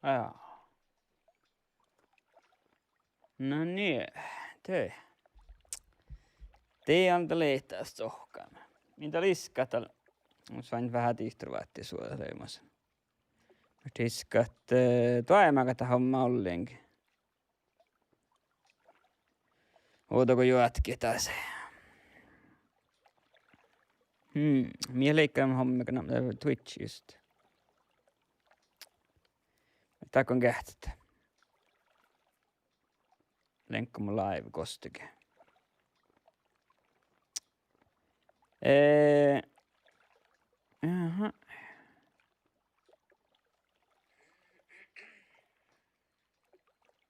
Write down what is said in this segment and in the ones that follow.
Ja. No niin, te. Te on leihtäis tohkaan. Mitä liskata? Mus vain vähän tihturvaatti suolelemassa. Tiskat toimaka homma ollenkin. Ootako jatki taas? Mie leikkaan hommikana Twitch just. Takon kähtitä. Lenkko mun live kostike. Jaha.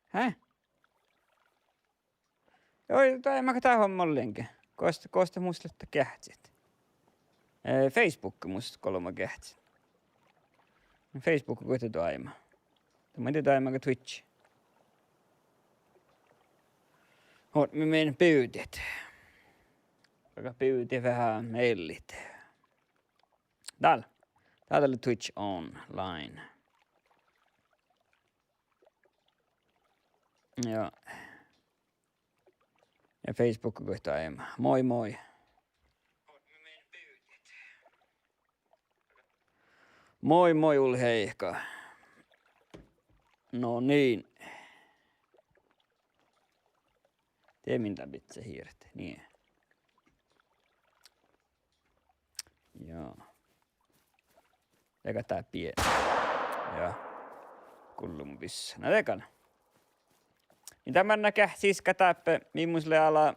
Häh? Oi, tai mä katsoin homma ollenkin. Kosta musta kähtsit. Facebook musta kolma kähtsit. Facebook kuitenkin toima. Tämä ei toima kuin Twitch. Oot me menen pyytit. Joka pyyti vähän mellit. Täällä oli Twitch online. Joo. Ja Facebook kohtaa ema. Moi moi. Moi moi Ulheikka. No niin. Tee minä pitää hiirtä. Niin. Joo. Eikä tää pieni. Joo. Kullum vissä. No tekana. Niin tämän näkää siis kätäppä millaiselle ala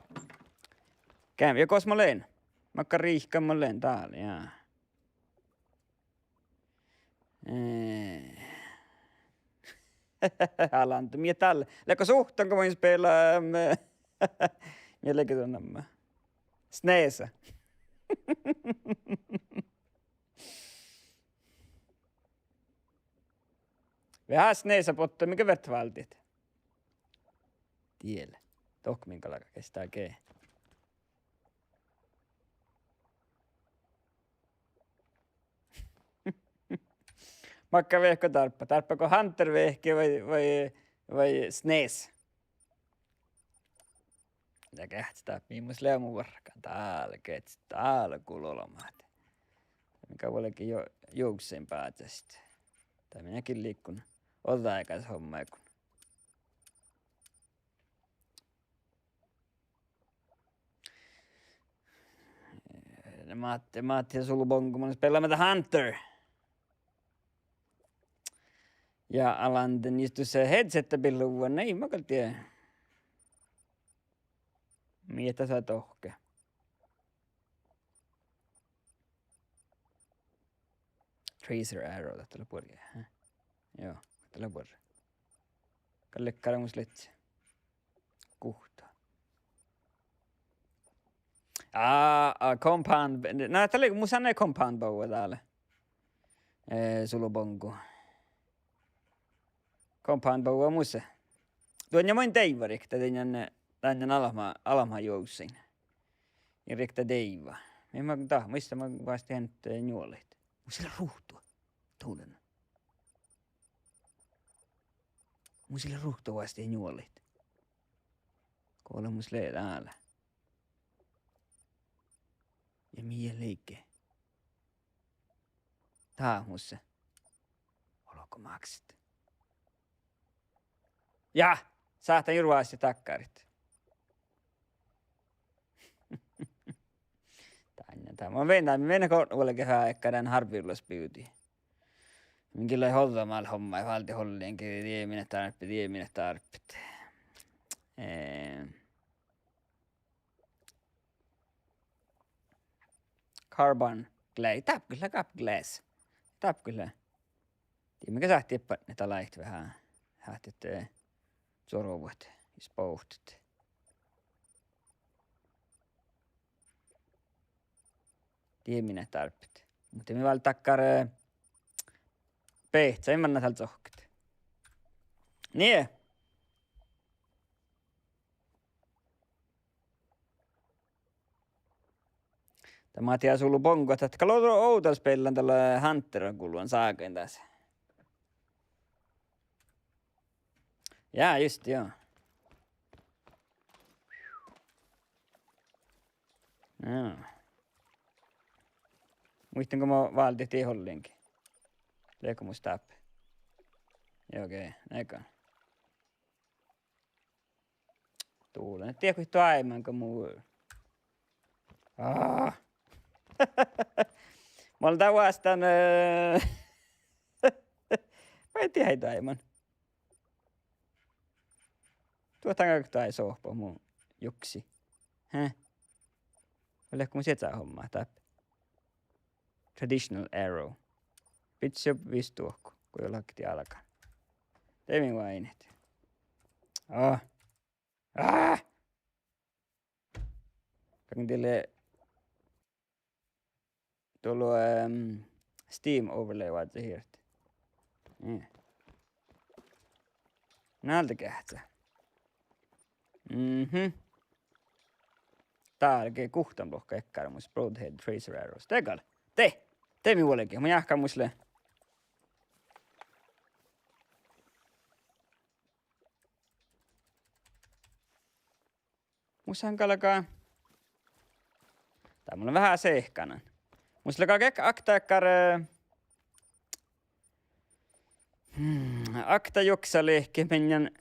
käy. Ja kos mä leen? Makka riihkä mä leen täällä. Jaa. Alantu. Mie tällä. Lekko suhtanko voin spelaa. Mie lekko tunnamma. Sneesa. Vähän sneesa potto. Mikä vert valtit? Tiellä. Tohk minkälainen kestää kee. Makka vehko tarppa. Tarppako Hunter vehki vai Snees? Ja kähtää miimus leamu varkaan. Täällä kets. Täällä kuulolomaat. Mikä voikin jo joukseen päätästä. Tai minäkin liikkun. Ota aikas hommaa kun. Matti ja Sulubongo mun pelaamaan Hunter. Ja alanten just se headset pilluva, ei mä kyllä tiedä. Mietä sä tohke. Tracer Arrow, tällä puolella. Joo, tällä puolella. Kalle karamus letsi. Kuhta. Compound. No, tällä mun sanoo compound bow täällä. Sulubongo. Compound bow on musta. Tuon ja moin teiva rikta tänne alama joussin. Ja rikta teiva. Mä muista mä vasta hänet juolit. Mun sillä ruhtua. Tuulen. Mun sillä ruhtua vasta juolit. Kuule mun sillä täällä. Ja mie liikkeen. Tää musta. Oloko maksit? Ja, saatan jurvaasti takkarit. Mä mennä koululle vähän ehkä tämän harviullos pyytiin. Minkin hollamaalla homma ja valti hollienkin tieminen tarpit. Carbon clay. Tap glass. Tap kyllä. Mikä sähti että laiht vähän hähtet sorovat. Spouhtet. Tieminen tarpit. Mutta me takkar pehtsä, en mä täältä sohket. Niin. Tämä tiedä sullu bongo, että kaloo outolla spellan tällä Hunterin kuluan saakain tässä. Jaa, just joo. No. Muistanko mä valtettiin hollinkin? Leeko musta tappe? Joo, okei. Näkään. Tuulen. Et tiedä, kun tuo aiemmin kuin muu. Mä olen tää vastaan. Mä en tiedä heitä aiemmin. Tuotaan kaikki tuo sohpa mun juksi. Häh? Oletko mun sieltä hommaa tappe? Traditional arrow. Pitsi jo vistuokku, kun jollakin alkaa. Teemi vaan aineet. Kan teille tullut Steam overlay vaat hiirti. Niin. Näältä kähtsä. Tää on oikein kuhtan lohka ekkäällä muista Broadhead Tracer Arrows. Tegal. Te minuollekin. Mä jahkan muisle. Muissahan kalkaa. Tää mulla on vähän sehkanan. Muisle kalkaa aktaakar. Akta joksa lehke menjän.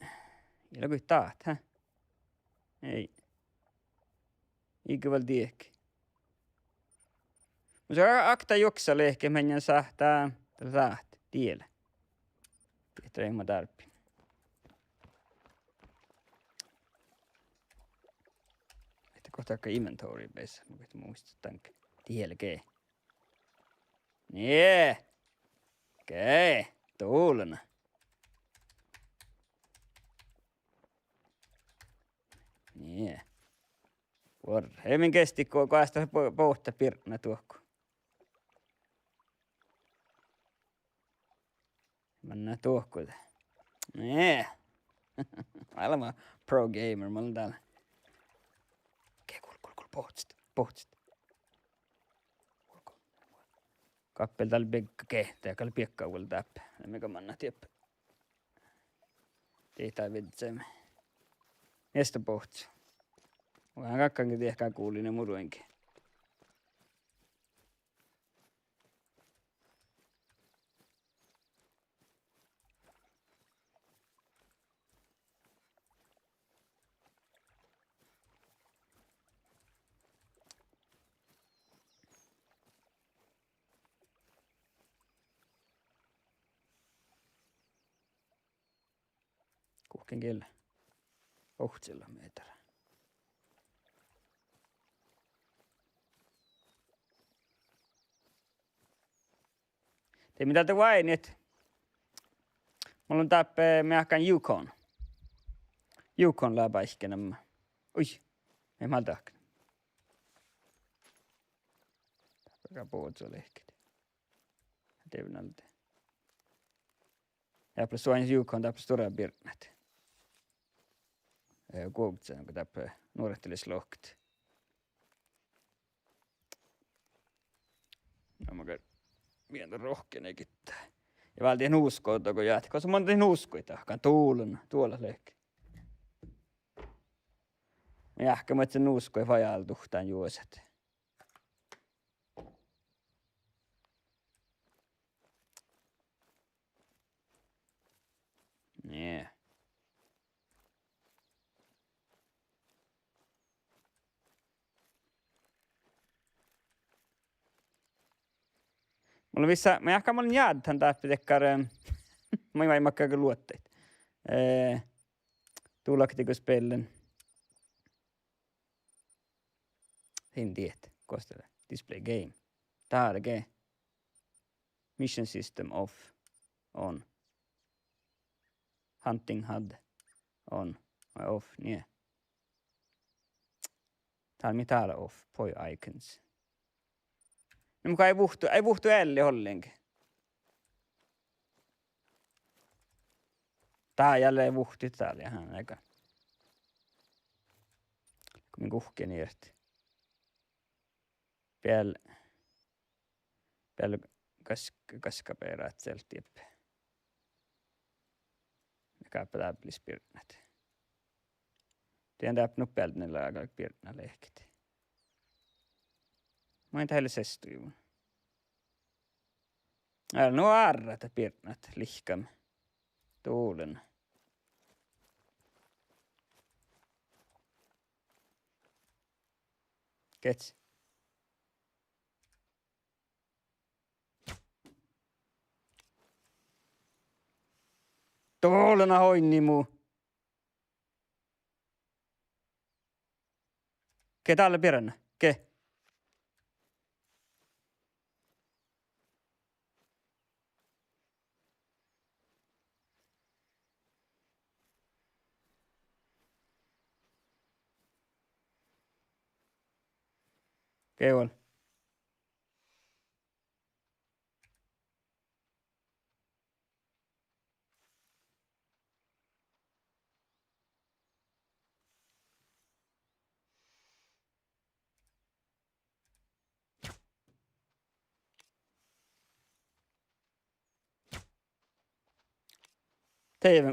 Ilo kui taat, hä? Ei. Eikö val tiekki. Muisle akta joksa lehke menjän sahtaa. Tällä taat. Tiellä. Tehtä ei mä tarppi. Kohta akka inventory base. Mä koitan muistaa tänkä. Tielkee. Nee. Okei. Tuulena. Nee. Vuorra. Hemmin kesti, kun kaasta pohta pirna tuokku. Mennään tuokku. Nee. Mä olen pro gamer. Mä olen täällä. Pohtsit. Kappel täällä pekka kehtää, kalli piekkaa kuule täppä. Mikä manna tieppä. Tehtää vitsemme. Estä pohtsi. Vähän kakkankin tehkää kuulinen muruenkin. Kuhken kellä. Ohtsilla meitä. Te mitä te vainit? Mulla on täppä meäkään Yukon. Yukon läpäiskenämä. Ui, ei mä tahkan. Täppäkää puhut se lehkit. Tevnältä. Ja plus vain Yukon täppä stora pirnät. Kuuktsen, kun täppä nuorettelis lohkit. No mä käyn pientä rohkenekin. Ja vältiin uskoa, kun jäät. Koska mä oon uskoa tahkaan tuolla lehki. Mä jähkä mä sen uskoa vajalla tuhtaan juoset. Nee. Mulla vissa, mä ehkä mä olin jäädän täppä tekkar, mä ei makkaa luotteet. Tuulaktiko spellen. En tiedä, kostele. Display game. Targe. Mission system off. On. Hunting HUD. On. Off, nie. Täällä mitä täällä off. Poi icons. No mukaan ei vuhtu älli ollenkin. Tää jälleen vuhti täällä ihan eikä. Kun minä kuhkeen irti. Piel kaskaperäät sieltä tippä. Kääpä täplis pirnät. Tien täp nopealta niillä aika pirnä lehkit. Mä en tähille sestuimun. No arrata pirnat lihkam. Tuulen. Kets. Tuulena hoinnimu. Ke tälle pirnä? Ke? Ke on?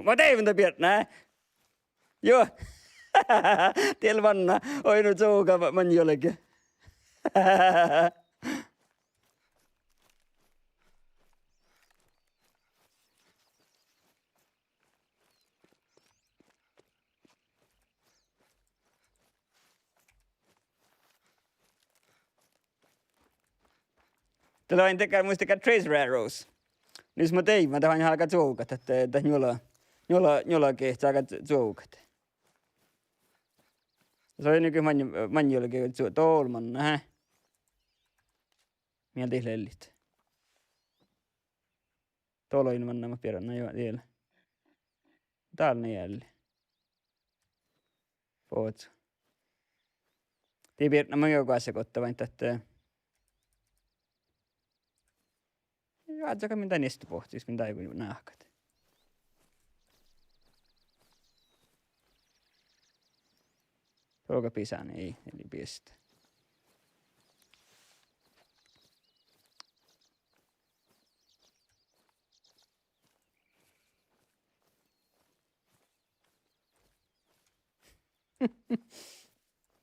Mä teivän ta pirnä. Joo. Tiel vanna. Oi nyt suuka man jollekin. Tällä vain tekee muistakaa Tracer Arrows. Nyt mä tein, mä tahan halkaa joukat, että njola kehtaa aika joukat. Se oli nyky manjollekin tolman, nähä. Mieltä lellit. Toloin manna mä pirannä jo vielä. Täällä ne jälleen. Poot. Tii pirannä mä joka sekoittaa vain tätä. Ajattaka mitä niistä pohtiis, mitä ei voi nahkat. Ruoka pisään ei, eli pistä.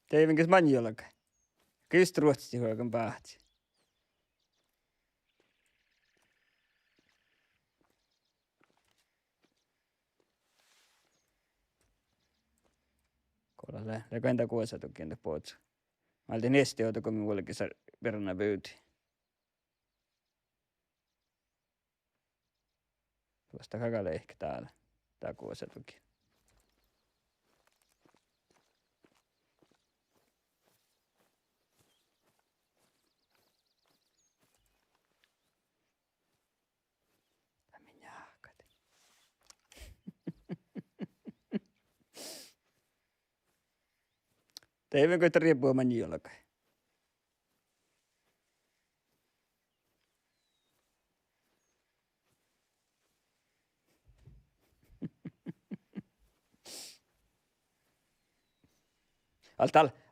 Teivinkäs manjolaka. Kyllä ruotsiksi huokan päähti. Kolla läkäntä kuosa tukientä pootsa. Mä oltiin nesti joutu, kun minullekin verranna pyytiin. Tuosta kakale ehkä täällä. Tää kuosa tuki. Teivinkö että riippuu manjolaka?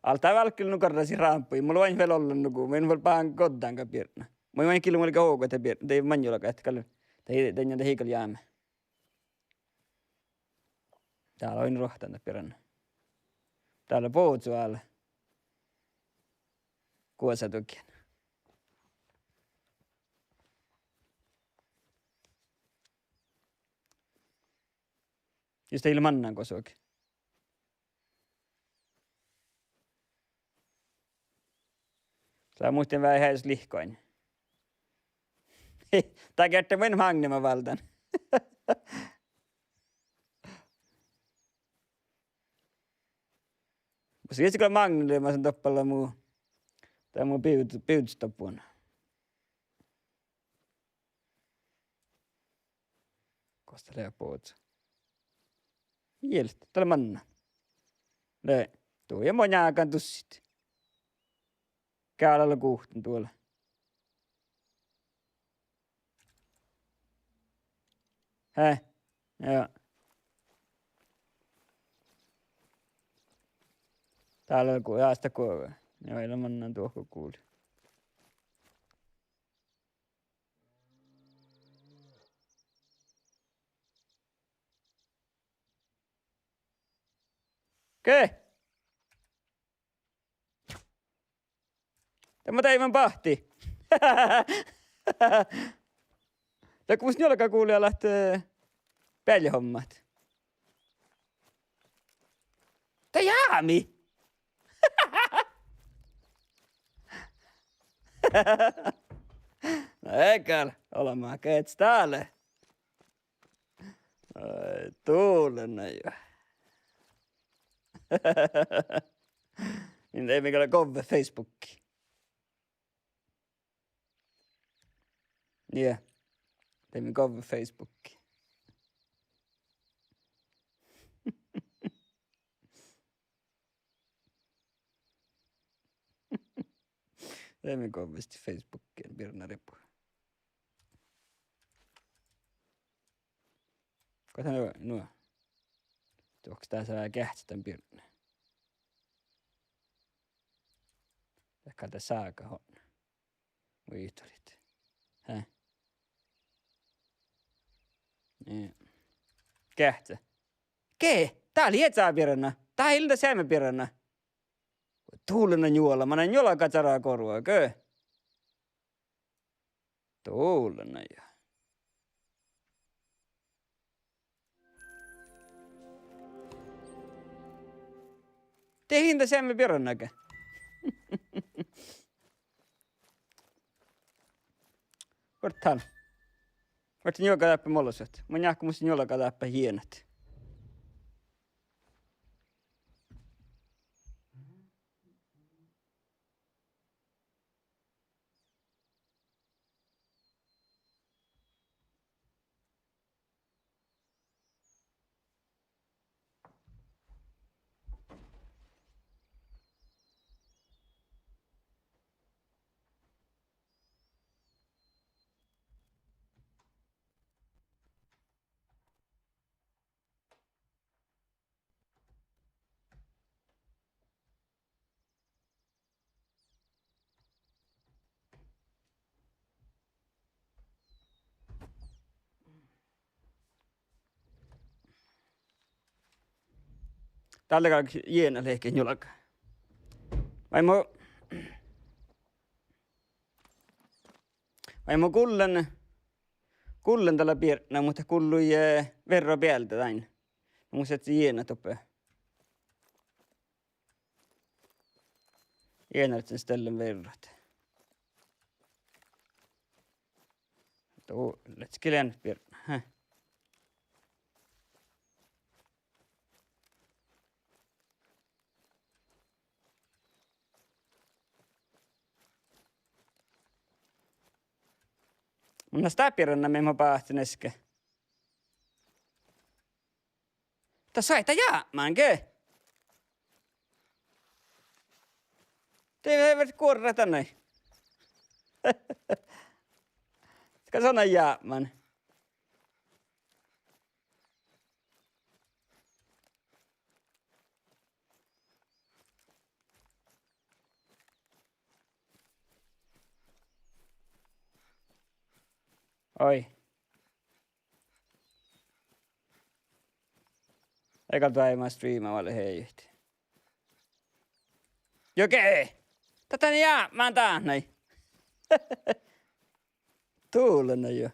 Alta välkkyl nukarrasi rampui. Mulla vain vielä olla nuku. Mä en voi pahan koddaankaan pirna. Mä vain kilmu olikä houkot ja pirna. Tei manjolaka, että kallu. Tei näitä hiikal jäämä. Täällä on rohtanta pirna. Täällä poutsu alla. Kuosa tukien. Just teillä mannan kosuakin. Sä muistin vähän häis lihkoin. Tää kertoo min hangnema valtan. Siis kyllä mangle mä sen toppalla muu. Tää muu piutstoppuun. Kosta lea pootsa. Mielestä, täällä manna. Le, tuu ja monjaakaan tussit. Käällällä kuhtin tuolla. Häh? Joo. Täällä on jaasta kuovaa. Joo, ei mannan tuohko kuuli. Ke? Tämä teivän pahti. Ja kun musta jollakaan kuulija lähtee päljähommat. Tää Jaami! No eikä olemaan keets täällä. Ai, tuulena jo. Niin ei mikään kove Facebookki. Yeah. Teimme kove Facebookki. Teimme kovasti Facebookkiin Birna Ripu. Kata nuo. Onks tää vähän kähtsä tän Birna? Ehkä tää saaka honna. Viitorit. Häh? Niin. Kähtsä. Ke? Tää oli etsää Birna. Tää ei ilta säämä Birna. Tuulena juola. Mä näin jolla katsaraa korvaa. Kö? Tuulena jo. Te hinta säämä Birnakö? Varthan. Vartin joka läppä molosat. Mä nähkö musta jolla läppä hienot. Tällä kaikki jiena lehken julka. Vaimo kullen tällä piirtänä, mutta kullui verro pieltä tain. Musta et jiena tope. Jienart sen ställen verrat. Let's kilän piirtänä. Mun sitä piirränä me mä päähtin äsken. Tässä ei jäämään, ke? Te eivät kuorra tänne. Ska sana jäämään. Oi. Eikä päivää striimaavalle heihti. Joke! Tätä mä oon tänne. Tuulena jo.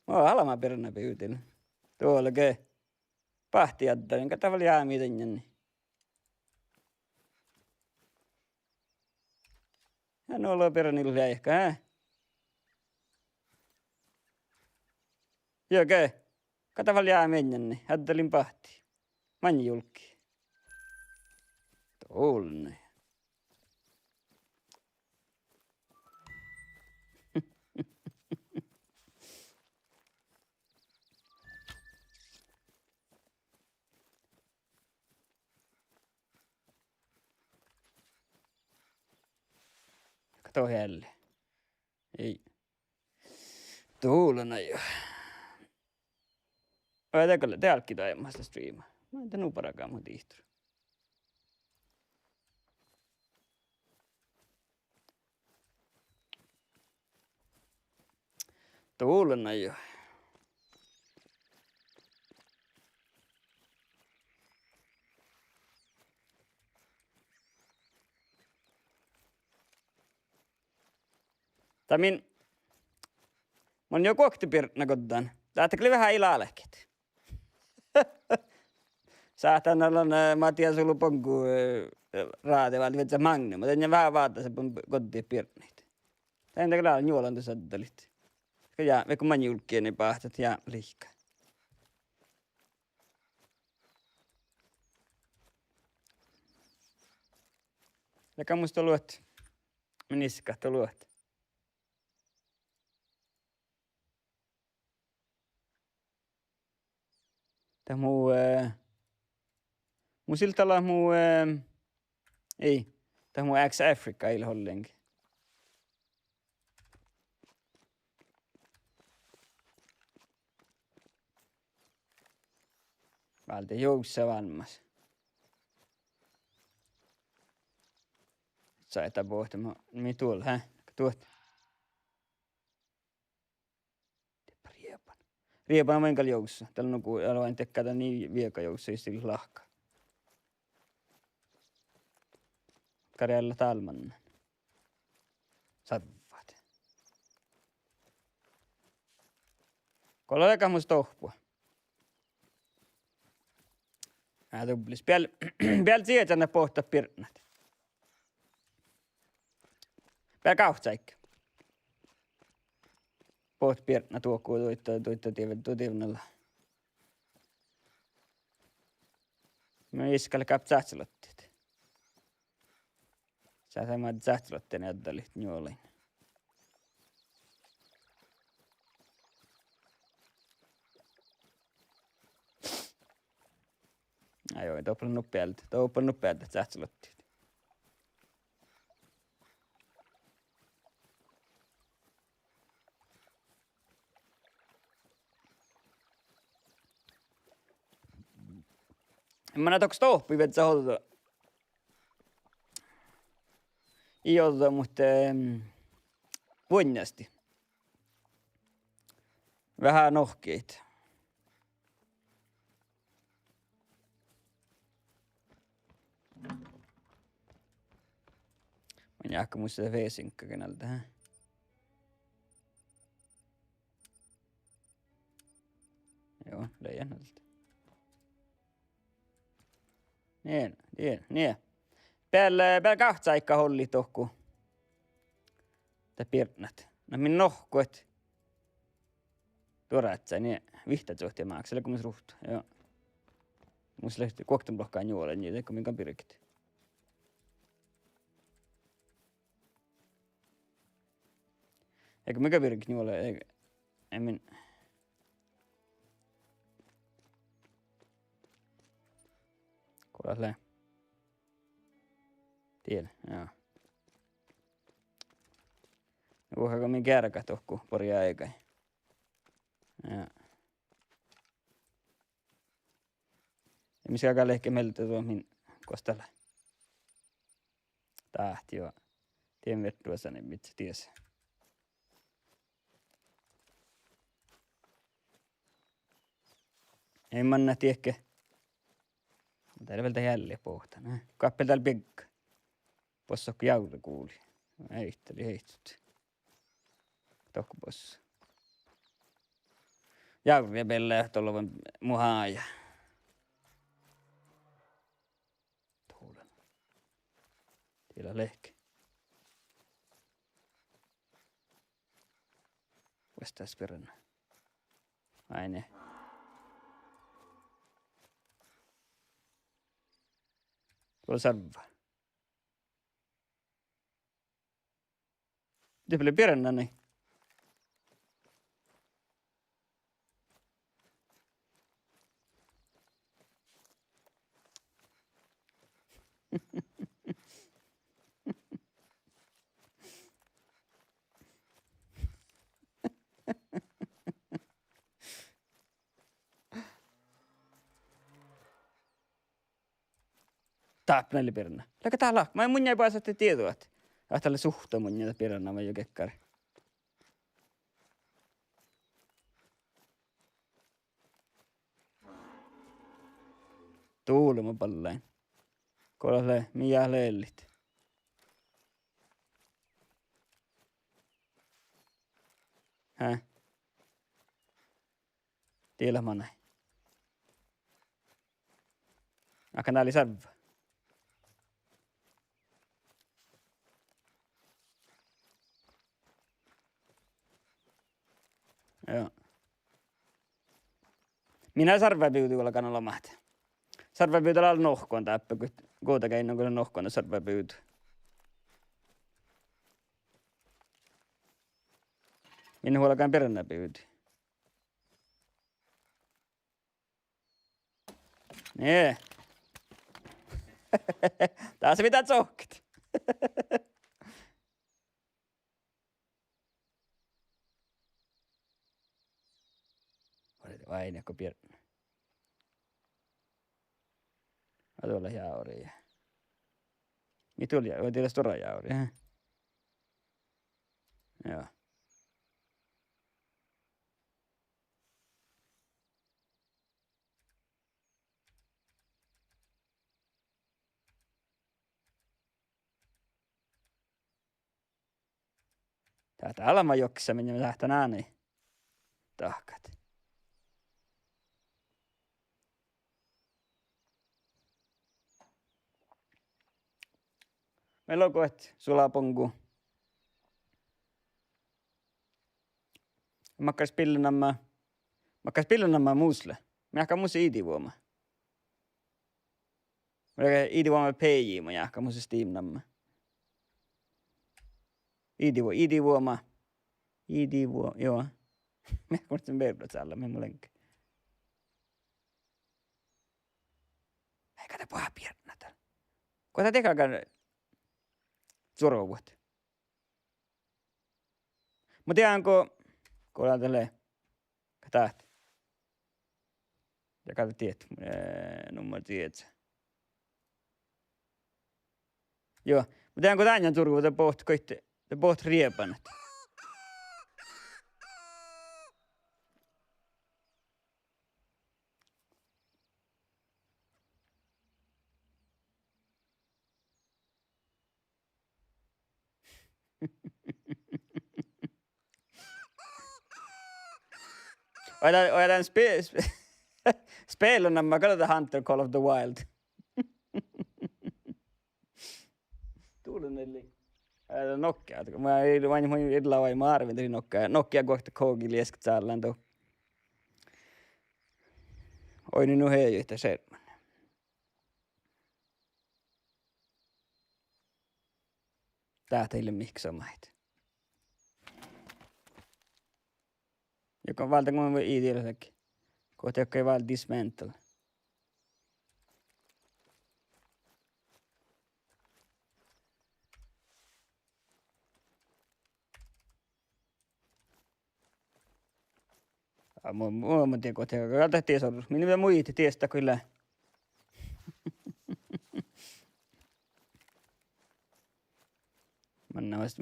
Mä oon halma peränä pyytin. Tuolla ke. Pahti jättäin, kato väl jää miten jänni. Ja nuolla peränillä ehkä, hä? Joke. Kato väl jää miten hättelin pahti. Manni julki. Tuulena. Kato helle. Ei. Tuulena jo. Oletko täälläkin taimasta striimaa? Mä en tänne parakaan mun tiihtyä. Tuulena jo. Min on jo kokti pirna koddan. Lähtekö vähän ilalekit? Saatan olla Matias Uluponku raativalta vetsä magni, mutta en vähän vaata se kotiin pirnit. Tän kyllä on juolan tuossa saddalit. Ja kun mä julkien niin pahtat ja liikaa. Ja musta luot. Menisikö luot? Tää muu siltalla muu ei. Tää muu X-Africa il hollenkin. Valta joussa vanmas. Saita pohti, mi tuolla, hä? Tuot. Riepan on venkal joussa. Tällä nuku aloin tekkätä niin vieka joussa, ei sillä lahka. Karjalla talman. Sadvat. Kollega musta tohpua. Tublis. Piel sietänä pohta pirnat. Piel kahtsaikka. Poht pirna tuokkuu tuittatiivennalla. Mä iskalle käp sähtselottit. Sä samaat sähtselotteen jättälit juolin. Joo, toppannut päältä sähtselottit. Mä näytäks tohpi, että sä hoitat. Ei oteta, mutta vuonnasti. Vähän nohkeita. Mä jääkö muista se V-synkkä keneltä, hä? Joo, leijänältä. Niin. Päällä kahtsaikka holli tohku. Tää pirnat. No min nohkuet. Tuoratsä, niin vihtat sohtia maakselle, kun mis ruhtu. Joo. Mus lehti kuoktan blokkaan juolen, niin teikö minkä pirkit. Eikö mikä pirkit juolen, eikö? Ei min. Kuulas lää. Tiedä, joo. Kuuhako min kärkä tohku poria eikä. Joo. Ja missä aikaa lehke meiltä tuo min kostalla. Tahti joo. Tien vettuessa niin mitkä ties. Ei manna tiehke. Täällä vältä jälleen pohtan. Kappel täällä pekka. Possokko jaura kuuli. Heitteli heittut. Tokko possa. Jauria pellää tuolla vaan muhaaja. Tuulen. Tiellä lehke. Vastaas peränä. Aine. Tuolla sarva. Det blir peränä niin. Taapnelli peränä. Läkä täällä. Mä en mun jäi pääsette tietoa, että tälle suhta mun jäi peränä mä jo kekkari. Tuulema pallain. Kuulee, miä leellit. Hä? Tiedä näin. Akan ali sarva. Joo. Minä sarvapiuti alkan olla mahti. Sarvapiuti on nohkoon täppä, kun kuuta keinoin kun nohkoon sarvapiuti. Minä huolakaan peränäpiuti. Nee. Taas mitä tsohkit. Aina kun pierdä. Mä tuolla jauri. Mitä oli? Voi tiedä stora jauri. Joo. Täältä Almajoksessa minne me lähtän ääni. Tahkat. Meillä on koet sulaponku. Makkas pillunamma muusle. Mä ehkä muus idivuoma. Mä idivuoma PJ, mä ehkä muus Steam-namma. Idivuoma, joo. Mä kuulin bebrot alla, mä mulenkin. Eikä te paha piernätä. Kun te tekäkään surovuot. Mä tiedän, kun ollaan tälleen tähti. Ja katso tiedät, nummer tiedät. Joo, mä tiedän, kun tänään survu, te poht riepanat. Oitan spelun nämä, katsotaan Hunter Call of the Wild. Tuulunelli. Nokia. Mä vain edellä vai mä arvin Nokia. Nokia kohta koogi liesket saadaan tuo. Oi niin hei yhtä serman. Tää teille miksi on maita. Joka valta kun mä iitilläkin. Kohta joka ei valta dismantle. Mä tiedän kohta joka kalta tiesorus. Minä muihin tiestä kyllä.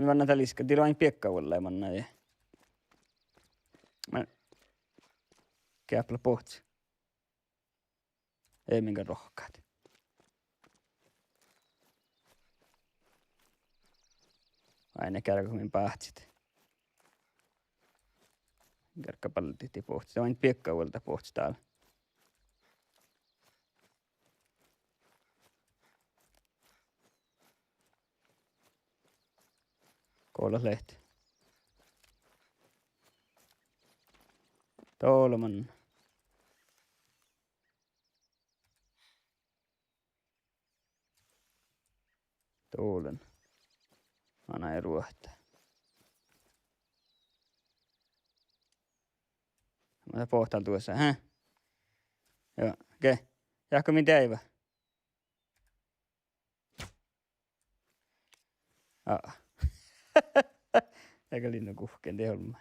Manna taliska. Tila vain piekkaulla ja manna. Mä käpälä pohtsi. Ei minkä rohkaat. Aina käydä kun minä pahtsit. Kärkkä paljon tehtiin pohtsi. Se vain piekkauvalta pohtsi täällä. Koolas lehti. Tolman. Tuulen. Anna ei ruohta. Mä pohtaan tuossa, hä? Joo, okei. Okay. Jahko min teivä? Eikä linnu kuhkeen teholma.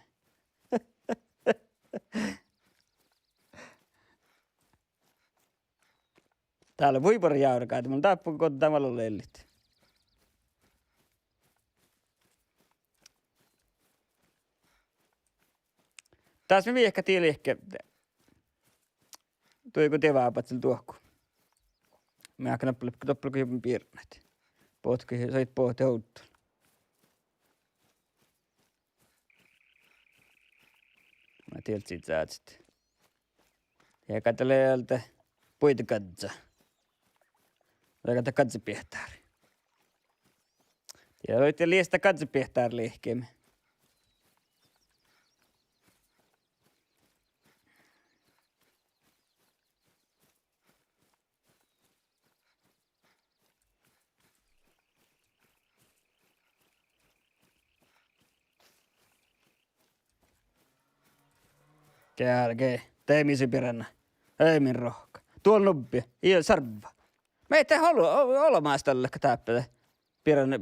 Täällä voipari jaurakaa, että mun tappu kotamalla lellit. Taas me ehkä tieli ehkä. Tuiko te vaapat sillä tuokku? Mä ehkä toppelko jokin piirnät. Pohti, sait pohti houttua. tiedät siitä saatsit. Ja katselee jältä puita katsa. Tai katsa katsepihtaari. Ja loitte liistä katsepihtaari liikkeemme. Kärkee, teemisi piranna. Ei min rohka. Tuolla nubbi, ei sarva. Me ei tee olemaas tällä täppele. Piranna.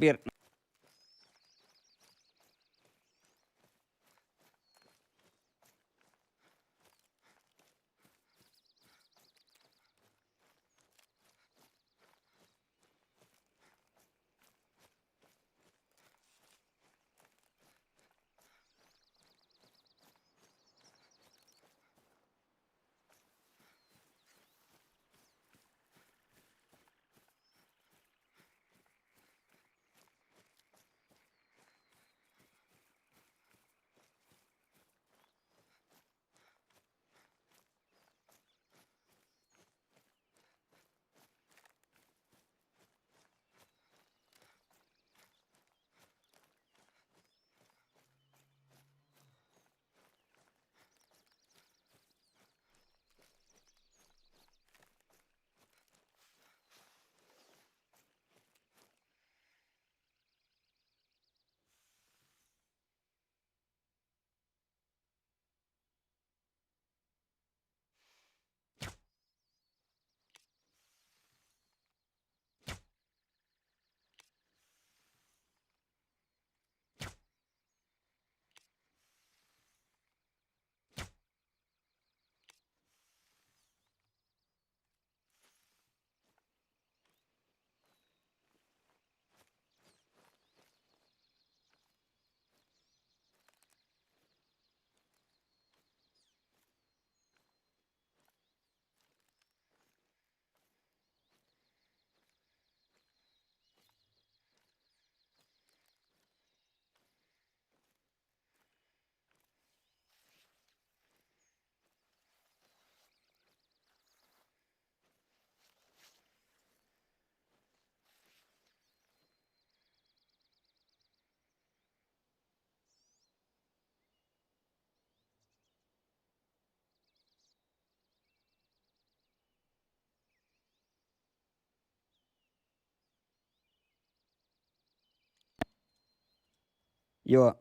Joo.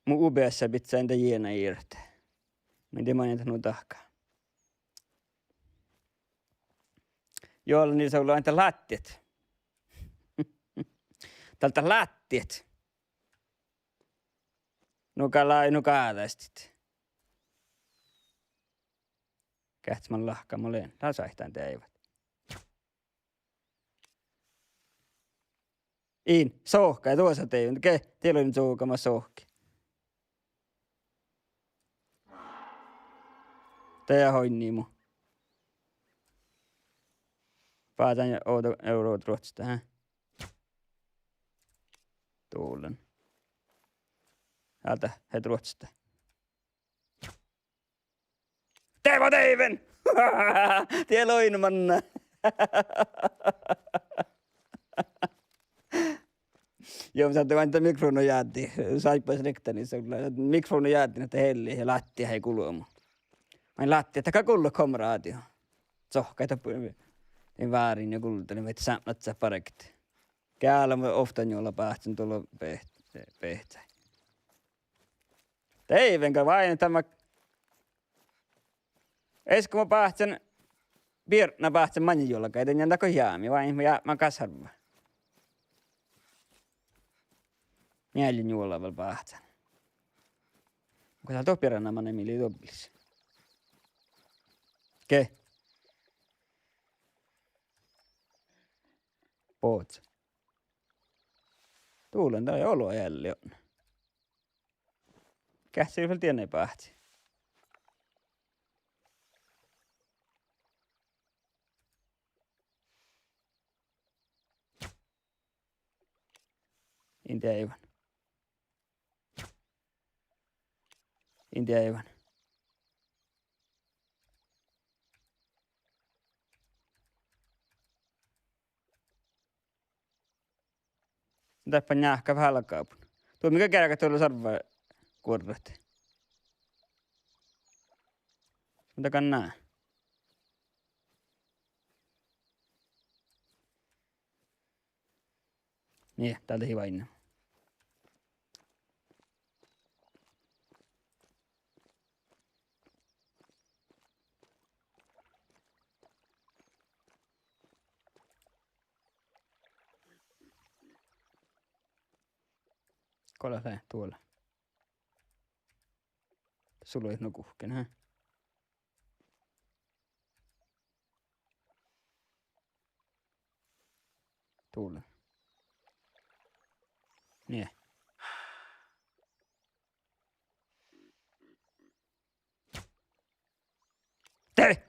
Mun UBS pitää entä jiena irte. Miten mä en tahkaa. Joo, niin se on ollut entä lattiet. Tältä lattiet. Nukaalaistit. Kähtsman lahka moleen. Tasaihtaan teivät. Iin, sohka ja tuossa teivät. Teillä on nyt sohkama sohki. Tää hoinni mu. Päätän ja eurot ruotsista, hä? Tuulen. Täältä, het ruotsista. Teivo teiven! Tie loinmanna. Joo, sä vain tämän mikrofonin jäätti. Saippas rekta, niin se on mikrofonin jäätti, että helli ja lattia hei kuluamu. Mä en lattia, että kakulla komraatio. Sohkaita niin väärin ja kulta, että samat sä parekti. Käällä mä ofta jolla päähtän tuolla pehtää. Teivenkä vain tämä. Eikö mä päähtän Birna päähtän manjolla, käydän jändäkö jäämi, vain mä kasarva. Mielen juolla vielä päähtän. Onko täällä topirana mä nemili toplis? Ke? Poot. Tuulen tää olo jälleen on. Kähtsii vielä tienne päähti. Inti aivan. Intia aivan. Täppä nähkä vähän halkaapun. Tuo mikä kerran tuolla sarva kuorrat. Mitä kannaa? Niin, täältä hyvä inno. Kolla se tuolla. Sulla ei nukuhken, hä? Tuolla. Niin.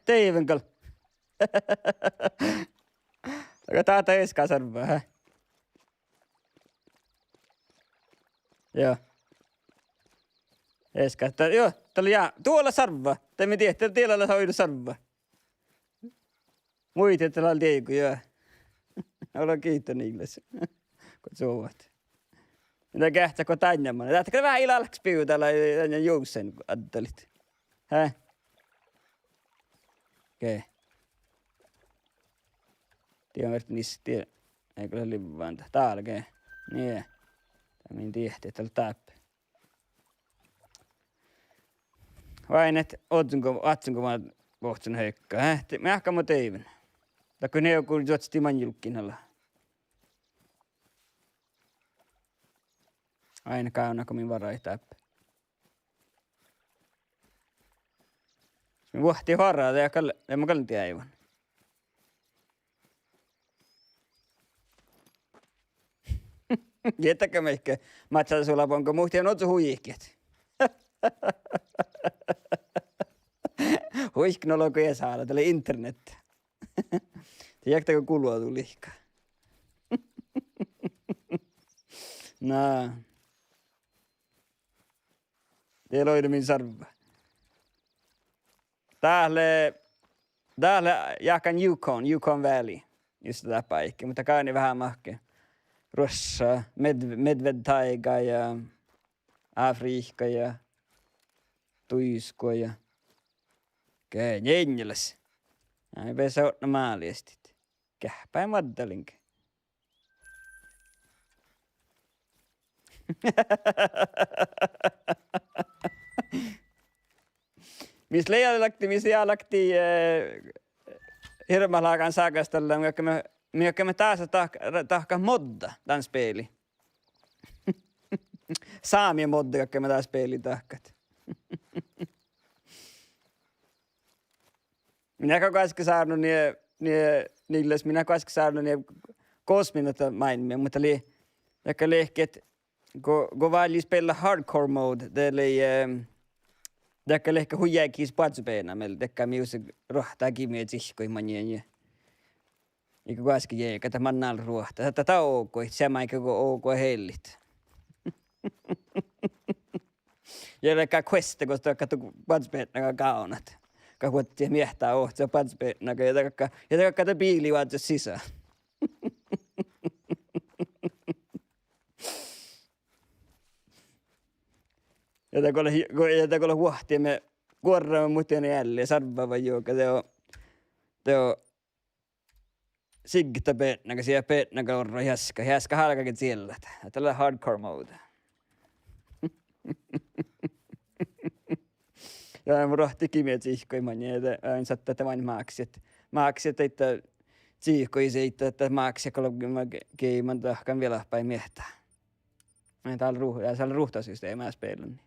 Teivenkal. Täältä eskaa sarvaa, hä? Joo. Eskaa. Joo, täällä jää. Tuolla sarva. Te me tiedätte, että teillä on sarva. Muita, että täällä on teiku, joo. Olen kiittänyt niille, kun suovat. Mitä kähtsäkö tännemään? Tähtäkö vähän ilallaks piu täällä juusen, kun ajattelit? Häh? Okei. Tiedän, että niissä ei kyllä livaan. Täällä, okei. Niin. Tämä tiehti, että täällä täppä. Vain, että otsunko vaan pohtsun heikkaa. Häh? Me ehkä mä teivän. Takko ne joku juotsti manjulkkin alla. Aina kauna, kun minä varai täppä. Me vuohti varaa, ja mä kalli aivan. Jättäkö me ehkä matsaa sulla, onko muhti on otsu huijikkiet. Huisknologia saada, tälle internet. Tiedätkö kulua tulihka? No. Teillä on min sarva. Täällä jahkan Yukon Valley. Just tätä paikkaa, mutta käyni vähän mahke. Rossa, medvedtaiga ja Afrikka ja tuisko ja Jenjeläs. Ei pesä ottaa maaliestit. Kähpäin maddalinkä. Missä lähti Hirmalaakan saakastella, mikä me taas tahka modda tämän speeli. Saamia modda, mikä me taas speeli tahkat. Minä äsken saanut niilles, minä äsken saanut kosminata mainimia, mutta ehkä lehket, kun vaali spela hardcore mode, det kan leka huijäkis patsupeena meillä, tekää miusi rohtaa kimia tsihkoi manien. Eikä kuitenkin jäikä, että mannal ruohtaa. Tätä oukoi, sama eikä kun oukoi hellit. Ja leka questa, kun sitä kattu patsupeena kaunat. Kakuotti miehtää ohtsa patsupeena, ja takka biili vaatsa sisään. Ja kun huohtii me kuorraamme muuten jälleen sarvava joka te on sigta peetnäkä siellä peetnäkä orro jäskä halkakin siellä. Tällä hardcore mode. Ja mun rohti kimiä tsihkoimaan ja aina saattaa että vain maaksi, että tsihkoi siitä, että maaksi kolme keiman tahkan vielä päin miehtää. Täällä ruhtausysteemää spelun.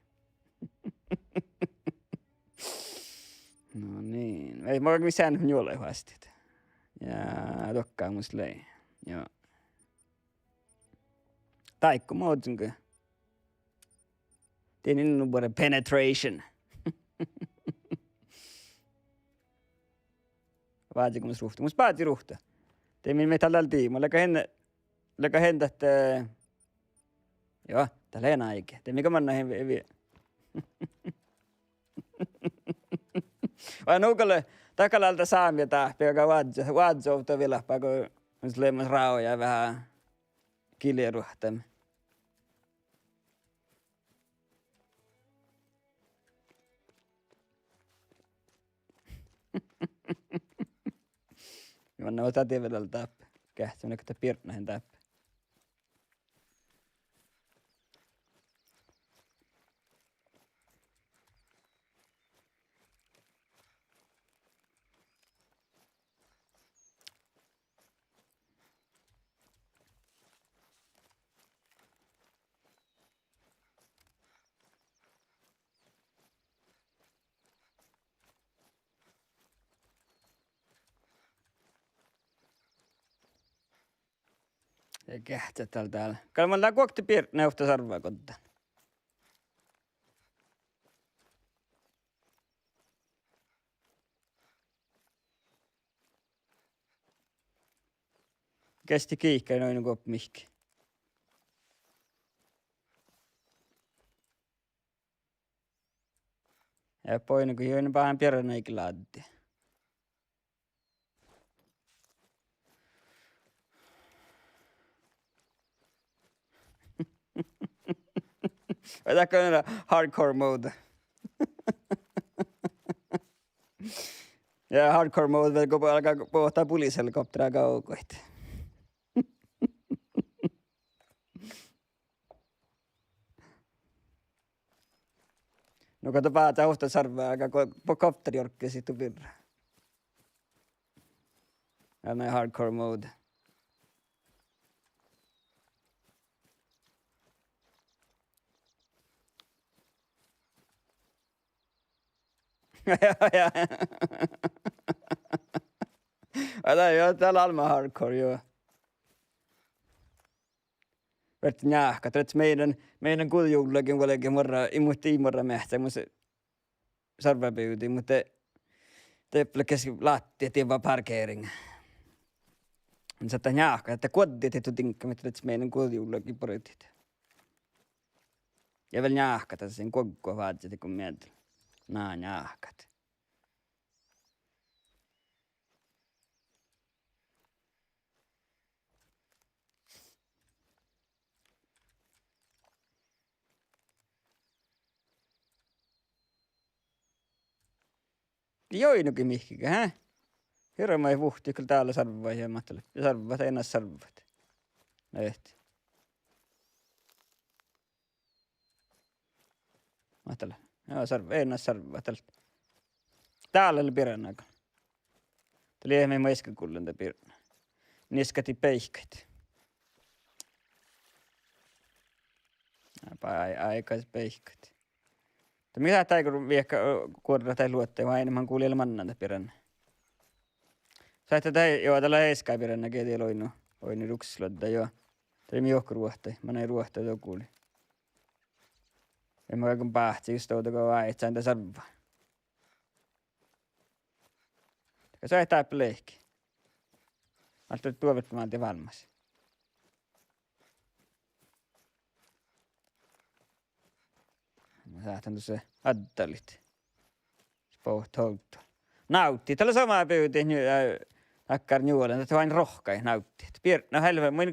No niin. Ei mä missään juolle hastit. Ja tokkaa musta lei. Joo. Taikko mä ootsinko. Tein innu vuoden penetration. Vaatiko musta ruhta? Musta vaati ruhta. Tein me tällä tiimoilla. Leka häntä, että... Joo, tällä ei aike. Tein mikä manna hän vie. Vai nuukalle takalalta saamia tahpi, joka vaadzouta vielä, kun lemmas rauja vähän kiljeruhtamme. Juonna on täti vedellä täppä. Kähtyminen, kun pirtnahin täppä. Ja kähtsä täällä. Kyllä mä kuokti pirtnahin uhta sarvaa kotaan. Kesti kiihkeä noin kuin mihki. Ja poinu kun join vähän pirneikin laatti. Otatko näitä hardcore mode? Ja hardcore mode vielä kun alkaa pohtaa pulishelikopteraa kaukoita. No kato päätä uhta sarvaa aika kopteri orkkii siitä virraa. Ja näin hardcore mode. Ja. Älä joo, täällä alma hardcore joo. Vert njahka, täts meidän kuljuullakin kuitenkin imutti imorra mähtää, mutta sarvapyytiin, mutta teppä kesi lattia tiivaa parkeering. On saattaa njahka, että kodit etu tinkka, mitä täts meidän kuljuullakin poritit. Ja vielä njahka tässä sen kokkoa vaatsit, kun mietin. Nää njahkat. Joinukin mihkikä, hä? Hirveä ei vuhti, kyllä täällä sarvaa ja mahtele. Ja sarvat, ei enää sarvat. No ehti. Mahtele. Joo, ei enää sarvaa. Täällä oli pirän aikana. Tuli ehmeen maiskakullen te pirän. Niskati peihkeit. Aikais peihkeit. Mitä tää kun viekka kuorra tai luotte, vaan enemmän kuulijalla mannan te pirän. Saitte tää, joo, tällä heiskai pirän näkee teillä oinu ruksislodda, joo. Tuli miuhku ruohtai, mä näin ruohtai tuo kuuli. En mä kaiken pähti, just tuota kun vaan etsään tää sarvaa. Sä ei täppä leikki. Mä ajattelin, että tuovet mä oon valmis. Mä saatan tuossa addalit. Spoht houttu. Nautti. Tällä samaa pyytiin akkar nuolen, että vain rohkai nautti. No helve, mä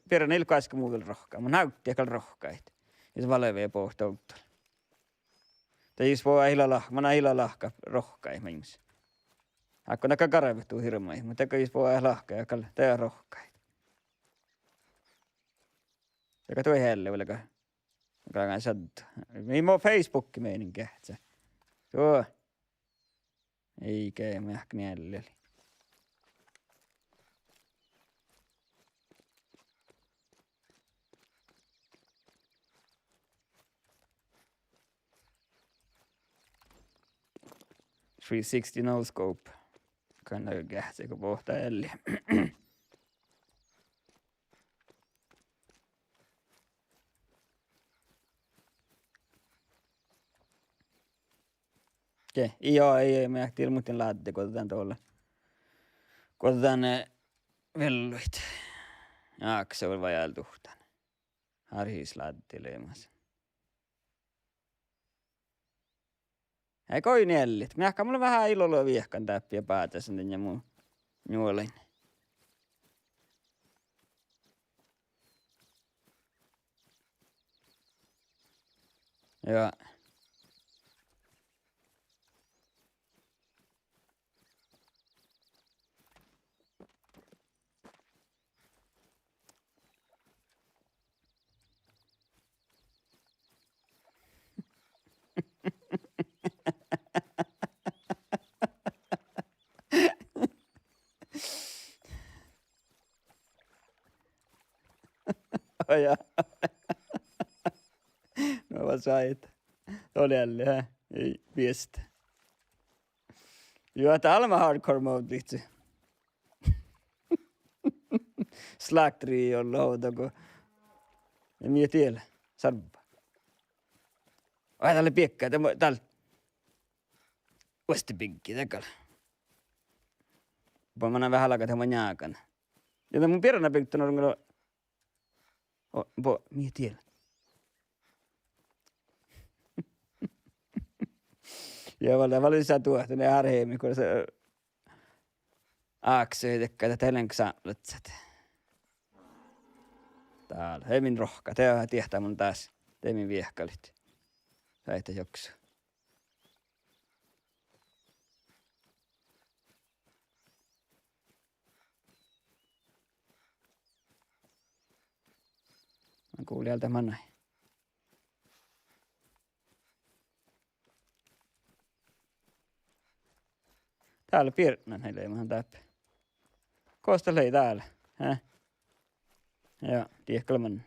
pirän ilkaiska muuten rohkaa. Mä nautti aikal rohkait. Ja se valevee poht houttu. Tai jos voi mä ilalahka rohkai minks. Akko näkö karevettuu hirmai, mutta teko jos voi lahka ja tää rohkai. Joka toi helle oliko. Kagan saddu. Ei mä Facebookki meininkiä. Joo. Eikä mä ehkä mieli. .360 no scope. Kan kähtse kun pohtaa elli. Okei, joo, ei mä ehti ilmoitin laatti, koitetaan tuolla. Koitetaan ne velluit. Jakse oli vajal tuhtan. Harhis laatti leimassa. Ei koi nellit. Miähkä mulla vähän ilolla viehkan täppiä päätä sinne ja muu nuolin. Ja. Ja. No vad sait. Todelle, hä? Ei viestä. Joo, että alma hardcore mode liitsi. Slaktri on loutako. Ja mie tiellä. Sarpa. Ai tälle piekkaa. Tälle. Vasti pinkki takalla. Mä näen vähän lakat hieman jääkan. Ja mun pirna pinkki on ollut. Mie tiellä. Ja mä lisää tuohta ne harheemi, kun se aaksoi tekkaa tätä elenksaalutsat. Täällä. Heimin rohka. Tää vähän tiehtää mun taas. Teimin viehkalit. Saitte joksu. Mä kuulin jältä mä näin. Täällä Pirnan heille ihan täppä. Kosta lei täällä. Häh? Joo, tiehkalman.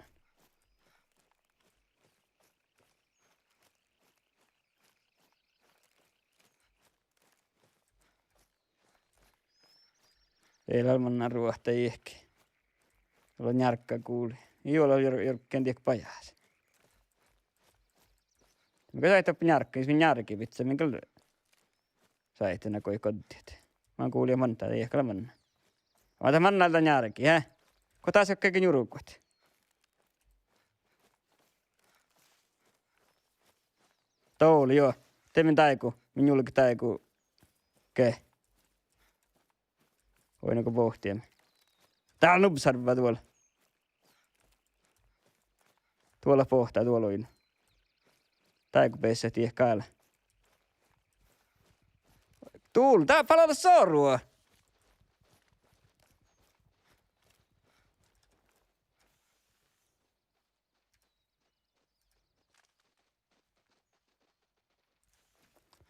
Ei lalman ruohta ihki. Tuolla on järkkä kuuli. Ei ole jorkkeen tiek pajas. Mikä sait oppi järkkä, niin se järki vitsa, minkä sait enää koi kodit. Mä kuulin monta, ei ehkä manna. Mä otan mannalta järki, hä? Kun taas jokkeikin jurukot. Touli, joo. Temin taiku, min julki taiku. Ke? Voinko pohtia? Täällä on nubsarva tuolla. Tuolla pohtaa, tuolla on. Taiku peissä tieh kaala. Tuul, tää palata sorua.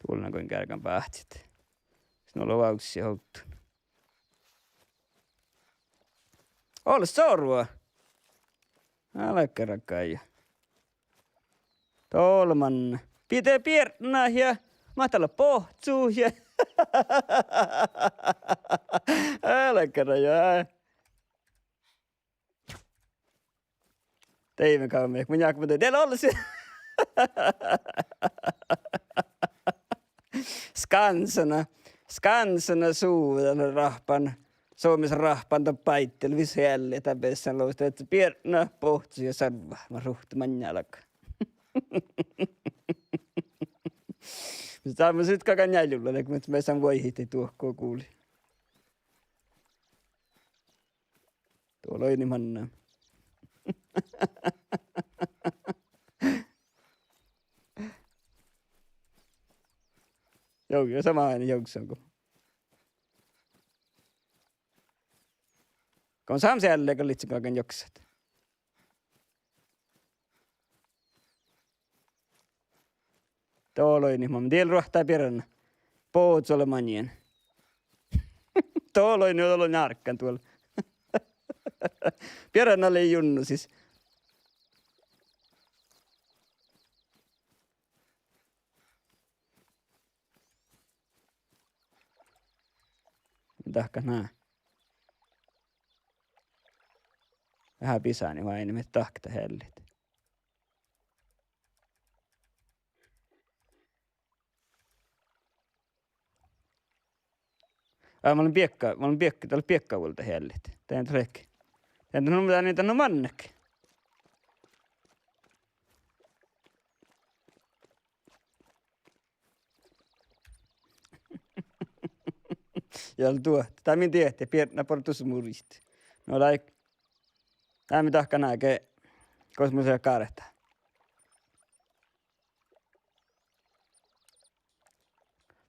Tuolla on kuin kärkän pähtit. Siinä on vauksia houttu. Olla sorua. Älä kerrakaan. Tolman. Pitää piernää ja matala pohtuu ja. Älä kerrakaan. Teimme kauan. Mun jääkö tein. Teillä olla se. Skansana suudella rahpan. Suomessa rahpanta paittelvis jälleen täpessään lousta, että piernä pohtuu ja sarva. Mä ruhti manjalaka. Saamme sit kakan jäljulla, kun me saan voihiti tuohkoa kuuli. Tuolla on manna. Joo, sama aina jouksanko. Kun saam se jälleen, kun litsi kakan joksat. Tuolla on niin, mä tiedän ruohtaa piirränä. Poot sulle manien. Tuolla on narkkan tuolla. Piirränä oli junnu siis. Mitähkä nää? Vähän pisää, niin vaan ei nimet tahkta hellit. Mä olin täällä piekkaavulta hellit. Tein trekki. Tein tullut mitään niitä no mannekin. Ja tuo, tämä min tiehti, pienä portus muristi. No laik, tämä mitä näkee, kosmosella kaarehtaa.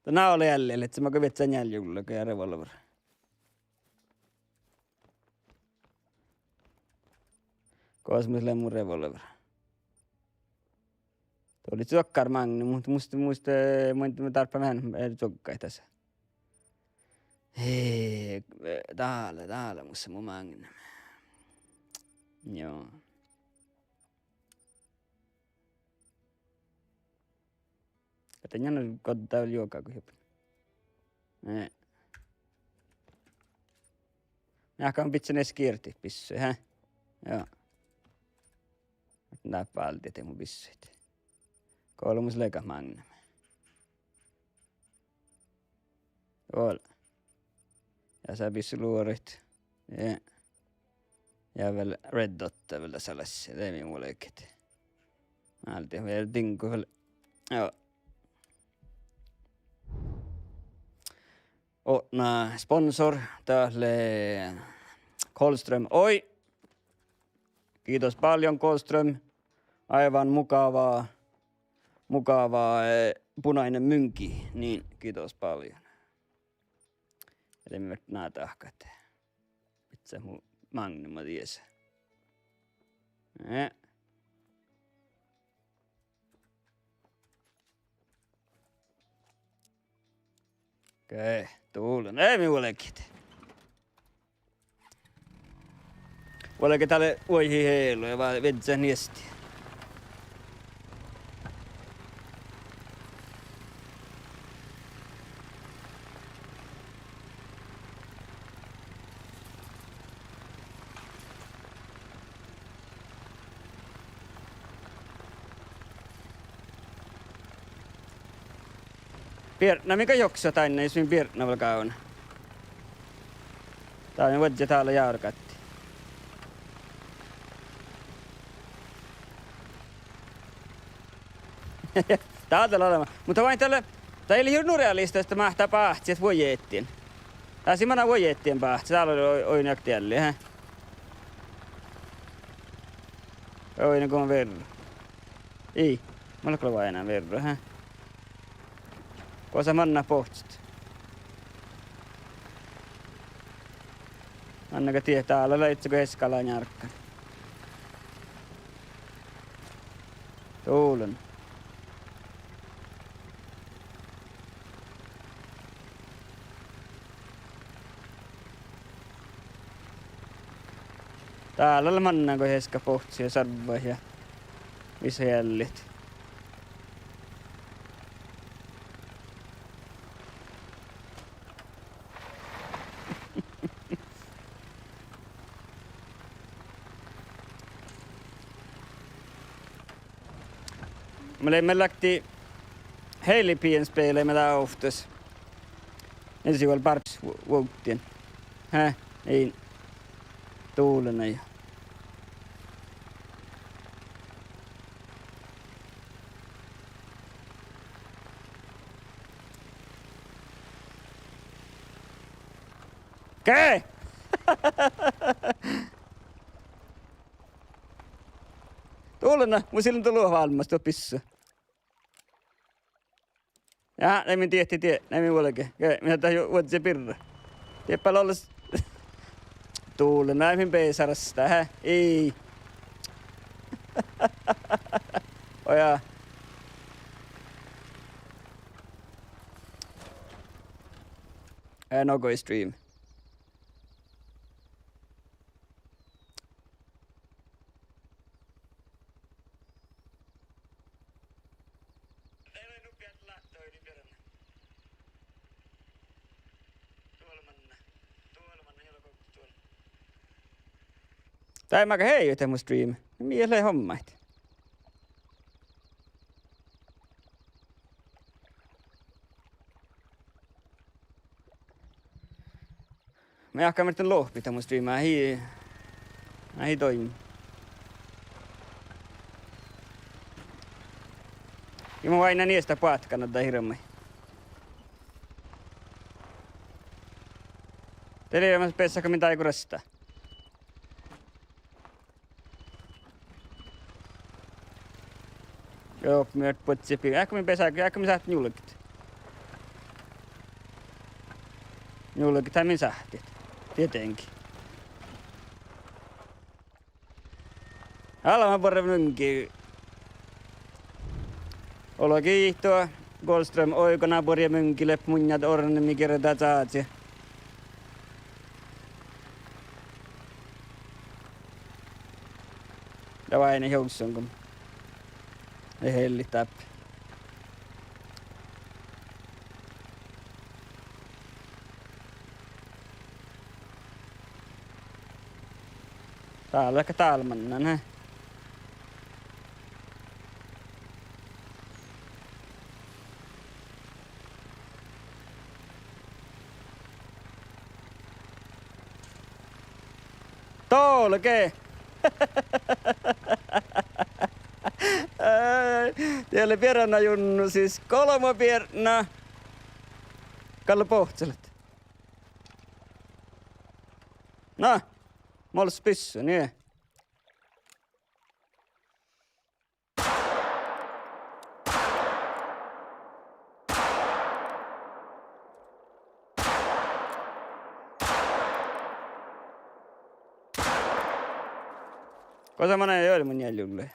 Tämä oli jälleen, että se mä kävit sen jäljulla, kun revolver. Kosmoselle mun revolver. Tuo oli sokkarmagni, mutta musta mä tarpeen vähän sokkai tässä. Hei, täällä musta mun magni. Joo. Että jännä koittaa oli juokaa kun hyppä. Nee. Jahka on pitsen edes kierti pissy, hä? Joo. Nää päältä ettei mun pissyit. Kolmus leika magnum. Ol. Ja sä pissy luorit. Ja. Ja väl red dot väl sellaisia. Det är min olikhet. Alltid väl dinko väl. Joo. Och sponsor tälle Kolström. Oi! Kiitos paljon Kolström. Aivan mukavaa punainen mynki. Niin, kiitos paljon. Eli me nää tahkat. Itse mun magnuma ties. Okei, tuulen. Ei minullekin. Oliko täällä oihi heiluja vai vetsä niesti? Pierna, mikä joksa tänne, jos minun Pierna vielä käyn? Tää on vodja täällä jaarkatti. Täältä olema. Mutta vain tällä, tää ei ole realista, että mähtää pähti, että voi jeettien. Tää simana voi jeettien pähti, täällä oli oinak tielle, hä? Oinak on verro. Ei, mulla kyllä vaan enää verro, hä? Kosa manna pohtsit. Annaka tie täällä löitsikö Eskalaan jarkka. Tuulen. Täällä mannako Eska pohtsi ja sarva ja missä jällit. Me lähti Heilipien spelen där oftast. Det ser väl parks vågtien. Hä? Ei. Tuulena ja. Käy! Tuulena, mun silloin tullut valmasta pissa. Ja, näin tiehti näin minullekin. Minä tähän vuotta se pirra. Tiepäällä olles tuulen, näin peesarasta, hä? Ei. Oja. No go stream. Tai mä hei joten mun stream. Miele hommait. Mä jahkaan märtän lohpita mun stream. Mä ei toimi. Ja mä vain niistä paat kannattaa hirveän. Teillä pessäkö mitä ei kuresta? Joo, myöt potsepi. Äkö me pesäkö, äkö me saat julkit? Julkit me sahtit. Tietenkin. Alma porrevnunkin. Olo kiihtoa. Goldström oikona porja mynkille munjat orne mikerta saatsi. Ja vain hiukson kun ei helli täppi. Täällä ehkä talmannan, hä? Tolke! Tielle pierna junnu siis 3 pierna. Kalle pohtselet. No, mols pissu, niin. Cosa mana ei ole mun jäljulle.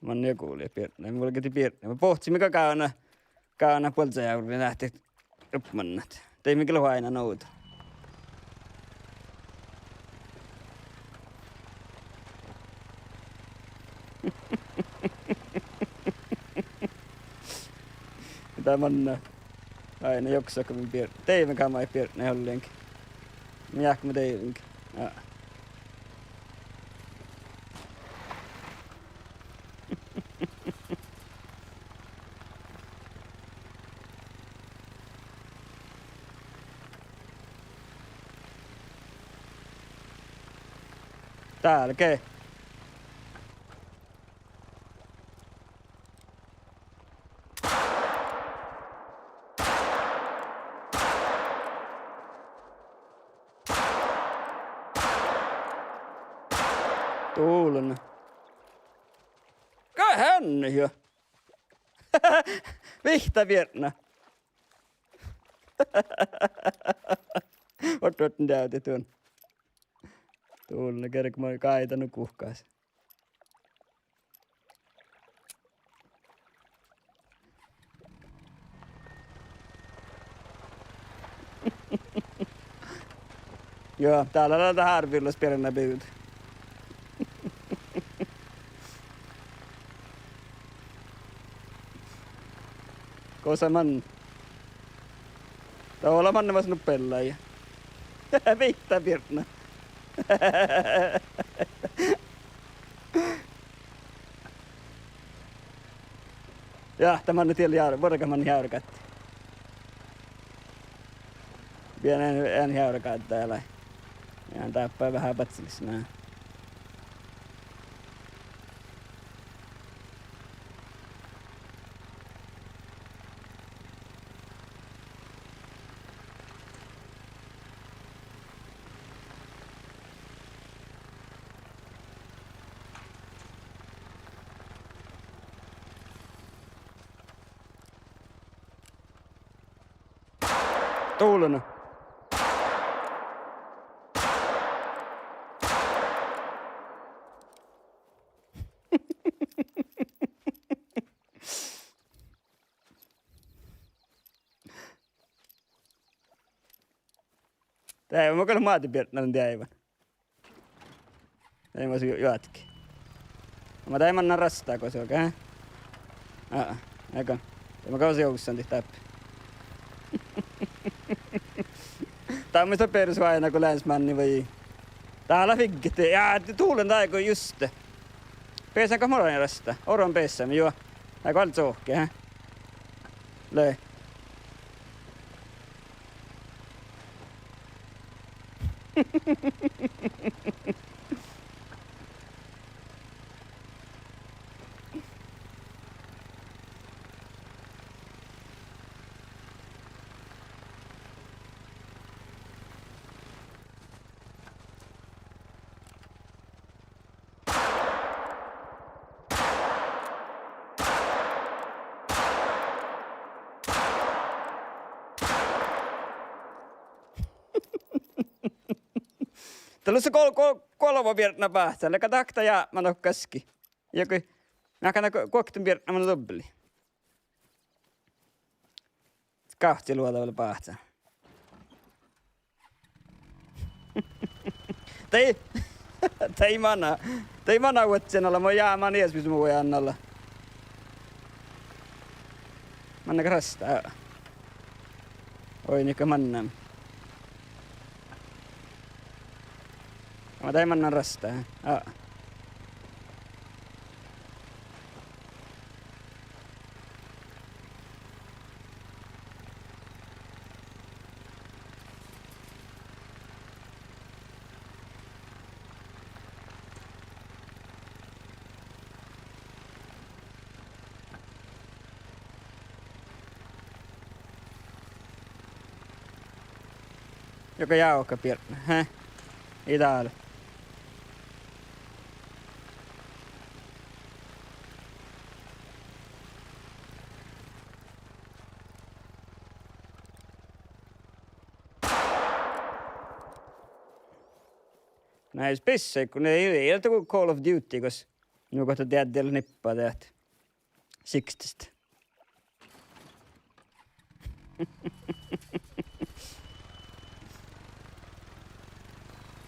Man jo kuuli piirtää. Mulla keti piirtää. Mä pohtsin mikä kaana puolta ja lähti uppmannat. Tei mikä luo aina nouta. Mitä manna? Aina joksa kun piirtää. Tei mikä mä ei piirtää ollenkin. Miäkö mä teivinkin. Täälläkö? Tuulen. Kai hän jo. Vihta vierna. Ototin täytetyn. Tuulen kerran mä oon kaitanut kuhkaas. Joo, täällä laitetaan harvillas pienenä pyytä. Kosa man. Tuolla manne vas nuppellaan. Vihta pienenä. Ja, tämä nyt vielä vuorokaman jäyrkätti. Pienen jäyrkätti täällä. Ihan tappaa vähän patsillis nää. Tuulena. Tää ei ole maatipiirtänä aivan. Ei mä syy jatki. Mä taiman narrastaa kun se on kää. Eikä. Mä kausi joukussaan täppi. Tää on mistä persu aina kun länsmanni vai. Täällä figgete. Jaa, tuulen taiko just. Peesäänkö moran rasta? Oron peesäämme, joo. Aika alt sohke, hä? Löi. Tällä se kolmo viertna päästä. Läkä takta ja mä no kaski. Joku nakana koktun viertna mä dubbeli. Kahti luota vielä päästä. Tai mana uutsen alla. Mä jää nies mis muu annalla. Manna krastaa. Oi niinkö mannam. Mä tein mannan rastaa. Joka jauka piirtää. Häh? Ei täällä. Näis pissei, kun ei ole kuin Call of Duty, kos minun kohta teet teillä nippaa teet. Sixtistä.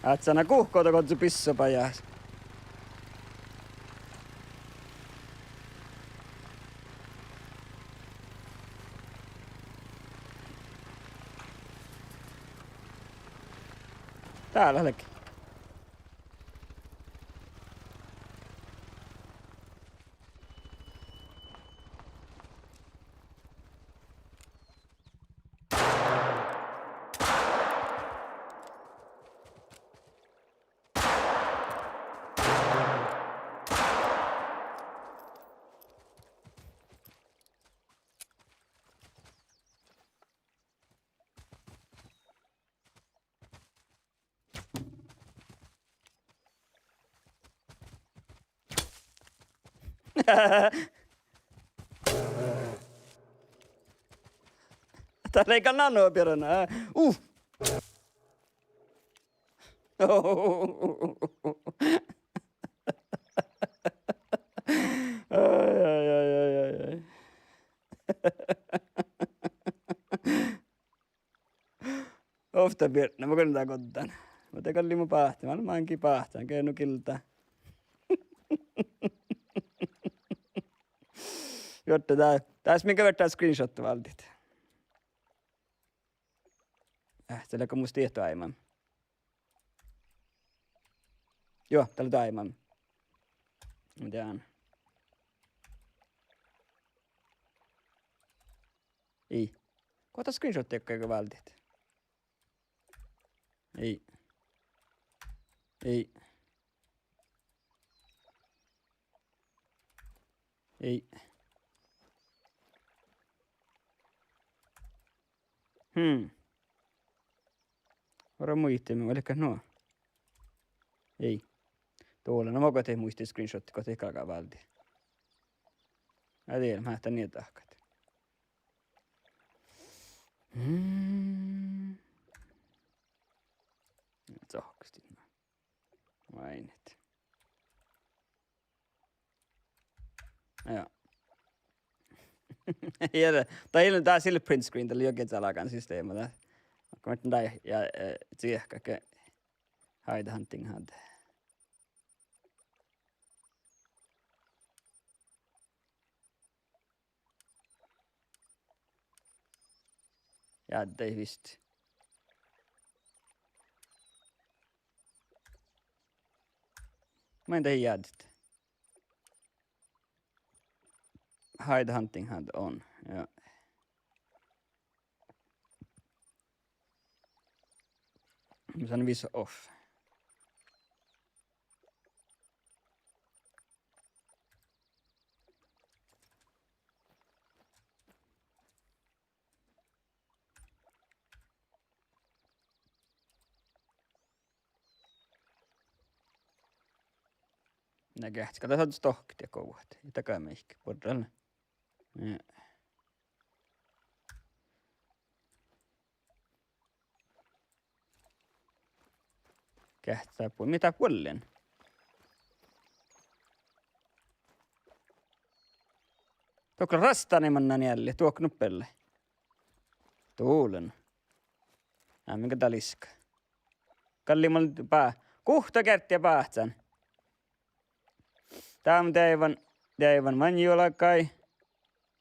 Äätsänä kuhkoota kotsu pissopajaas. Täällä leki. Täällä ei kannanoa pirana. Ai. Ofta pirna, mä kannattaa kottaan. Mä tekalli mun pahti, mä oon pahtaan, keinu kiltää. Jotta tässä minkä verran screenshot valtit. Täälläkö musta tieto aiemmin? Joo, täällä on aiemmin. Mitä on? Ei. Kohta screenshot tekkääkö valtit? Ei. Varo muistimme, oliko nuo? Ei. Tuolla, no mä kotiin muistin screenshotti, kotiin ikälläkään valti. Mä tiedän, mä ähtän niitä tahkat. Sohkasti. Mainit. Joo. Tai ilman tää sille print screen, tällä jokin salakan systeema. Kun mä tän ja tsiehkäkö hide hunting had. Ja ei visst. Mä en tee jäädyt. Hide hunting had on. Ja. Mä sanon viso off. Näkääts, kato saat tohkit ja kouhat. Ja takaa meihkä, porralle. Ja. Kähtää puoli. Mitä puolen? Tuokko rastani mannan jälleen, tuok nuppelle. Tuulen. Minkä tää liska. Kallimal pää. Kuhta kerttiä päähtsän. Tää on teivän manjulakai.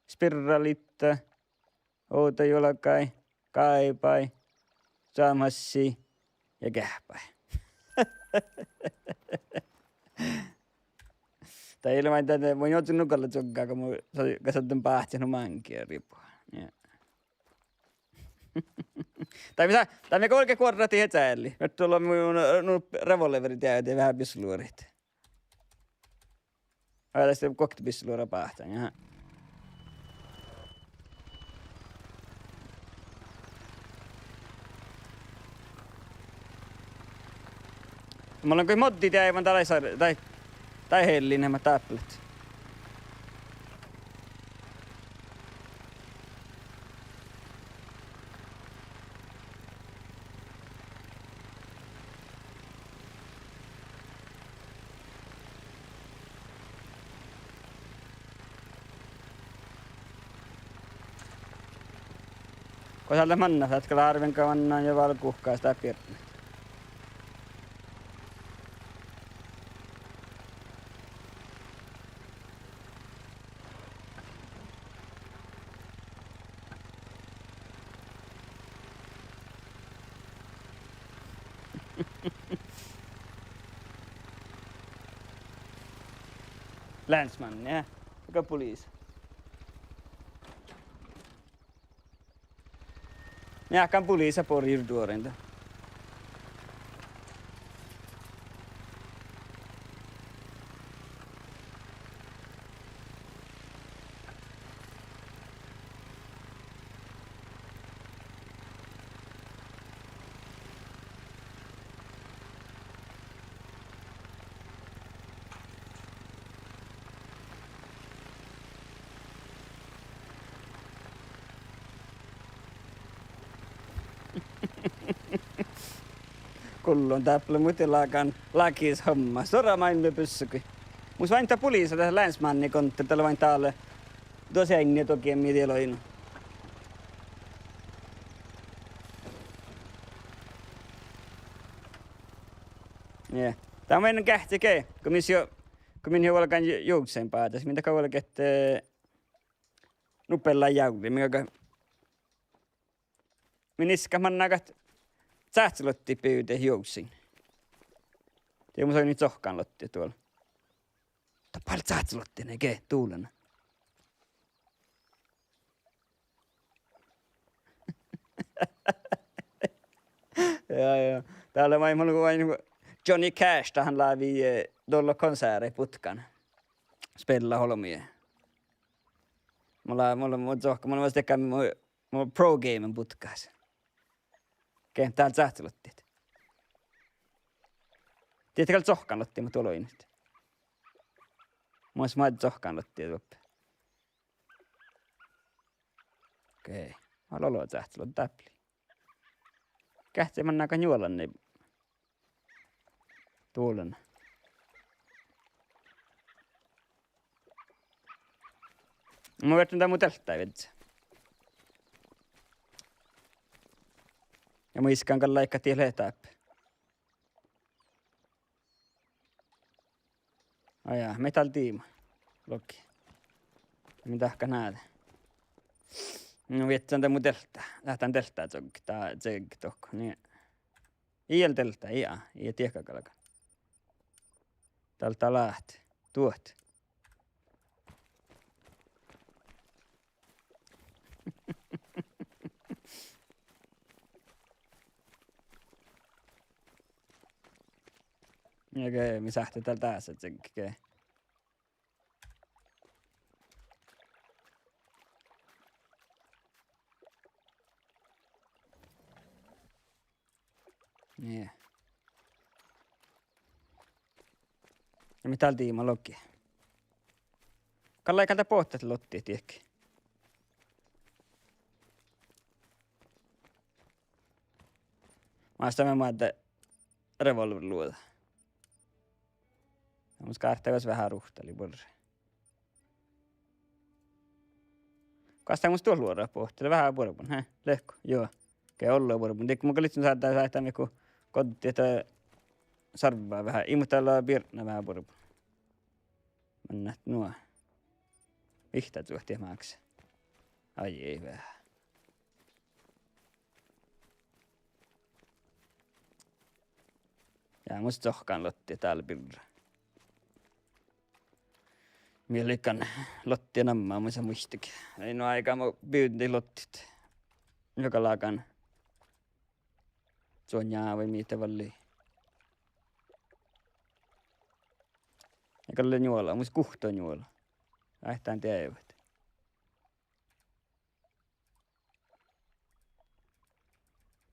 Spiralitta. Outojulakai. Kaipai. Samassi. Ja kähpäi. Tai ilman tätä, mun joutunut nukalla tsukkaa, kun mun kasvatun päähtsän mankia ripua. Yeah. Tai me kolke kuorrati hetsäälli. Nyt tuolla mun revolverit ja vähän pissuluorit. Aina sitten kokti pissuluora päähtään. Jaha. Mulla on kuin moddit ja aivan tai hellin nämä täpplet. Kun sieltä manna, hetkellä arvenkaan mannaan ja valkuhkaa sitä pirnä. Länsman, ja. Mikä poliisi? Jag kan polisa på djuren. Kullon täppälä mutilakan lakis homma. Sora mainne pyssykin. Mus vain tää poliisa tässä länsmanni kontti. Tällä vain täällä. Tosi ängni toki en mitieloinu. Yeah. Tää on meidän kähtikee. Kun minä olkaan joukseen päätäs. Mitä kauan kette nupellaan jauli. Minä iskaman nakat. Sähtselotti pyyteen hiuksin. Ja mun sai nyt sohkaan lotti tuolla. Mutta paljon sähtselotti ne kee tuulena. Joo. Täällä vain Johnny Cash, tähän läpi tuolla konserri putkan. Spela holmia. Mulla voisi tehdä mun pro gamen putkaas. Okei, täältä sähtselottiit. Tiedätkö, että sohkaan lottiin, mä tuoloin nyt. Mä ois maita sohkaan lottiin tuoppe. Okei, mä loloin sähtselot täpli. Kähtee mä näkään juolan, niin tuolen. Mä vertin tää mun telttää vetsä. Ja mä iskan kan laikka tielle täppä. Ajaa, metal tiima. Loki. Mitä ehkä näet? No viettän tää mun telttää. Lähtään telttää tsokki. Tää tsekki tohko. Niin. Iäl telttää, Iä tiekkakalka. Tältä lähti. Tuot. Okei, me sähti täältä tässä tsekki. Niin. Ja mitä tiima loki? Kalla ei kalta pohtaa lottia, tiekki. Mä sitä mä että revolver luoda. Mums kaartakas vähän ruhtali porre. Kastaa musta tuolla luoda pohtille vähän porpun, hä? Lehko, joo. Okei, ollaan porpun. Teikö mun kalitsin saattaa niinku kotti, että sarvaa vähän. Imutella pirna vähän porpun. Mennään nuo. Vihtaa tuohti maakse. Ai ei vähän. Ja musta sohkaan lotti täällä pirra. Mielikan lotti nammaa muista muistakin. Ei no aikaa mun pyynti lottit. Joka laakan. Sonjaa vai mitä valli. Eikä ole juola, musta kuhto juola. Ähtään teivät.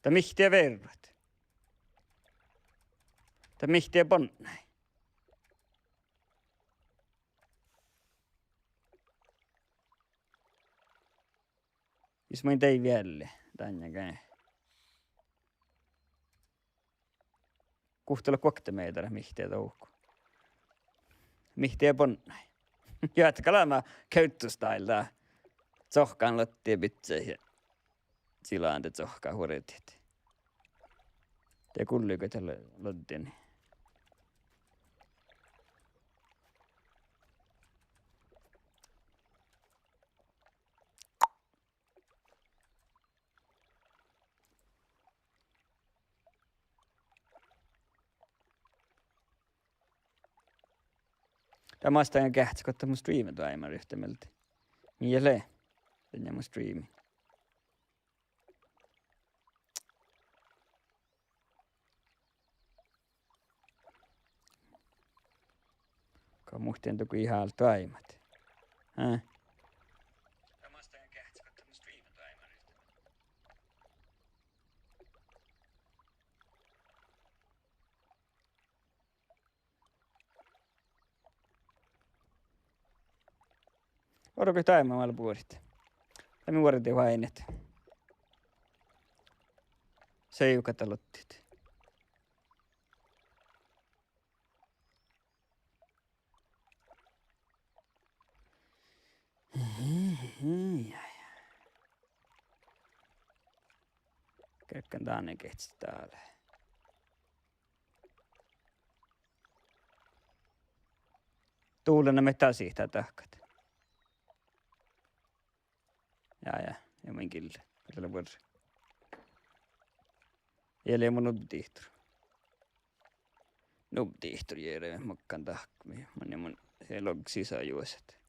Tää mihtiä verrat. Tää mihtiä ponnai. Jos mä tein vielä, tänne. Kuhtella kokte meitä mihtiä touhku. Mihtiä ponnai. Jatkaa mä käyttöstailta. Tsohkaan lottia pitseihin ja silaan te tsohkaa huoretit. Te kulliko tälle lottini. Tämä on sitä kähtsä, kun mun striimin tuo aiemmin ryhtämältä. Mieleen. Tänne mun striimi. Kun muhteen tuku ihan tuo aiemmat. Hää? Tämä on sitä kähtsä, kun mun striimin tuo aiemmin ryhtämältä. Odoko taimamalla puolit. Tämä vuoret ei vainet. Seijukatalottit. Käkkän taanne kehtsi täällä. Tuulena me tasihtaa tahkat. Ja min kille. Tällä vuodessa. Jäljellä mun nubtihtur. Nubtihtur jäljellä mokkaan tahkmi. Mun se log sisäjuoset.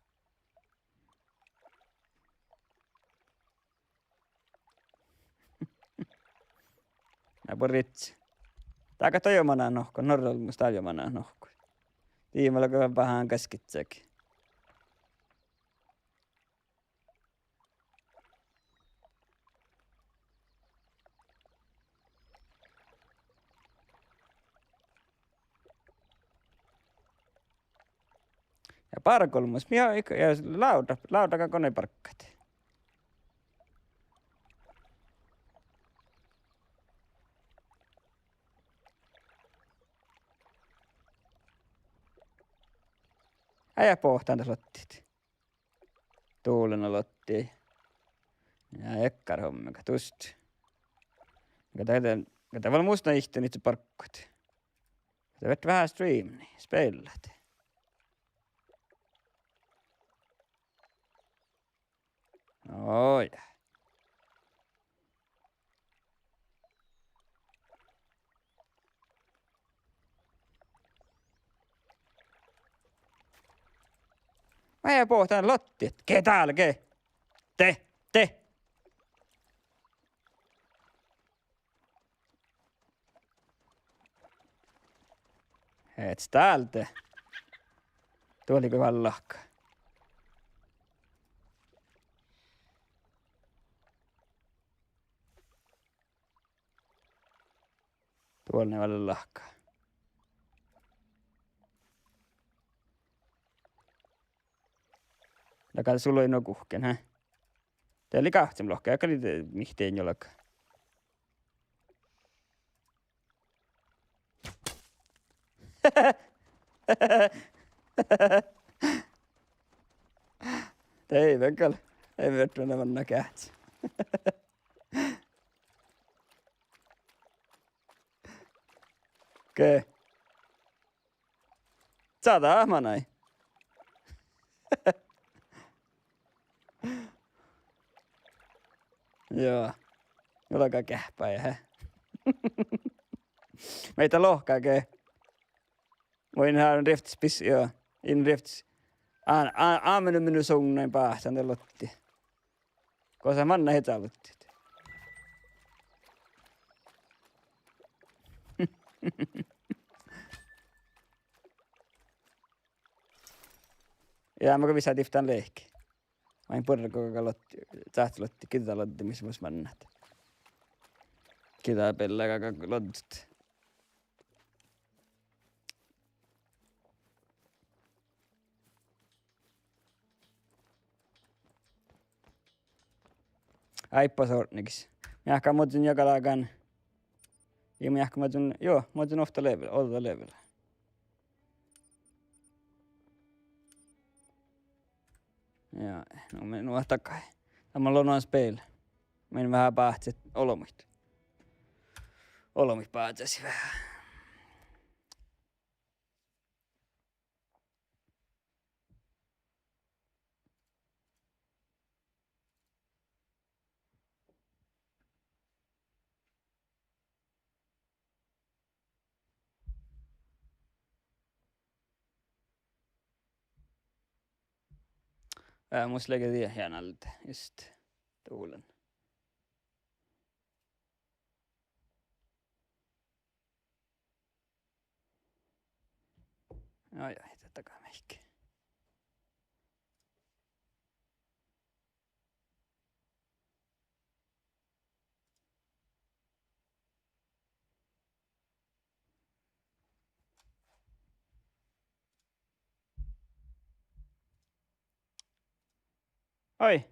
Mä poritsi. Taaka tojomana nohko. Norral musta ajomana nohko. Tiimalla kun vähän käskitsäkin. Ja parkolmus, ja lauta koneparkkat. Äijä pohtaan tässä lottit. Tuulena lotti. Ja ekkar hommika tust. Kata vaan musta ihteen itse parkkut. Kata vet vähän streamni, spellat. Oi. Mä jää pohtaan lotti, et ke täällä, ke? Te. Et täältä. Tuoliko vallahka? Tuolla ne vallahka. Takaa sulla ei no kuhken, hä? Tää oli kahtsem lohka, joka oli mihteen jolka. Ei väl. Ei vet vad det var näkät. Okei. Saada ahmanai. Joo. Olkaa kähpäjä. Meitä lohkaakin. Voin hän rifts pis joo. In rifts. Aamenu minun suunnain päähän te lotti. Kosa manna hetä lotti. Ja mä visat iftan leikki. Vain purra koko lotti. Tähti lotti. Kita lotti missä vois mannat. Kita pellaa koko lottit. Aippa sortnikis. Miahka muutun jakalakan. Ja miahka muutun ofta level, olta level. Ja, no me nuo takai. Tämä on lonan spel. Menin vähän päätset olomit. Olomit päätäsi vähän. Måste lägga det här lite, just tuulen. Ai, tätäkään meikin. Oi.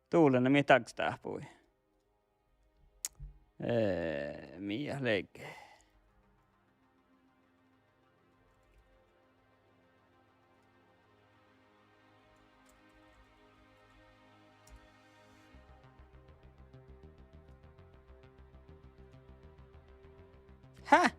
Tuulen mitä tää pui. Mia leike. Häh?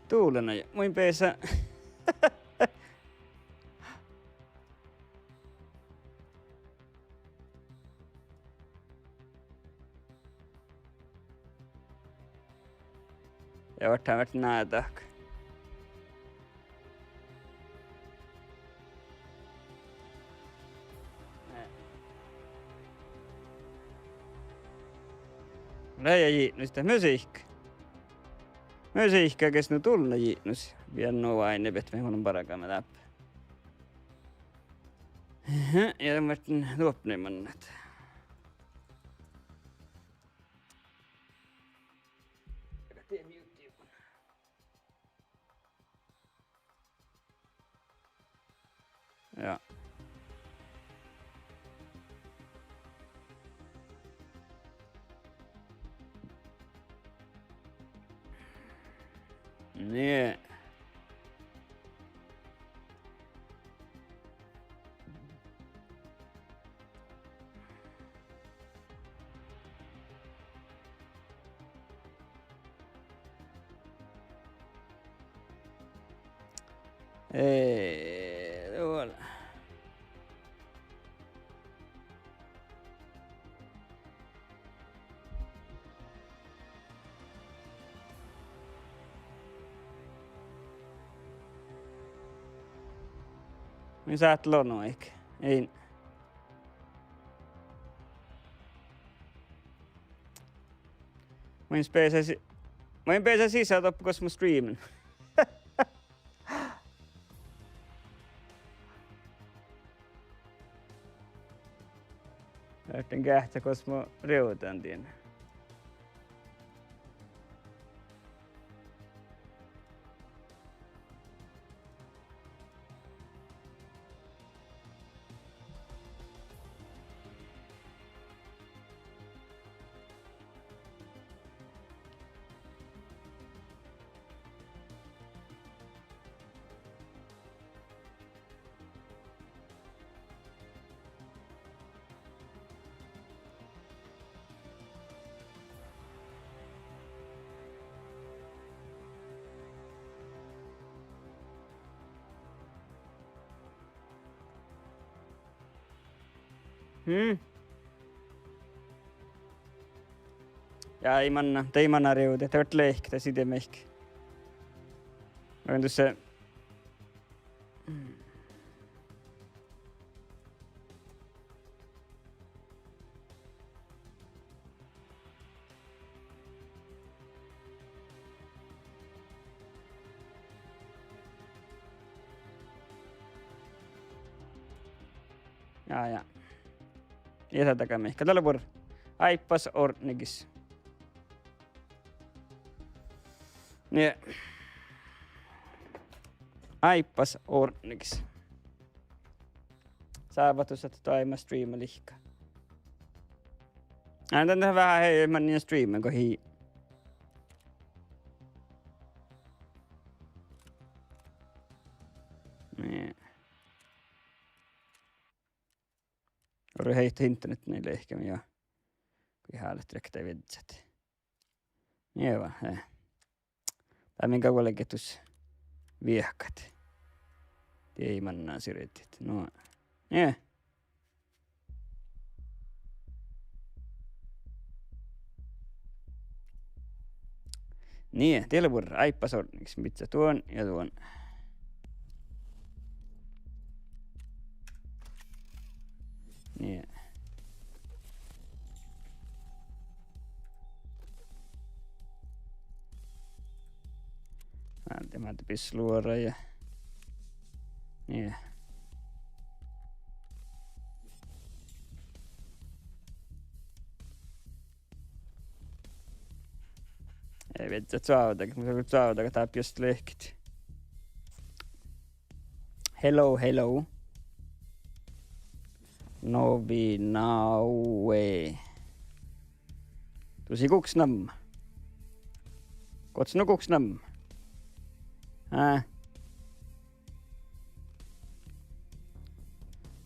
Tuulena ja muin peesä. Ja vart han näitä. Läjä jiitnusta musiikka. Musiikka, kes nu tulna jiitnus. Vielä nuo aine, että me on parakaamme läpi. Ja tämän luopnemannat. Ja. Nee. Tuolla. Niin sä et lono eikä? Ei. Mä en pääse sisään toppu, koska mä streamin. Lähten kähtää, koska mä reutan tien. Ja ei manna reude, tört lehktä sitä mehkä. Mä tuossa... Ja. Jätätäkään mehkä. Tällä vuoro. Aippas ornigis. Ja. Aippas ornigis. Saavutus, että toima striima lihka. Tän vähän hei, mä niin striimin kun hii. Niin. Ori heitä internet niille ehkä ja kui häälet rektä vidsät. Niin vaan, hei. Tai minkä kuoleketus viehkat. Ei mannaa syrjitit. No. Niin. Niin, teillä vuoro aippasorniksi, mitä tuon ja tuon. Niin. Mä pis luoda ja... Niin. Ei vittu, että saavutakin, mutta kun saavutakin tää just lehkit. Hello. Novi naue. Tusi kuksnam. Kotsno kuksnam.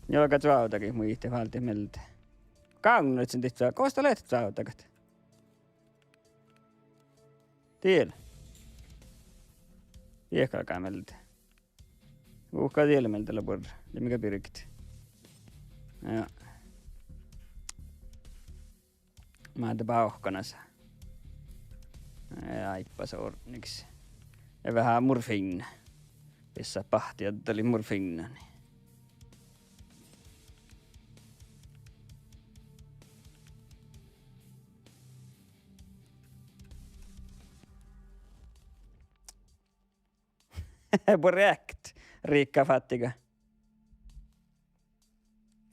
Joka saavutakin muihti valti meltä. Kaunut sen tihtaa. Kosta lehtet saavutakat? Tiedä. Viehkalkaa meltä. Uhkaa tiedä meltä lopulla. Ja mikä pirkit. Ja. Mä oon pauhkanassa. Ja aippas orniksi. Ja vähän murfinna. Missä pahti, että oli murfinna. Korrekt, Riikka Fattiga.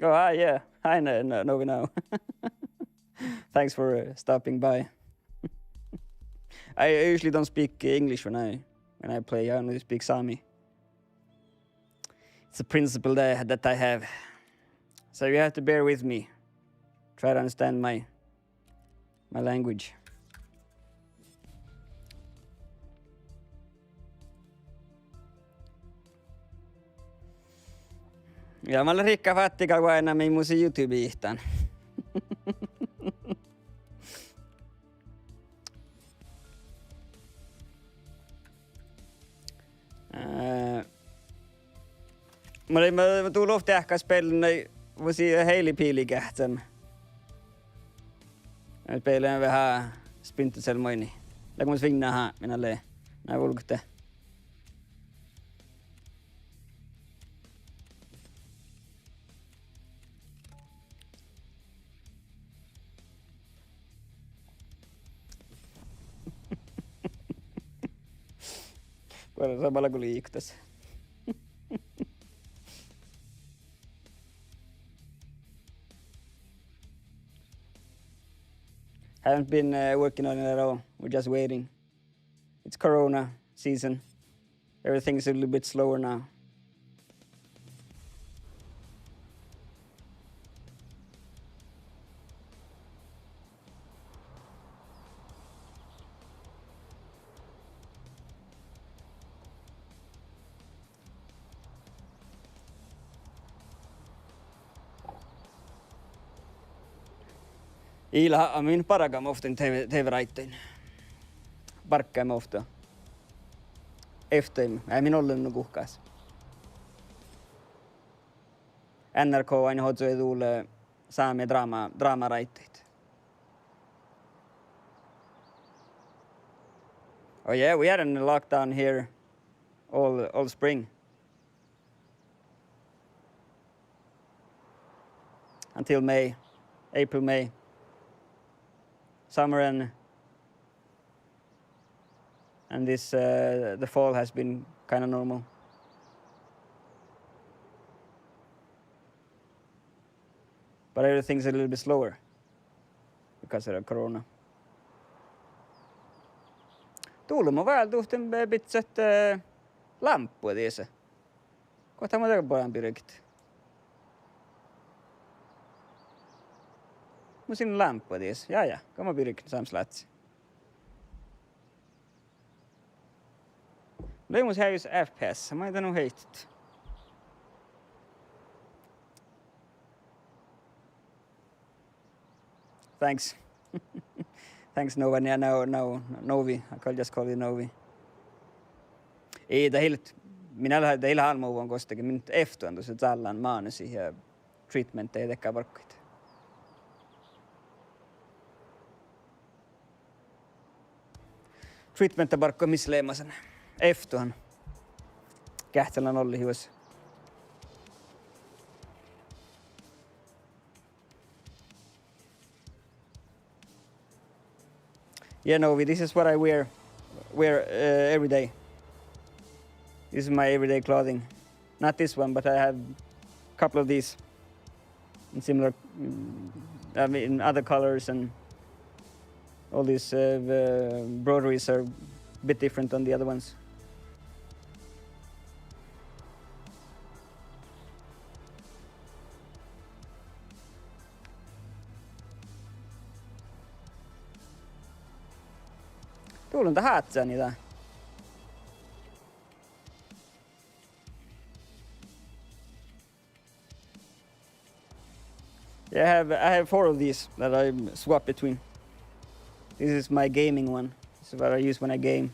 Oh, yeah, I know we know. Thanks for stopping by. I usually don't speak English when I play. I only speak Sami. It's a principle that I have. So you have to bear with me. Try to understand my language. Ja mä olen Riikka Fattiga, kun aina mei mun YouTube-ihtaan. Mä tuun ofta ehkä spelen vuosi heilipiilikähtän. Mä peilen vähän spintuselmoini. Ja kun mä svinnahan minä lee. Nää ulkte. Kuitenkin samalla kuin liiktas. Haven't been working on it at all. We're just waiting. It's Corona season. Everything's a little bit slower now. Ila amin paraga moften tv-raittein. Parkkai mofta. Efteim. Min ollen kuhkas. NRK aina hotsoi tuule saame draamaraitteid. Oh yeah, we had a lockdown here all spring. Until May, April, May. Summer and this the fall has been kind of normal. But everything's a little bit slower because of the corona. Tuuluma vahel tuhten pitsat lampua tiesä. Kohta mä täällä pojan pirikit. Mä sinne lampua tiesä. Ja, kun mä pirikit saams lätsi. Leimus hävis FPS. Mä en tannut heitit. Thanks. Thanks Novan ja Novi. I could just call you Novi. Ei tähilt. Minä lähden teillä halmuun kostakin. Minä eftuan tuossa tällaan maanusi ja treatmentteja tekee parkkoita. Treatmentta parkko missä leimasen. Eftuan. Kähtälän olli hiuessa. Yeah, Novi, this is what I wear every day. This is my everyday clothing. Not this one, but I have a couple of these in similar, in other colors, and all these broderies are a bit different than the other ones. Tulen tähän niitä. Yeah, I have 4 of these that I swap between. This is my gaming one. This is what I use when I game.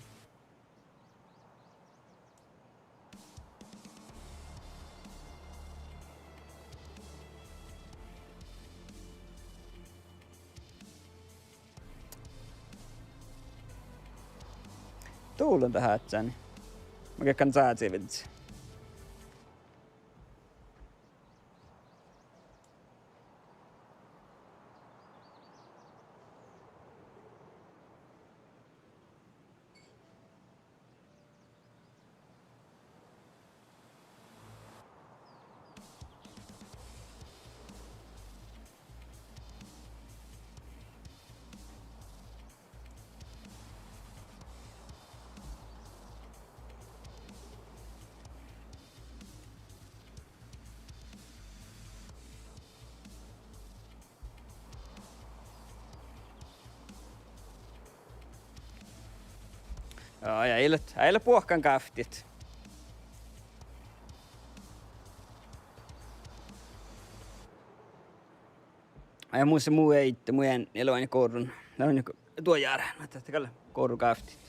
Tulen tähän sen. Mä kan saada se vitsi. Ja eilet puhkan kaftit. Ja muissa muu ei itse, muu en eloani kourun. Tää on tuo jäädä, mä tästä kourun kaftit.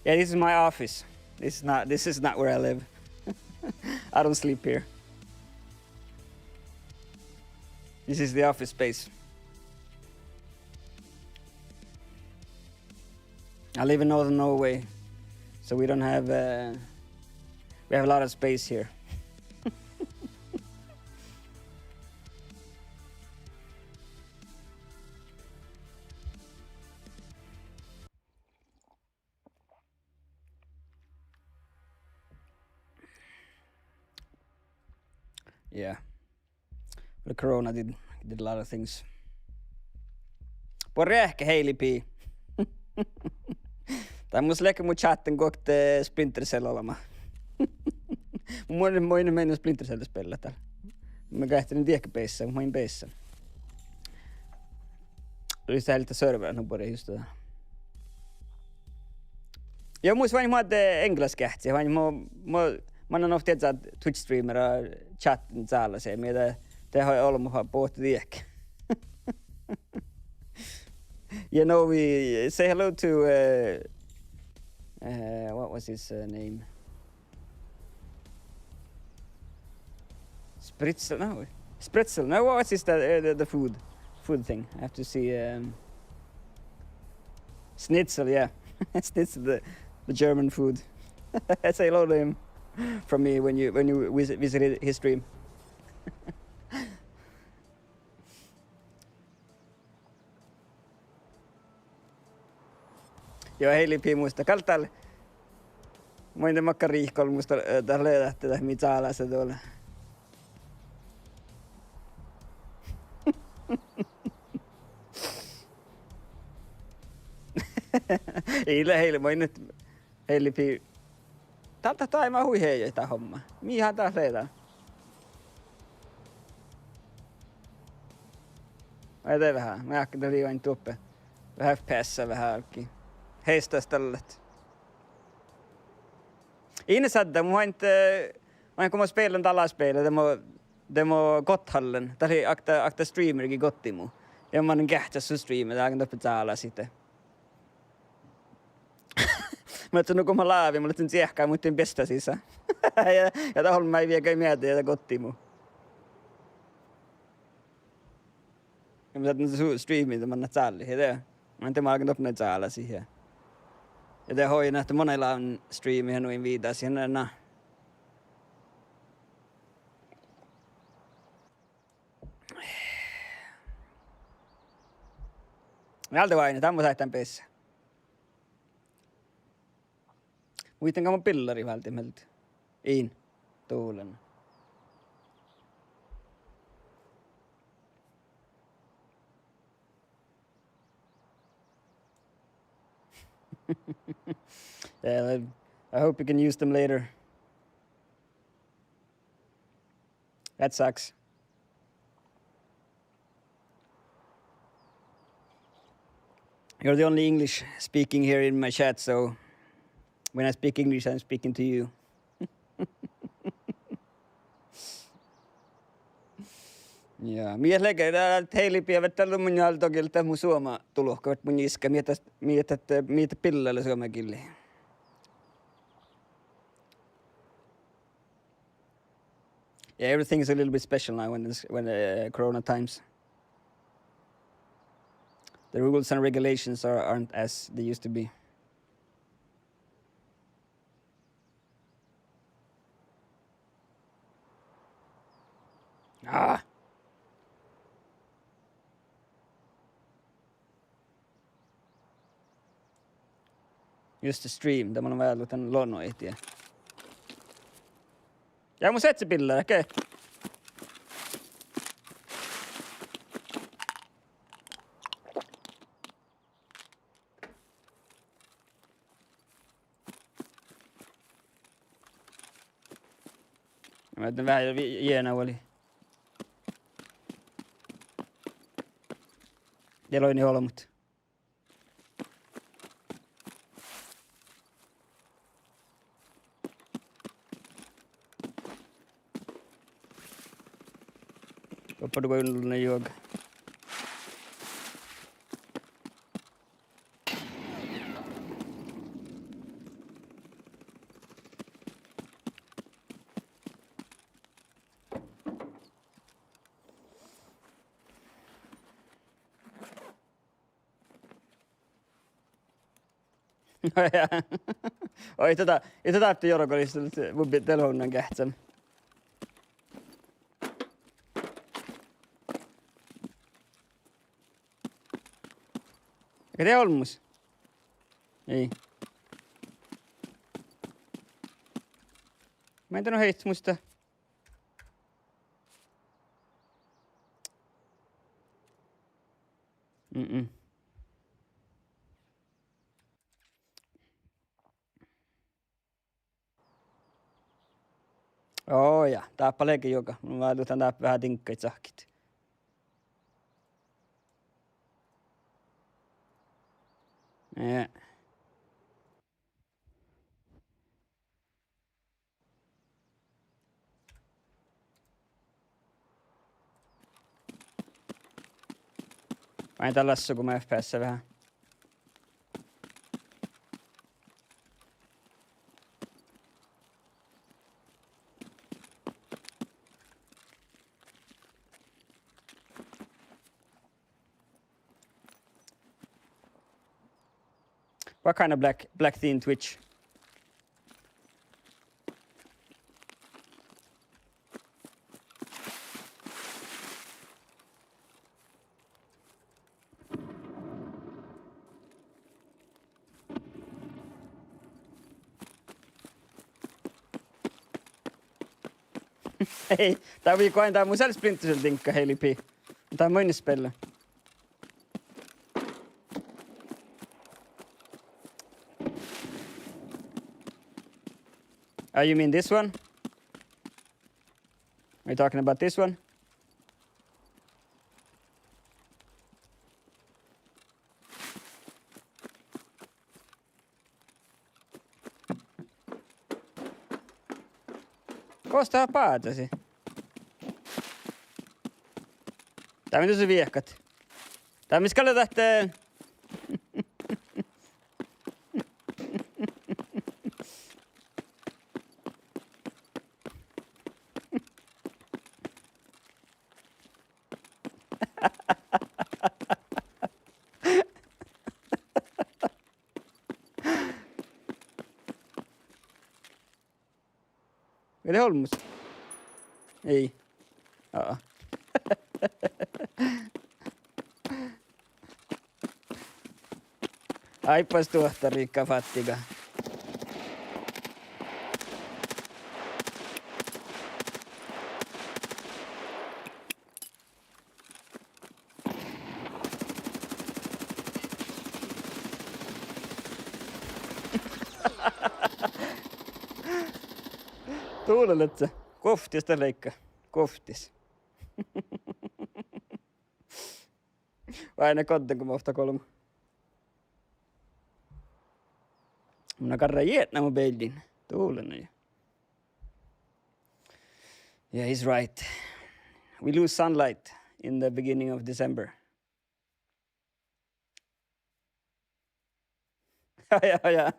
Yeah, this is my office. This is not where I live. I don't sleep here. This is the office space. I live in northern Norway, so we don't have we have a lot of space here. Yeah, the corona did did a lot of things. Porre ehkä Hailey P. Tai mun släcker mun chatten gått Splinter Cell olema. Mun ei mennyt Splinter Cell spela täällä. Mä kähtelin tiekkäpeissä, kun mä olin peissä. Oli sitä lite server nu borde just det. Jag måste vara med engelska. Jag man har ofta att Twitch streamer chatten täällä se mitä det har jag olema på ett diek. You know, we say hello to what was his name? Spritzel? No, Spritzel. No, what was his the food thing? I have to see. Schnitzel, yeah, Schnitzel, the German food. Say hello to him from me when you visited his stream. Joo, Hailey P muista kaltal. Muinen makka riihkol muista tälle lähteä mitä alassa tuolla. Ei Hailey moi nyt Hailey P. Tältä taima hui hei tää homma. Mihän taas leitä? Mä teen vähän. Mä jääkin liian tuppe. Vähän FPS vähän alki. Heistä istället. Insädda, mun kun mä spelen talaspelejä, det må gotthallen. Tää oli akta streamerikin gottimu. Ja mä oon kähtäs sun streamer, tää on betala sitten. Mä oon kun mä laavin, mulle tän siehkaa muuten pestä sisä. Ja tää mä ei viekään mieti, ja tää gottimu. Ja mä saatan sun streamin, mä oon tsalli. Mä en mä alkan öppna tsala siihen. Ja det har ju nähty monella on streamia noin viitaa siihen. Alta vain, tämä saattaa pessä. Kuitenkaan mun pillari välttämättä. Iin, tuulen. Yeah, I hope you can use them later. That sucks. You're the only English speaking here in my chat, so when I speak English, I'm speaking to you. Ja, mies lägger Hailey pievet tällä mun jaltokilta mun suoma tulohkavat mun iska mitä pillalla suomakille. Yeah, everything is a little bit special now when Corona times. The rules and regulations aren't as they used to be. Ah! Just the stream, där man har väl utan lån ehtiä. Ja mun setsi pillaa, okei. Mä ajattelin vähän jiena oli. Jeloini olmut. Apa du går under yoga? Oi tätä täytyy jorkolista, mun telhonnan kähtsän. Eikä te olmus? Ei. Mä en tänne heistä muista. Oh ja, taappa leiki joka. Mä laitetaan taappa vähän tinkkait sahkit. Ja. Vain tällaisessa kun mä FPS vähän. What kind of black theme Twitch? Hej, tää vi koin tää mun selv Splinter Cell tinkka hei lipi. Tää on mun spelle. You mean this one? Are you talking about this one? Koostaa päätäsi. Tää mitä sä viehkat? Tää missä kalle tähtee? Är det Holmus? Ei. Aa. Aipas tuohta Riikka Fattika. Tuulelet sä? Koftista leikka. Koftis. Vai ne kotten kun ofta kolme. Minä karra jätnä mun beildin. Tuulen jo. Yeah, he's right. We lose sunlight in the beginning of December. Ja.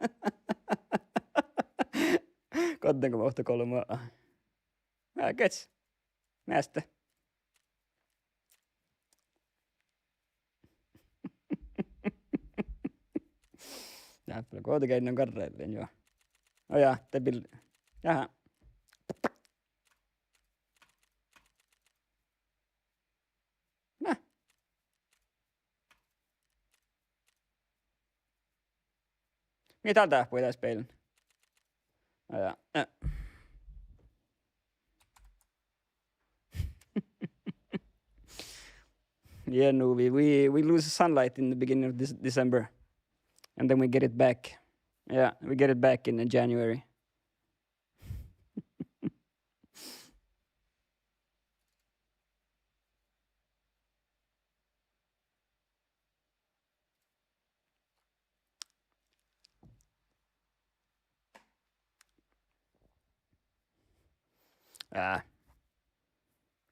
Kotten kun ofta kolme. Kets. Nästä. Näppälä kootikeinnon karreilleen joo. Oh ja, tebil. Jaha. Nä. Mitä täältä puhutaan peilin? Oh ja. Yeah, no, we lose sunlight in the beginning of this December. And then we get it back. Yeah, we get it back in January.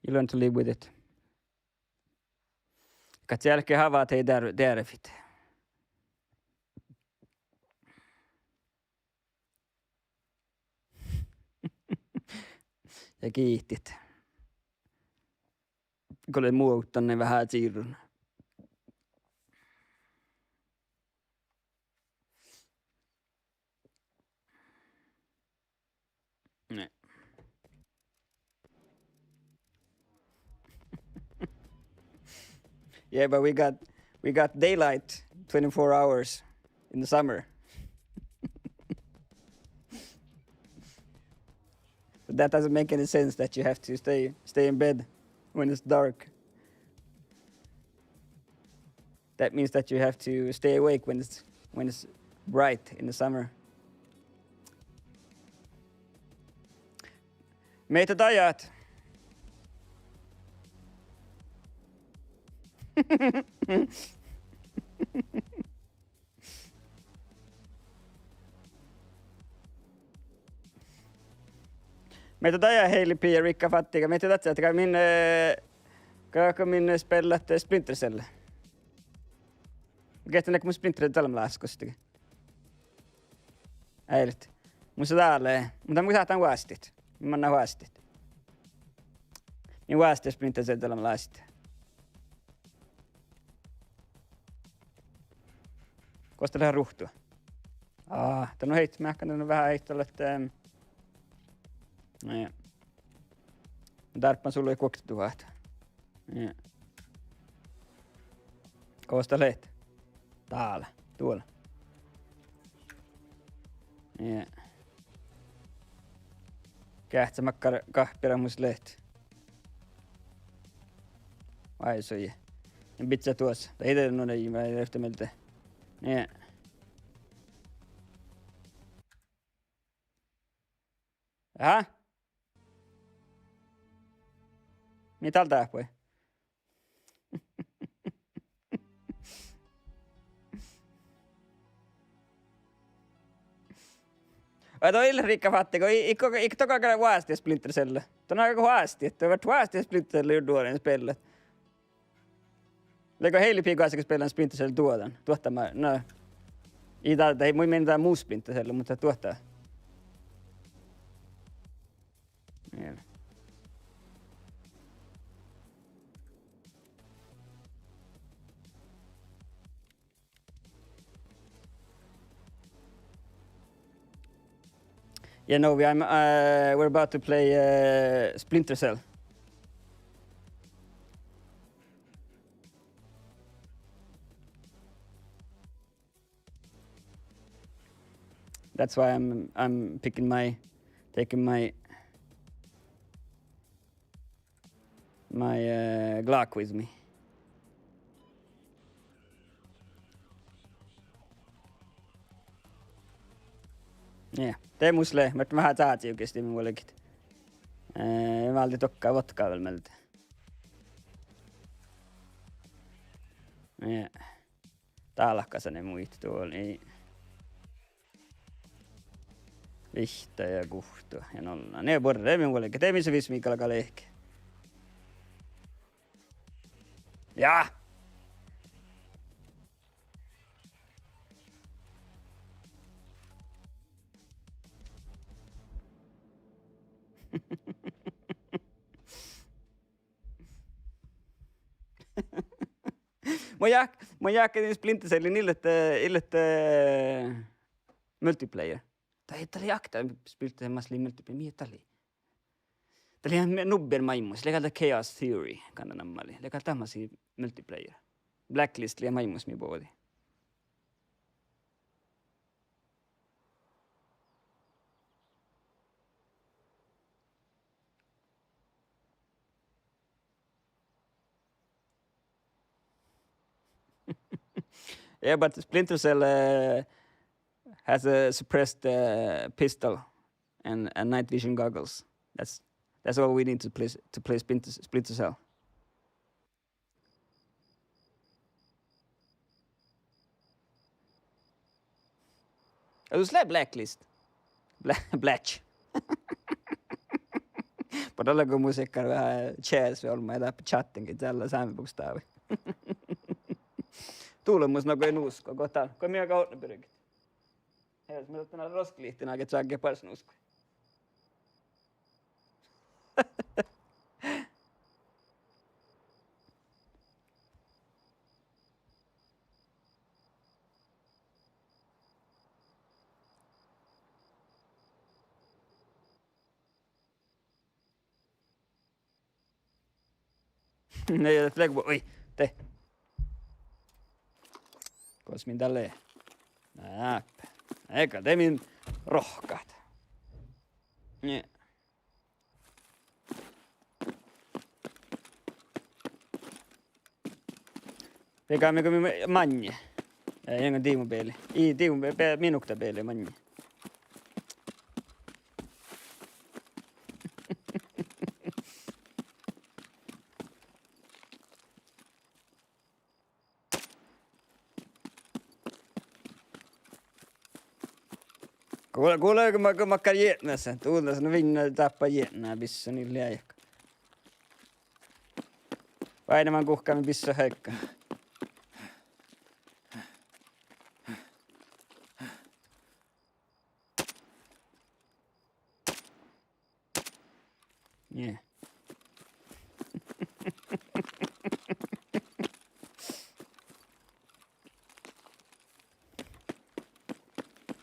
You learn to live with it. Kat jälkeen havaat hei därfit. Ja kiihtit. Kun oli muuttanut, niin vähän siirryn. Ne. Yeah, but we got daylight 24 hours in the summer. But that doesn't make any sense that you have to stay in bed when it's dark. That means that you have to stay awake when it's bright in the summer. Meitä tajat. Meitä tajaa Hailey P ja Ricka Fattiga. Meitä tatsaa, että min spelat Splinter Cell. Mikä mun Splinter Cell tällä laskostikin. Äilit. Musta täällä. Mutta mun saataan huastit. Mä annan huastit. Niin huastit Splinter Cell tällä laskostikin. Kosta tehdään ruhtua. Tän on mä ehkä tän on vähän heittolla, että... No ja. Tarppan sulla ei kuoksettu vaihtaa. Ja. Kosta leet. Täällä. Tuolla. Ja. Kähtsä makkar kahpiramus leet. Vai soje. En pitsä tuossa. Tai ite noin ei mä yhtä mieltä. Ja. Jaha? Mitä täällä taapui? Toi illa Ricka Fattiga, ik toka käydä huasti Splinter Cell. Tuo on aika huasti, että on huasti Splinter Cell ju duoren spelet. Lägger Hailey P kanssa spelan Splinter Cell tuottamaan. No. Ei mui mennä muu Splinter Cell, mutta tuottaa. Niin. Yeah, no, we're about to play Splinter Cell. That's why I'm taking my Glock with me. Yeah. Tee musle, mä vähän saati oikeesti minullekin. Mä oltiin tokkaa vodkaa vielä meiltä. Yeah. Talkkasanen muit tuolla, niin. Vihta ja kuhto ja nolla. Ne borre minullekin. Tee missä 5 viikolla kalehke. Ja! Mä jääkin Splinter Cellin illet multiplayer. Tai oli akta Splinter Cell masli multiplayer. Mihin tali? Tali ihan nubben maimus. Legalta Chaos Theory kannan ammali. Legalta tämmöisiä multiplayer. Blacklist ja maimus mi boodi. Yeah, but Splinter Cell has a suppressed pistol and night vision goggles. That's all we need to play Splinter Cell. Du slä Blacklist. Blatch. Padalla kun musiikkar vähän jazz olma ja läpi chattinkin tällä säämbokstaavi. Tulemus nagu ei nuusko kohta. Kui minä kaudne pyrkit. Hei, me otetaan näitä roskliihtinä, että saa pars nuusko. Ne ei ole flagbo. Oi, te. Kois min tälleen. Näppä. Eikä te min rohkaat. Nie. Pekaammeko me manje? Enkä tiimu peili. Tiimu minukta peili manje. Kuule, kun mä käyn jätnässä. Tuulta no vinna tappa jätnää pissa niin liäjäkkä. Painamaan kuhkaamme pissa höikkä. Yeah.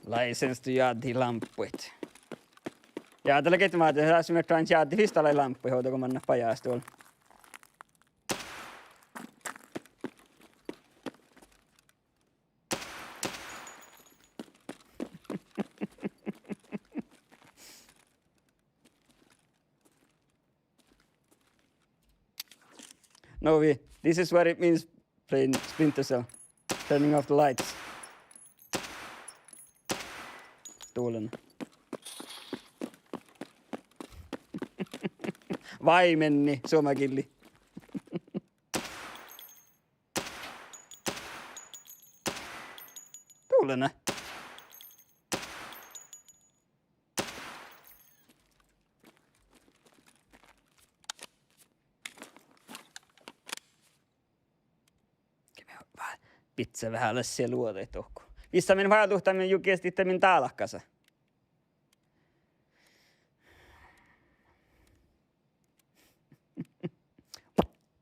License to jaadi lampuit. Ja tällä ketjumaa, että tässä me train jaadi fistalla lampuja, hoito kun manna pajaas tuolla. Novi, this is what it means playing Splinter Cell. Turning off the lights. Tuulen. Vaimenni, suomakilli. Tuulena. Pitää vähän olla siellä luoteet tohku. Missä minä vaelluhtamme jukiesti min taalakkasa.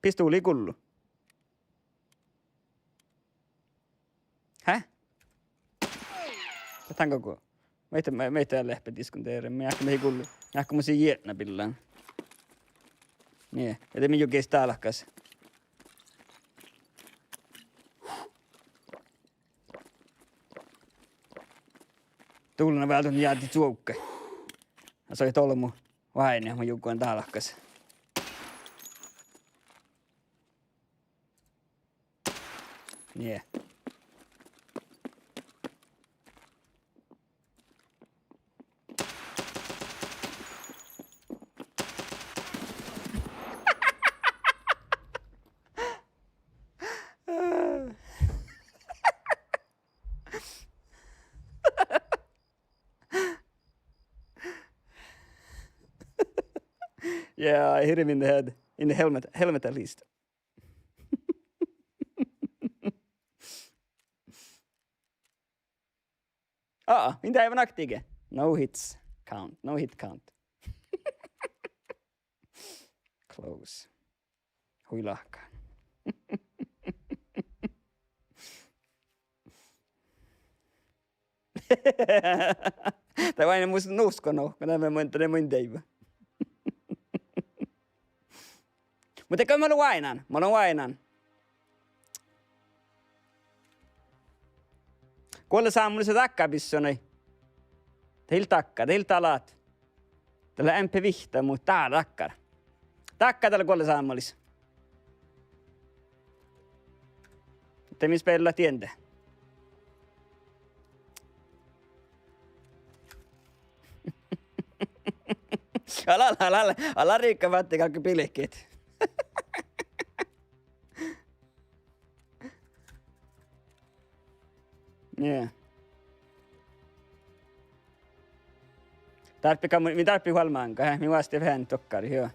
Pistuuli kullu. Häh? Tätä koko. Meitä lehpä diskuteereen. Me ehkä mehi kullu. Ehkä mun siinä jätnä pillaan. Niin. Ja min jukiesti taalakkasa. Tuulena vältun jääti suukke. Ja se oli tolmu vaine, mun jukkuan tahalakkas. Yeah. Yeah, I hit him in the head. In the helmet at least. Mitä aivan aktige? No hits count. No hit count. Close. Huilahka. Tämä aina muista nuskono, kun nämä monta mun teivä. Mutta kyllä mä olen vainan. Kuolle saa mulle se takkapissoni. Teiltä alat. Tällä MP vihtaa, mutta tää takkar. Takka tällä kuolle saa mulle. Te missä peillä tientä. Ala riikka vaatti kaikki pilkkeet. Yeah. Tarppi huolmaanka, mi vasti vähän tokkari, joo.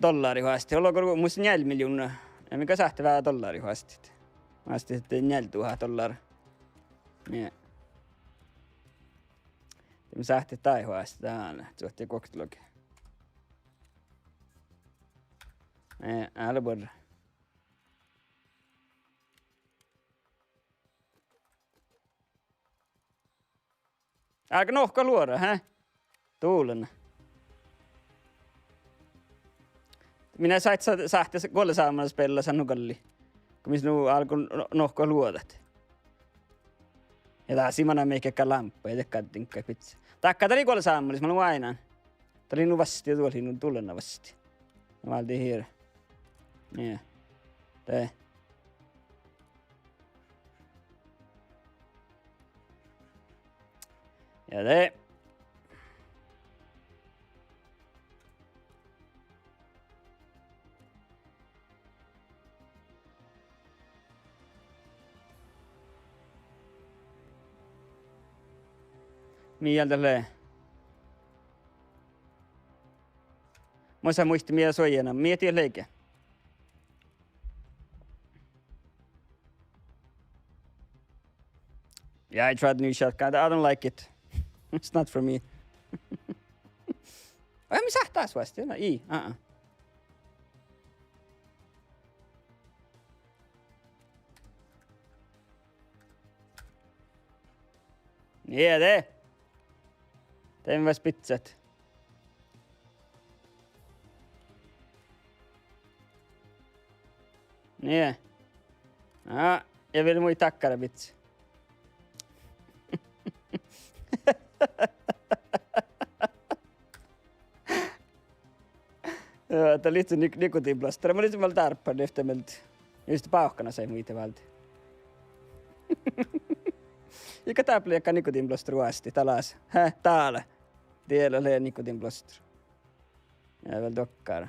Dollari huasti, olko musta 4 miljoonaa, ja mikä sahti vähän dollari huastit. Vasti sitten 4 000 $. Yeah. Me sahti tai huasti täällä, suhti koktilogi. Älä borra. Älkää nohka luoda, hä? Tuulena. Minä sait sahti kolle saamalla spella sannukalli. Kun missä nu alkoi nohka luodat. Ja tää simana meikä lamppa, ja tekkaa tinkkaa pitää. Takka tali kolle saamalla, mä olen aina. Tali nu vasti ja tuoli nu tulena vasti. Ja valtiin hiirä. Niin. Tää. Ja det. Mieltä. Mä muistin mieltä soijana. Mietin leikä. Yeah, I tried new shotgun. I don't like it. It's not for me. Ai mi sähtää suasti. No, ei. Niin, det. Tein myös pizzat. Niin. Ja, jag vill mui tackare pizza. Joo, tää liittyy nikotiinplasteri. Mä olin tarppan yhtämältä. Just pauhkana sai muita vältä. Eikä tää pliekka nikotiinplasteri uasti talas. Täällä. Tiellä lee nikotiinplasteri. Ja väl dokkar.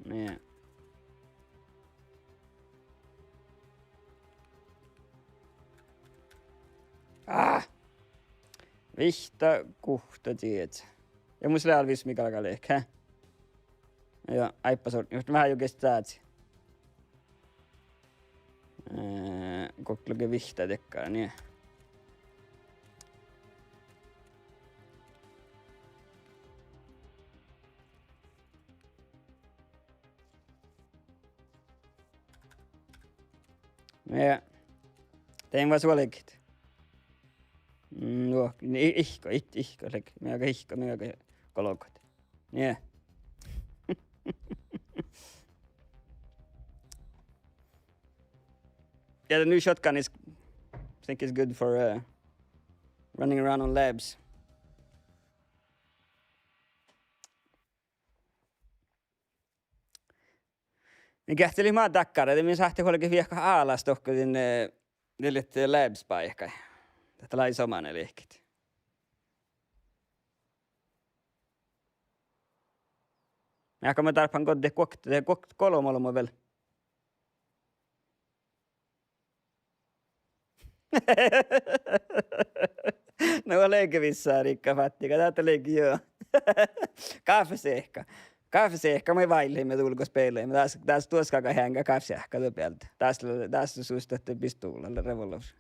Niin. Vihta kuhta tiet. Ja mun sillä alvis mikä alkaa leikkaa. Joo, aippa sorti. Just vähän jo kestäätsi. Kokkluke vihta tekkaa, niin. Ja. Tein vaan suolikit. Joo, ihko, mega kolokot. Yeah. Yeah, the new shotgun is, I think, is good for running around on labs. Niin kähteli maa takkara, että minä sahti huolikin viekka alas tohkotin neljät labs paikka. Tätä lai samana liikit. Jaka mä tarpan kodde kokte kolmolla vielä. No leikevissään rikka fattika, täältä leikki joo. Kaffeseehka, mä vailimme tulkos peileimme. Tässä tuoskaka hänkä kaffeseehka töpeltä. Tässä suistatte pistuulalle revolus.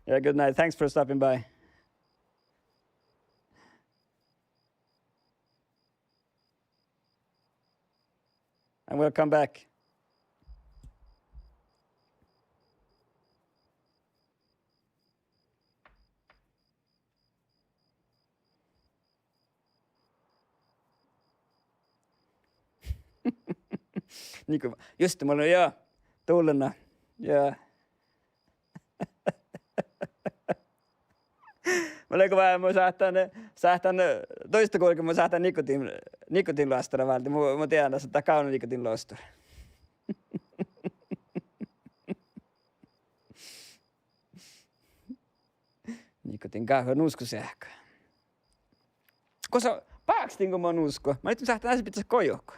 Yeah, good night. Thanks for stopping by. And we'll come back. Niinku, just mulla on joo, tullena. Joo. Mä olin vähän, mä saatan toista kuulkin, mä saatan nikotiinlastara vältä. Mä tiedän, että tämä kauna nikotiinlastara. Nikotiin kahva nuusku sähkö. Koska paakstin kun mä nuusko. Mä nyt saatan näissä pitäisi kojokko.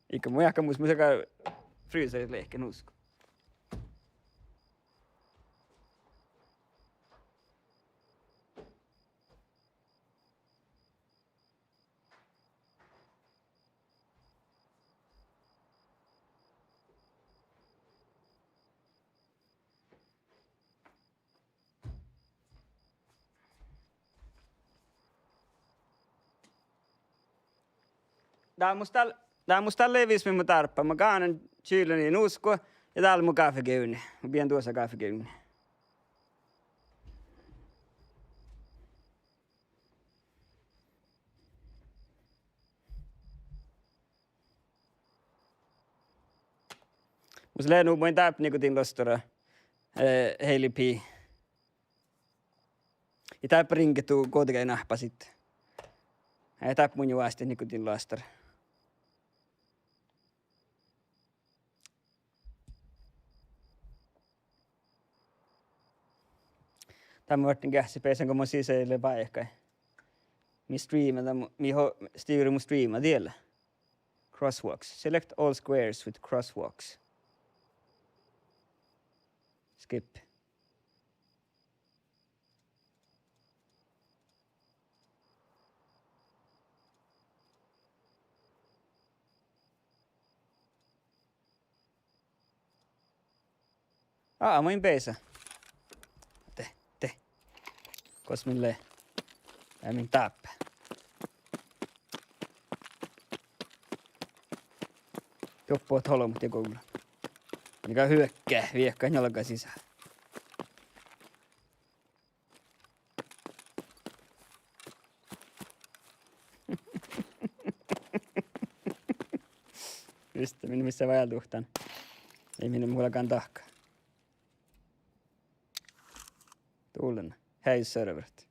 Eikä mun jahka muista, mä käy fryysärille ehkä nuusko. Tää on musta levis min tarppa. Mä kaanan kyyleni nuusko ja täällä mun kaffekeuni. Mä pidän tuossa kaffekeuni. Musta leenu voin täp nikotin lostora heilipi. Ja täp rinketu kotikai nahpa sitten. Ja täp mun juosti nikotin lostora. Tämä vartin käsipäisen, kun mä sisäille paikka. Mi streamata, styr mun streama tiellä. Crosswalks. Select all squares with crosswalks. Skip. Mä in pesa. Te. Kos mille. Min tappe. Joppuot holmut ja koulu. Mikä hyökkää, viekkaan jalka sisään. Just minun missä vajaltuhtaan. Ei minun muullakaan tahkaa. Tuulen. Hei serverit.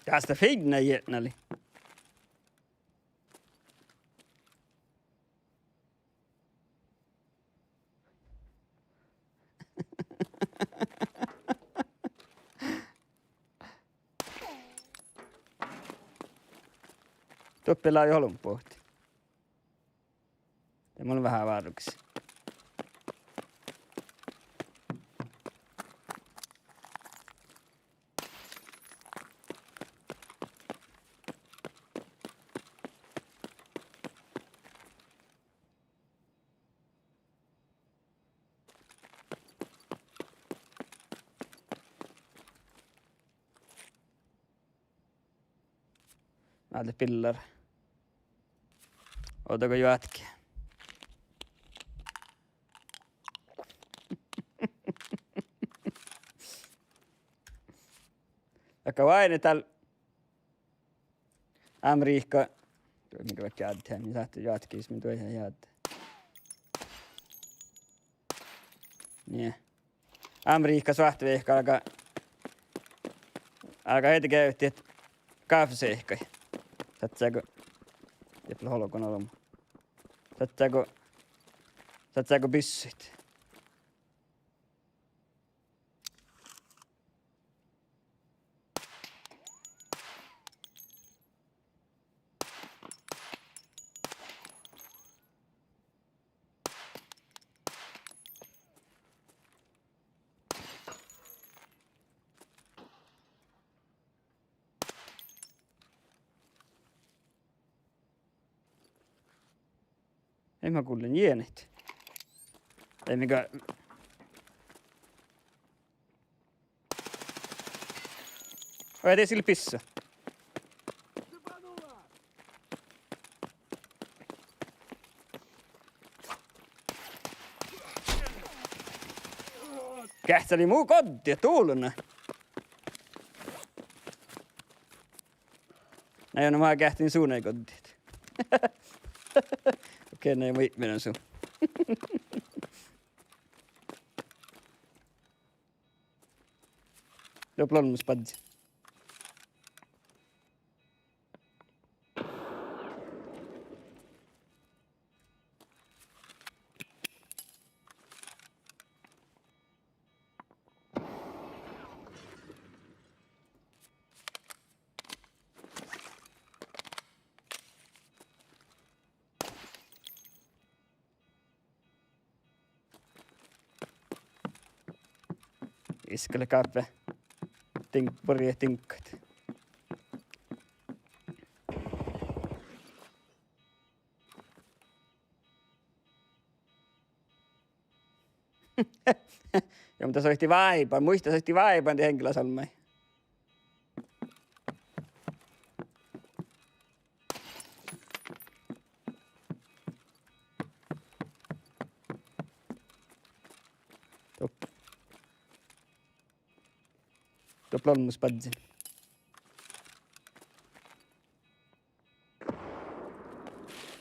Tästä figna jätnäli. Tuppelaa jolun pohti. Ja mulla on vähän vaaruksia. Näitä pillar. Ootako jätkiä? Vaikka vain täällä Amerikka. Mikä vaikka jäädään, niin saattu jatkiis, minä tuon ihan jäädään. Niin. Amerikka svahtivehka alkaa heti käytti, että kaafsehkai. Satsaako jäpä holokon olema. Satsaako pyssyt. Ei mä kuulen jienit. Ei mikä... Oi tee sillä pissa. Kähtsäli muu kotti ja tuuluna. Näin on mä kähtin suun ei kodit. Okei, näin minä sun. Joo, plonmus padzi. Iskele kaffe. Purje tinkkat. Joo, mutta soitti vaipan. Muista soitti vaipan te henkilösalmeen. Plonmus padsin.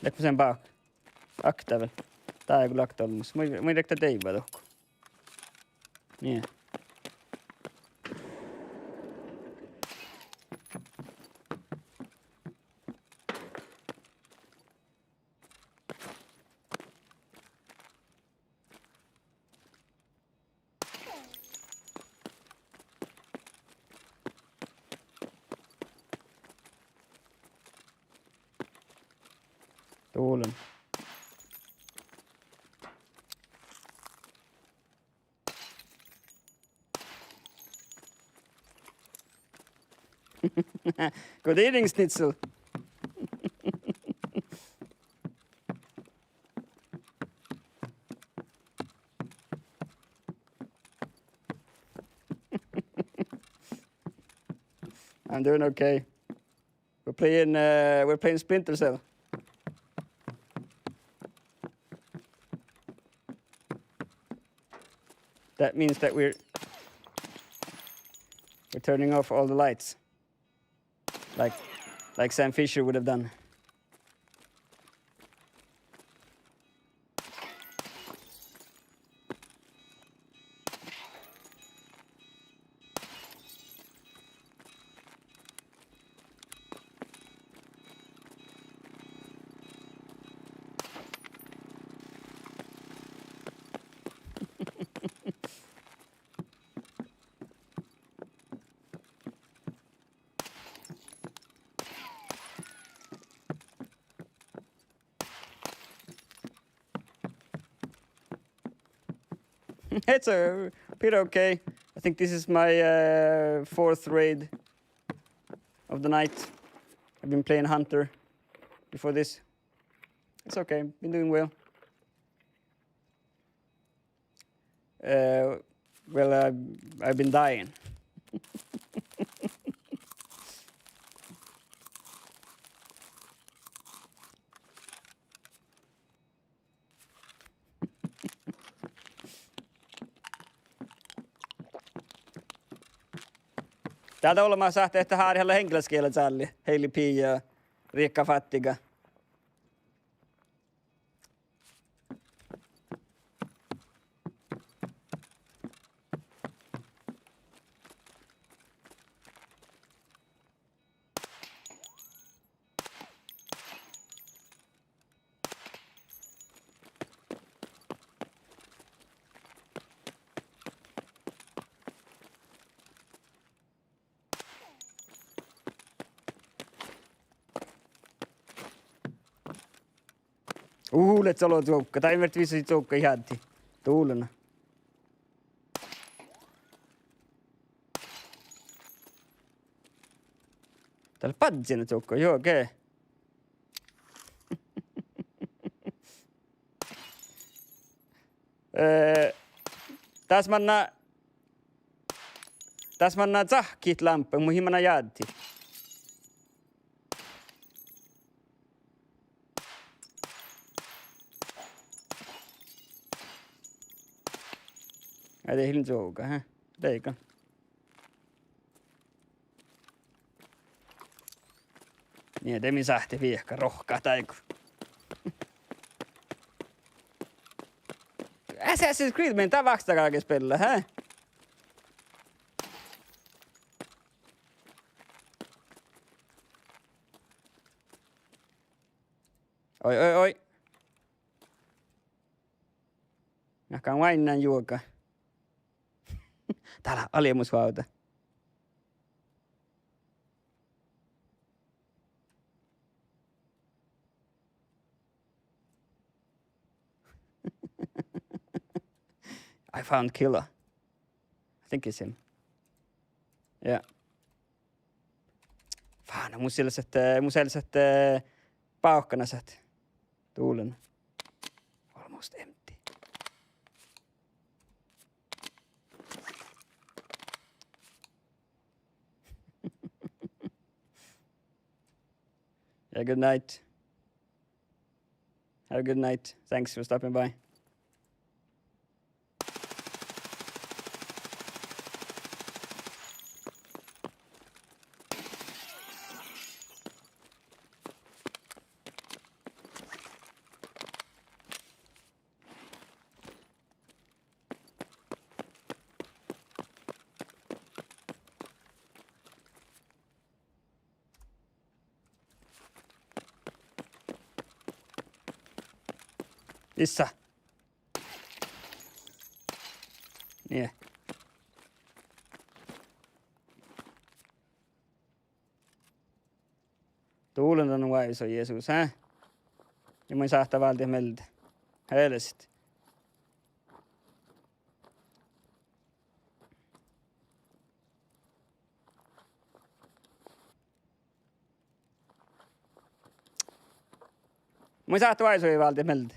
Läkpä sen paak. Aktavel. Tää ei kyllä aktolmus. Mä dekta teivä tohku. Niin. Tuulen. Good evening, Schnitzel. I'm doing okay. We're playing Splinter Cell. That means that we're turning off all the lights, like Sam Fisher would have done. It's a bit okay. I think this is my fourth raid of the night. I've been playing Hunter before this. It's okay, been doing well. Well, I've been dying. Täältä olemassa että haarihalla henkilöskielä tälli. Heili Pia, Riikka Fattiga. Let's olla joukka. Tai ei viisi joukka ihatti. Tuulena. Täällä padsina joukka, joo okei. Tässä manna tsahkit lampa, mun himana jäätti. Ja det är helt joga, hä? Leika. Niin, det min sähti viekka rohkaa taiku. Assassin's Creed men tää vakstakaakin spella, hä? Oi. Näkään vain juoka. Täällä aliemusvauta. I found killer. I think it's him. Yeah. Fan, mun sellaiset pauhkanasat. Tuulen. Almost empty. Yeah, good night. Have a good night. Thanks for stopping by. Missä? Niin. Tuulen on vaiso Jeesus, hä? Ja mun saattaa valtia meiltä. Helst. Mun saattaa vaisui valtia meiltä.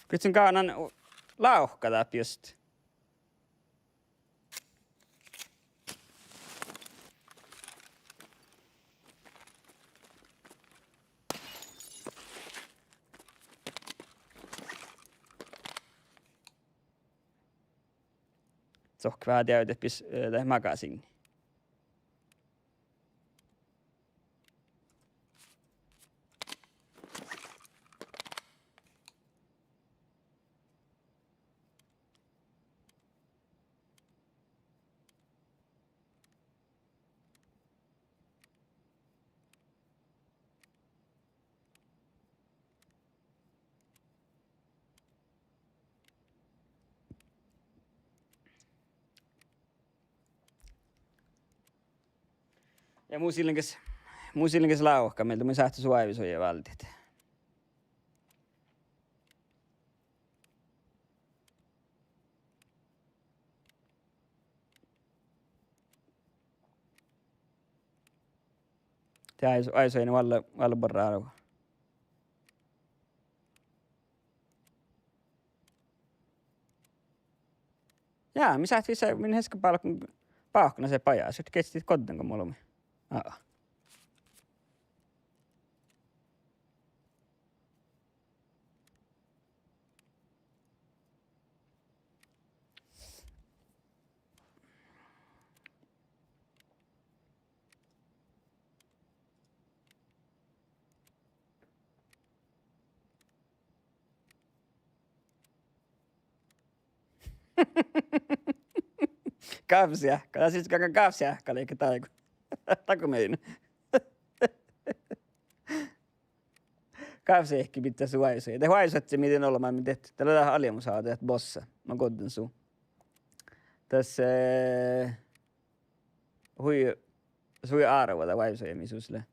Kytsin kaanan lauhkata just. Sohkvää täytepis magasin. Ja muusillinkas lauhka meiltä mun sähty suojavisoja valtit. Tää aisoin valla borraro. Jaa, mi säht vissa min heska palkuna se pajaa. Sut kestit koddanko mulla. Kapsiähkä. Tää siis kakan kapsiähkä liikä taiku. Taku mein. Kapsiähki pitää suojavisoja. Te huaisat se miten olla mä tehty. Täällä on aliemusaa teet bossa. Mä koddan suu. Tässä hui arvoa huaisojia misusle.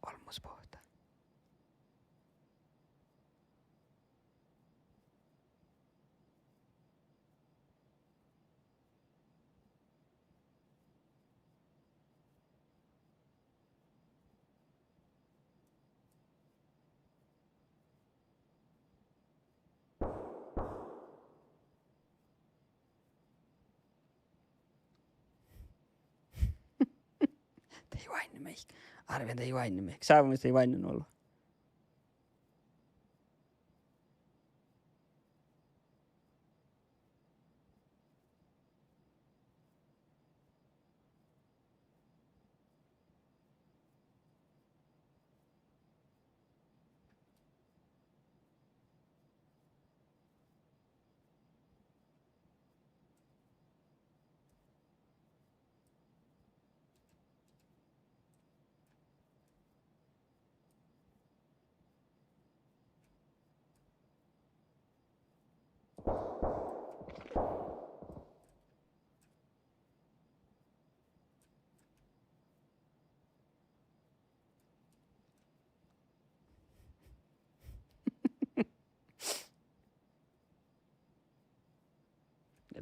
Olmuspohta. Ei vain me. Arven ei vain me. Saavumista ei vain ollut.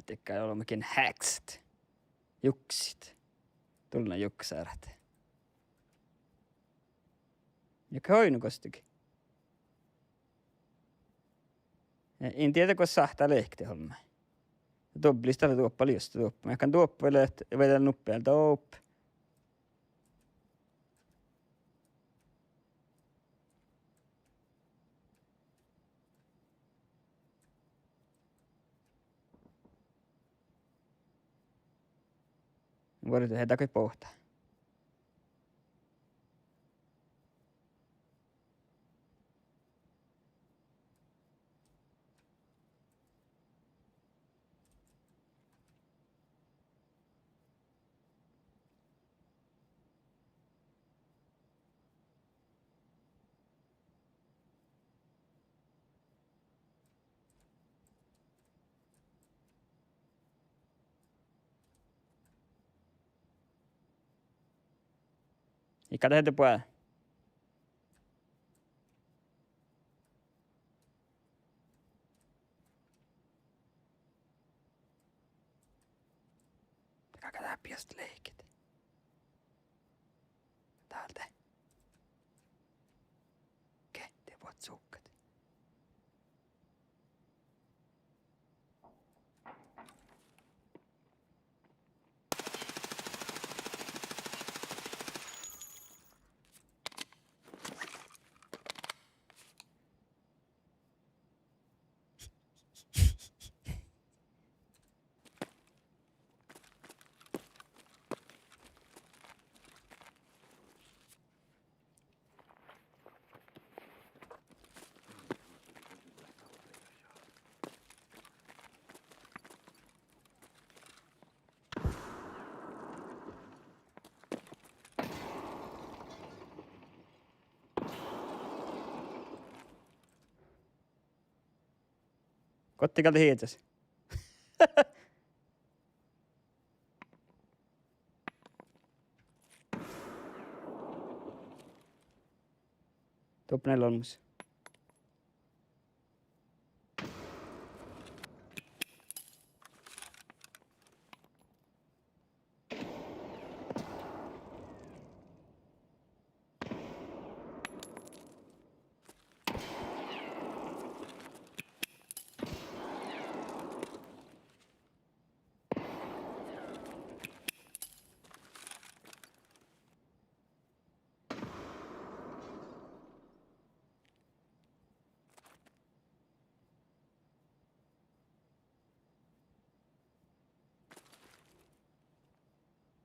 tykkää olemmekin häkset. Juksit. Tulla juksääret. Ja hoinu kostikin. En tiedä, kun sahtaa lehti homma. Dobblista tuoppa liusta tuoppa. Mä kan tuoppa ja vedellä nuppeen tuoppa. Voidaan tehdä kai pohtaa. Ikä tehdä puolella. Tekä läpiästä leikit. Täältä. Te voit sukkat. Kottikalta hiitäs. Tupnella on mus.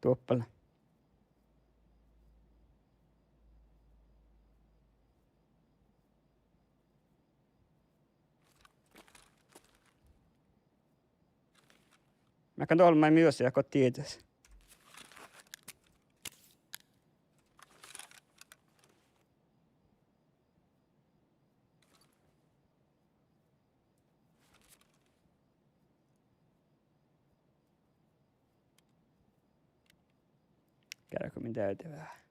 Tuoppala. Mä kan tuolla myös ja kotiin edes. Käydäänkö minä täytyy vähän?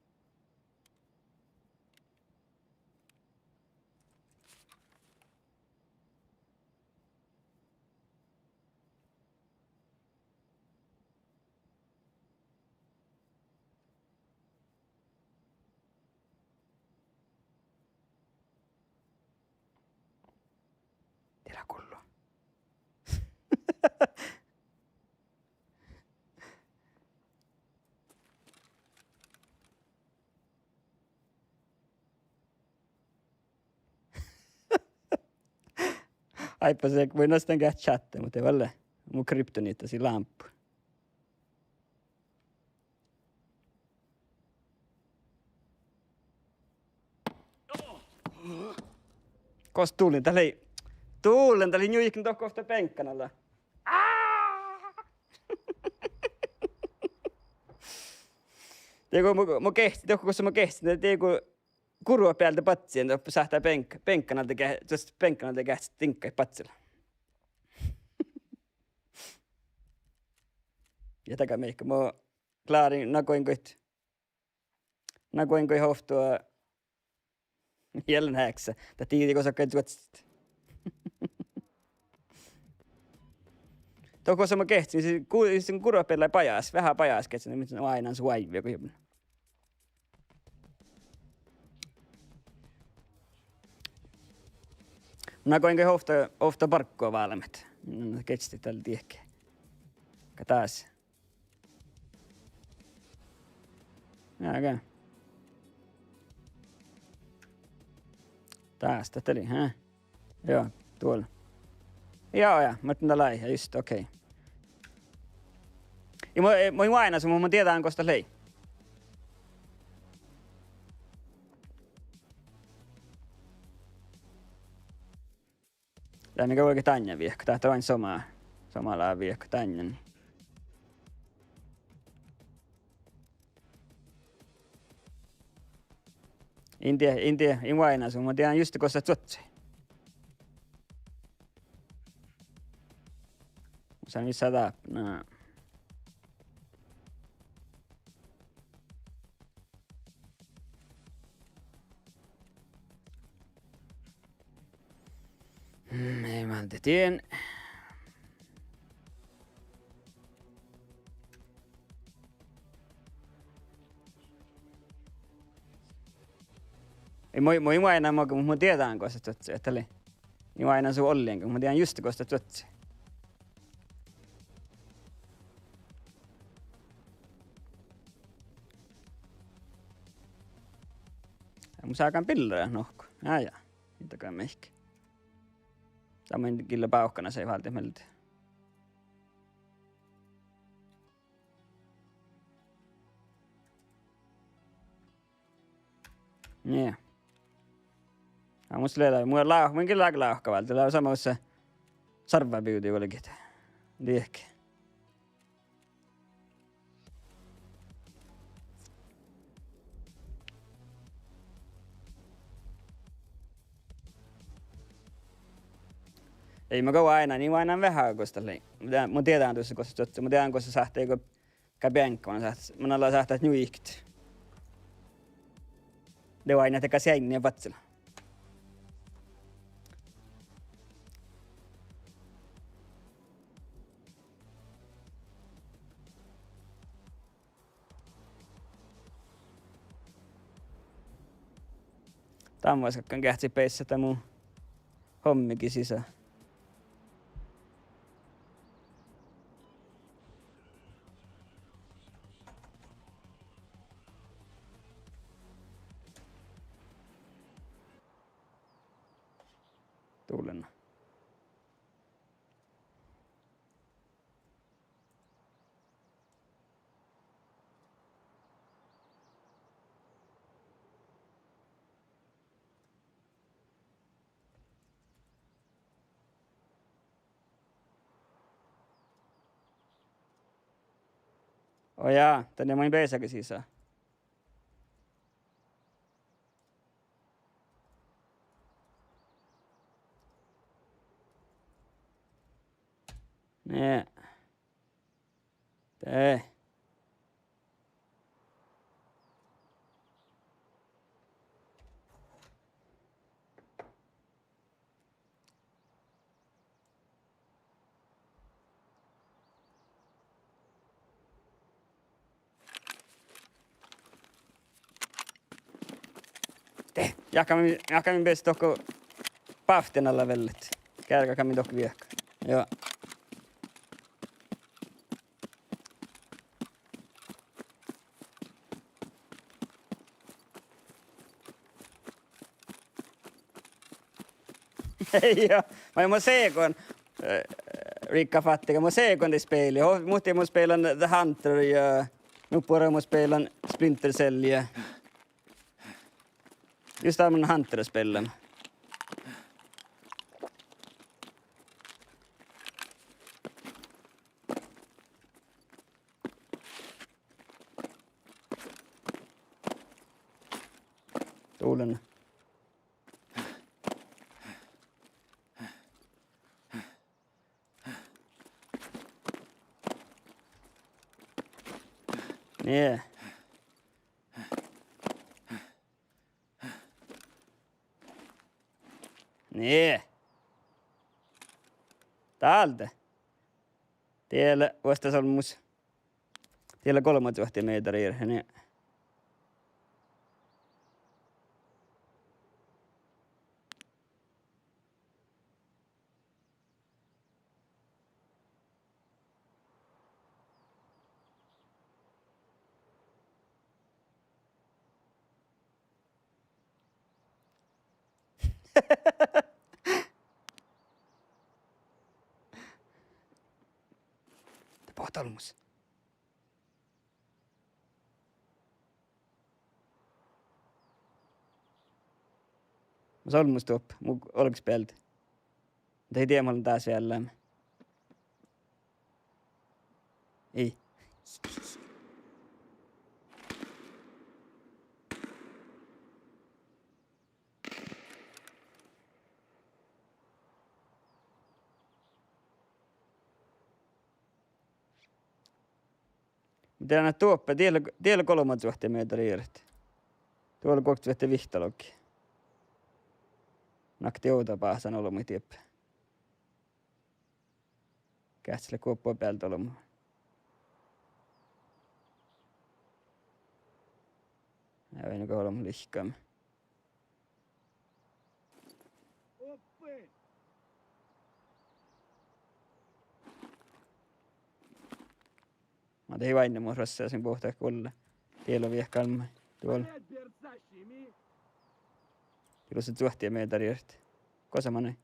Tiedä kullu. Aipa se, voi nostaa käht chatte, mutta ei valle. Mun kryptoniittasi lamppu. Kos tuulin tälle juikin tohko kohta penkkanalla. Teekö mu kehti, tohko kossa mu kehti, teekö kurua päältä patsien, tohko sähtää penkkanalta kähtsi tinkkai patsilla. Ja takaa meikö mu klaarin nakoinkoit hoftua jälleen häksä. Tää tiiti kosa kai tuotsit. Toko sama kehtsin, siis kurvapelle pajas, vähän pajas ketsin, mitä on aina suaivia kuin. Mä koinko ofta parkkoa valmet. Ketsti tällä tiekkä. Taas. Okei. Taas, tätä oli, hä? Joo, tuolla. Joo, mä otin läi, just, okei. Ja mä aina sun, mä tiedän, onko sitä lei. Tämä mikä oikein tänne viekko, tää on vain samalla viekko tänne. Intia, in vaina sun, mä tiedän just, koska tsotsi. Sä missä tää, no. Ei mä tiedän. Ei moi aina mä tiedän koska tsotsi, että oli. Niin aina sun ollienkin, mä tiedän just koska tsotsi. Mun saakaan pillejä nohku. Jaa. Mitäkään mehkä. Tämä on kyllä pauhkana se ei valti meiltä. Niin. Musta leila, mun kyllä aika lauhkavalta. Tällä on samassa sarvabiuti olikin. Liekki. Ei mä kauan aina, niin aina vähän kosta lei. Mä tiedän tuossa kosta tsotsi. Mä tiedän kosta sähtee, kun käbiänkkä. Mä ollaan sähtää nyikti. Det var aina teka sängen vatsilla. Tämä vois kakkaan kähtsi peissä tää mun hommikin sisään. Tuulen. Oh jaa, tänne mä peissäkin sisään. Nee. Tee. Tee. Jakamin peistä tokko paften alla vället. Kärkäkämin tokko viekka. Joo. Joo, mä seekon Rikka Fattiga, mä seekon i spel. Mutta jag spelar The Hunter ja nu på jag spelar Splinter Cell ja. Just där man Hunter-spelen. Tuulen. Nee. Nee. Täältä. Tiellä vastasolmus. Tiellä 3000 metriä. Niin. Pohtalmus. Solmus tuop. Oliks pelti? Mutta ei tiedä, mä olen taas vielä. Ei. Mitä näet tuoppe? Tiellä 3000 metriä. Tuolla 2000 vihtalokki. Nakti outa pahsan olo mun tieppä. Kähtsille kuoppua päältä olo mun. Ja ei nuka olo mun lihkaamme. Mä tein vain mun rossaa sen pohtaa kulle. Tiellä on vielä kalma. Tuolla. Tiellä on se 1000 metriä. Kosa mä näin.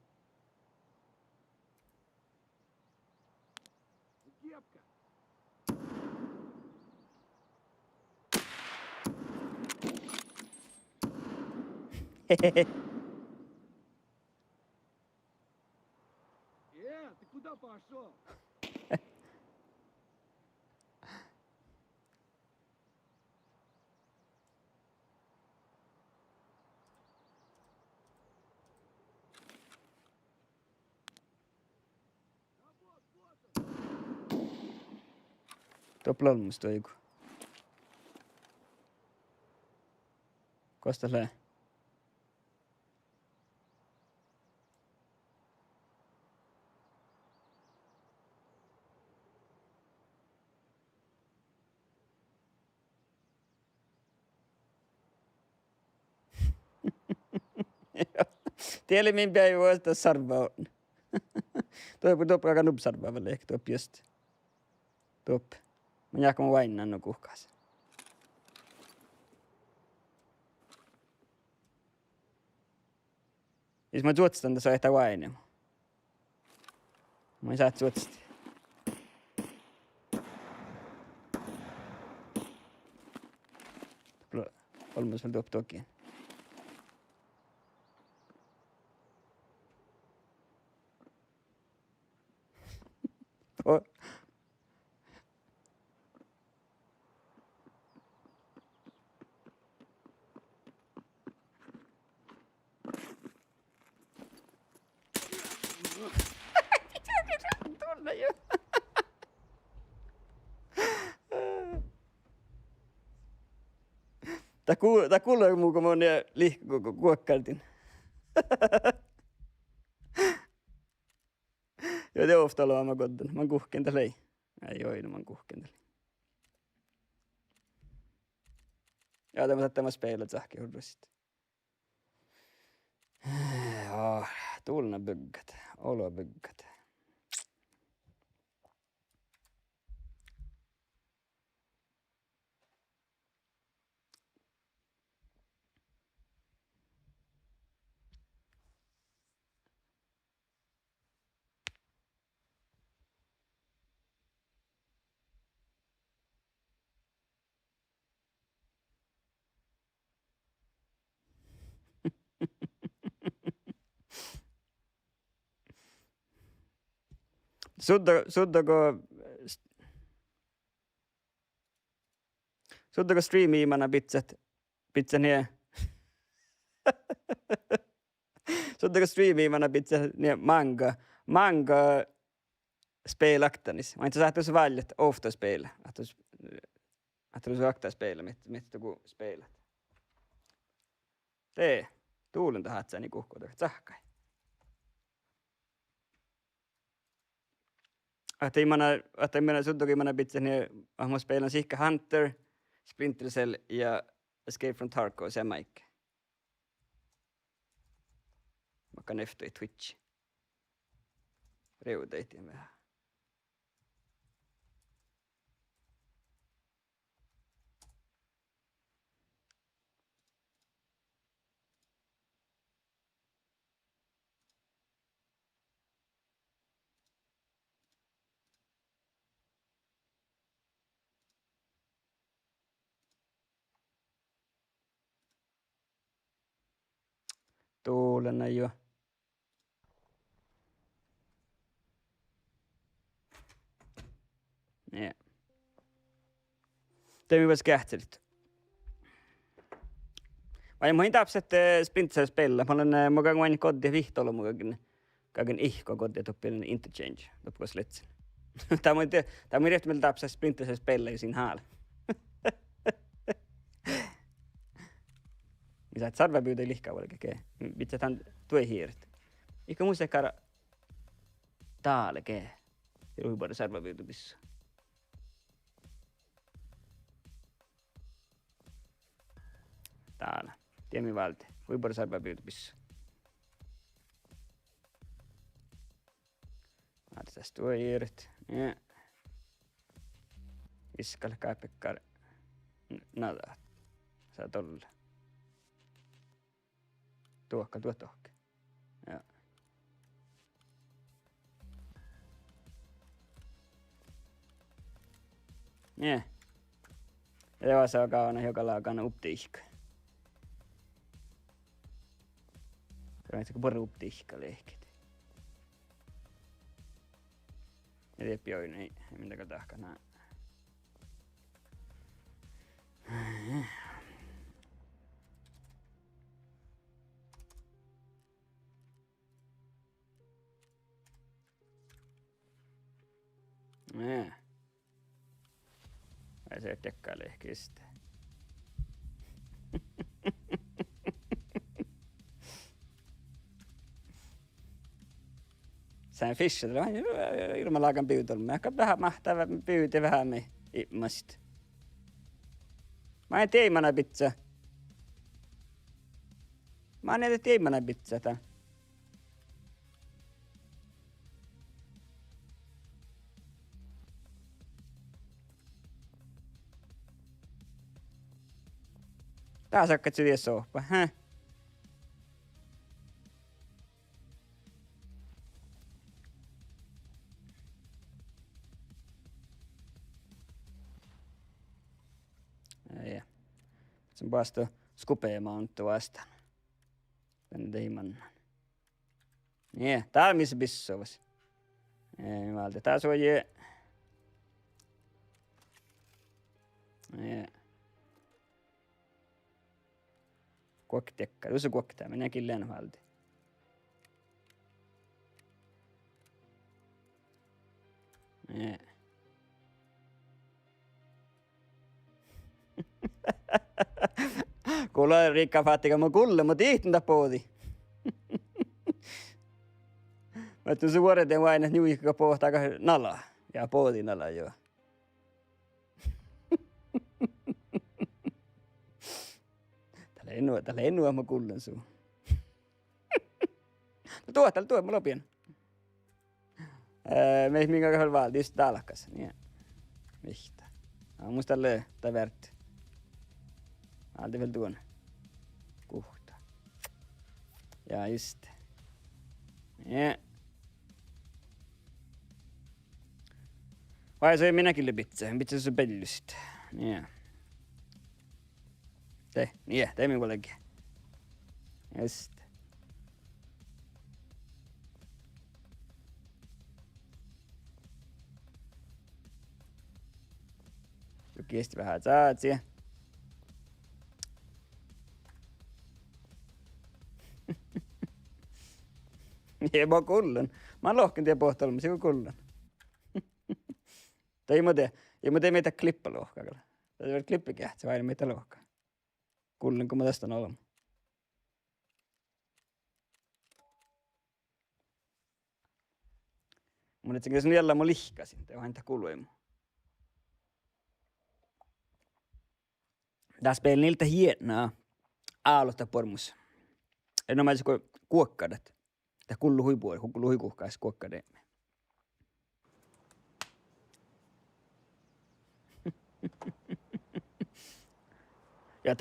Hehehe. Ты куда пошел? Tuoppa olmus tuo joku. Kosta lää. Tieli min päivä vuosta sarvaa on. Tuoppa aika nub sarvaa välle ehkä tuoppa just. Tuoppa. Mä jääkö mä vainnan no kuhkaas. Jos mä tuotstan tässä ehtä vainemu. Mä en saa tuotsti. Olmus mä tuoppa toki. Tuolla jo. Tää kuulee muu, kun mä oon kuokkailtin. Joo, te ofta aloa mä kodden. Mä kuhken tällä ei. Ei oo, mä kuhken tällä. Ja tämä speilat sähkö hurrusit. Ja, tuulna byggat. Olo byggat. Suddako streamiimana pizzan hier? Suddako streamiimana pizzan hier manga spelaktanis? Mä itse asiassa väljet ofta spela. Att du akta spela mitt joku spelat. Tee. Tuulen tahatsani kuhkoita. Tsahkai. Att jag menar suddogin mana bitsen niin ahmo spelan sihka Hunter, Splinter Cell ja Escape from Tarkov sen maikki. Mä kan efter i Twitch. Reuteitiin vähän. Tuulena jo. Ja. Teemme myös kähtelyt. Vai mä täpset Splinter spela. Mä olen mukaan vain koddi vihtolla mukaan. Kaiken ihko koddi tuppinen interchange. Tuppikos letsin. Tämä on mielestäni meillä täpset Splinter spela siinä haalla. Mitä et sarva pyytä lihkaa valkekee. Vitsi tämän tue hiiret. Ikka muista kara taalekee. Ja ruhipuolta sarva pyytä pissa. Täällä. Tiemi valti. Ruhipuolta sarva pyytä pissa. Laita tästä tue hiiret. Ja. Iskalle kaipekkar. Nada. Saa tolla. Tuokka. Ja. Ja. Ja se on kauna joka laakana uptihka. Se on itse pari uptihka lehkit. Ja tiepioin ei mintäkö tahkanaa. Ja. Vai se tekkailee ehkä sitä. Sen fischer on ilmalaakan pyytölmä. Mä vähän mahtava pyyti vähän me immast. Mä en teimana pizza. Mä en teimana pizza tän. Taas hakkat syliä sohpa, häh? Ja. Sen vasta skupeamaan on vastaan. Tänne teimannan. Ja, täällä missä bissovas. Ei valta, taas on jää. Ja. Kuokkitekka, jos se kuokkitää, minäkin lenvalti. Ja. Kuule Riikka Fattika, mä kuulen, mä tiihtintä pooti. Mä tuun suoreteen vain, että niuikka pohtaa nalaa. Ja pooti nalaa joo. Tällä ennua mä kuulen suu. No tuo, mä lopien. Me minkä kohdalla valtiista talkas. Niin. Mihtä. Musta löö, tai värt. Alti vielä tuon. Kuhta. Ja just. Ja. Vai se minäkin lypitsä. Pitää se pellystä. Ja. Tee minullekin. Just. Kiesti vähän saatsia. Ei mä kuulun. Mä oon lohkin tien pohtoilma, kun kuulun. Tai ei mä tee meitä klippalohkaa. Tai ei klippikähtsä, vai meitä lohkaa. Kuulun, kun mä tästä on olema. Mun et se jällä mun lihkasin. Te on kului mu. Tässä peillä niiltä hienaa aallosta pormus. En ole kuin kuokkadat. Tää kullu huikuhkais kuokkadeemme. Ja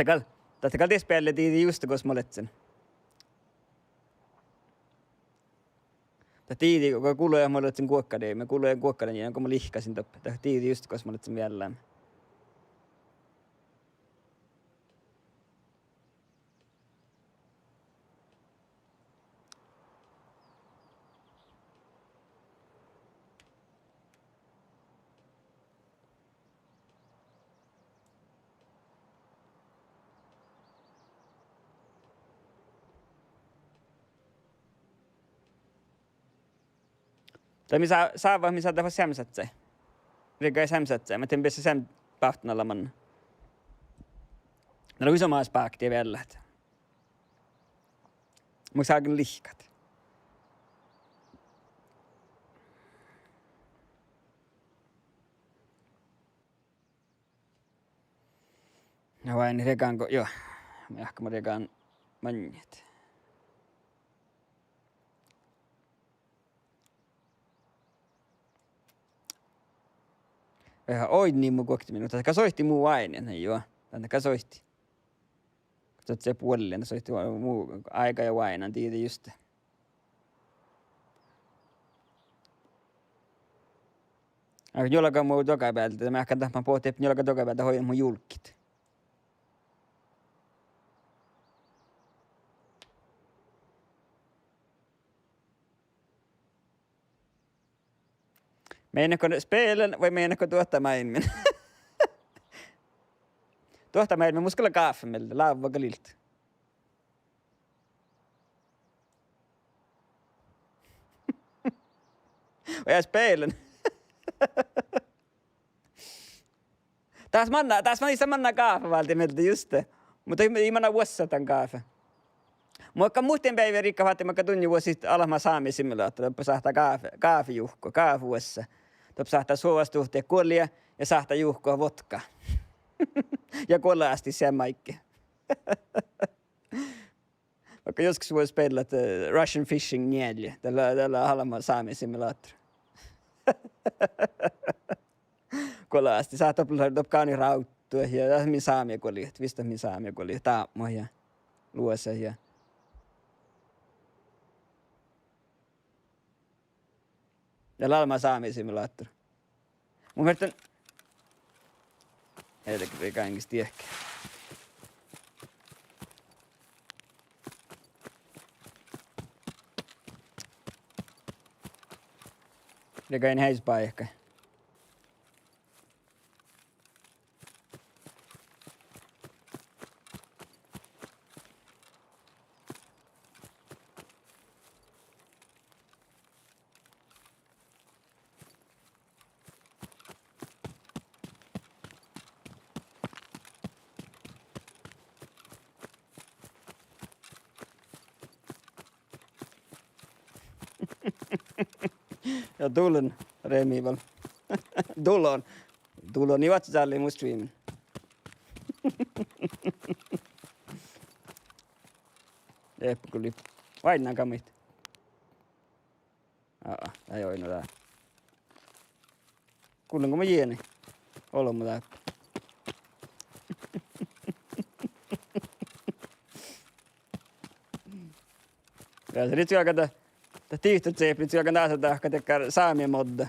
tätä ties päälle tiiti just kos mä olet sen. Tää tiiti, kun kuuluja mä olet sen kuokkadeemme. Kuuluja kuokkaden, jonka mä lihkasin toppe. Tää tiiti just kos mä olet sen vielä. Tai saa vaan missä tehdä sämsätsä. Rikä ei sämsätsä. Mä teen pessä säm pahtnalla man. Näillä on iso maas paaktia vielä. Mä saakin lihkat. Ja vain rekaanko, joo. Mä rekaan manjat. Vähän oin niin mun kokti minuutta. Tämä soitti muu aine, joo. Tämä soitti. Katsotaan se puolelle, soitti muu aika ja vainan, tiedä just. Jollakaan muu tokapäältä. Mä ehkä tahmaan pohtia, että jollakaan tokapäältä hoidan mun julkit. Meinaatko spelen vai meinaatko tuottamaan? Tuottamaan me muskalla kaafemmelta, laava kalilta. Och jag spelen. Taas man isä manna kaafa valtimelta just det. Mutta ei manna vuossa tämän kaafa. Mutta muuten päivä rikka vaati, mutta tunnin vuosi sitten alama saamisimulaattori, että sahtaa kaafijuhko, kaafuessa. Tuossa sahtaa suovastuhteen kollia ja sahtaa juhkoa vodka. Ja kolaasti se maikki. Vaikka joskus voisi pelata Russian Fishing Niedli, tällä alama saamisimulaattori. Kolaasti sahtaa kaani rauttua ja min saamia kollia, vista min saamia kollia, taammoja ja luossa ja ja lalma saamisimulaattori. Mun mielestä heitäkin ei kaikista ehkä. Det kan en heispaa ehkä. Ja tullen Remival. Tulon niin vatsa salli mun streamin. Jep, kyllä. Vain kamit. Ei oinu tää. Kuulenko mä jieni? Olo mu tää. Ja se nyt alkaa tiihtot seiplit, joka taas tahka tekee saamien modda.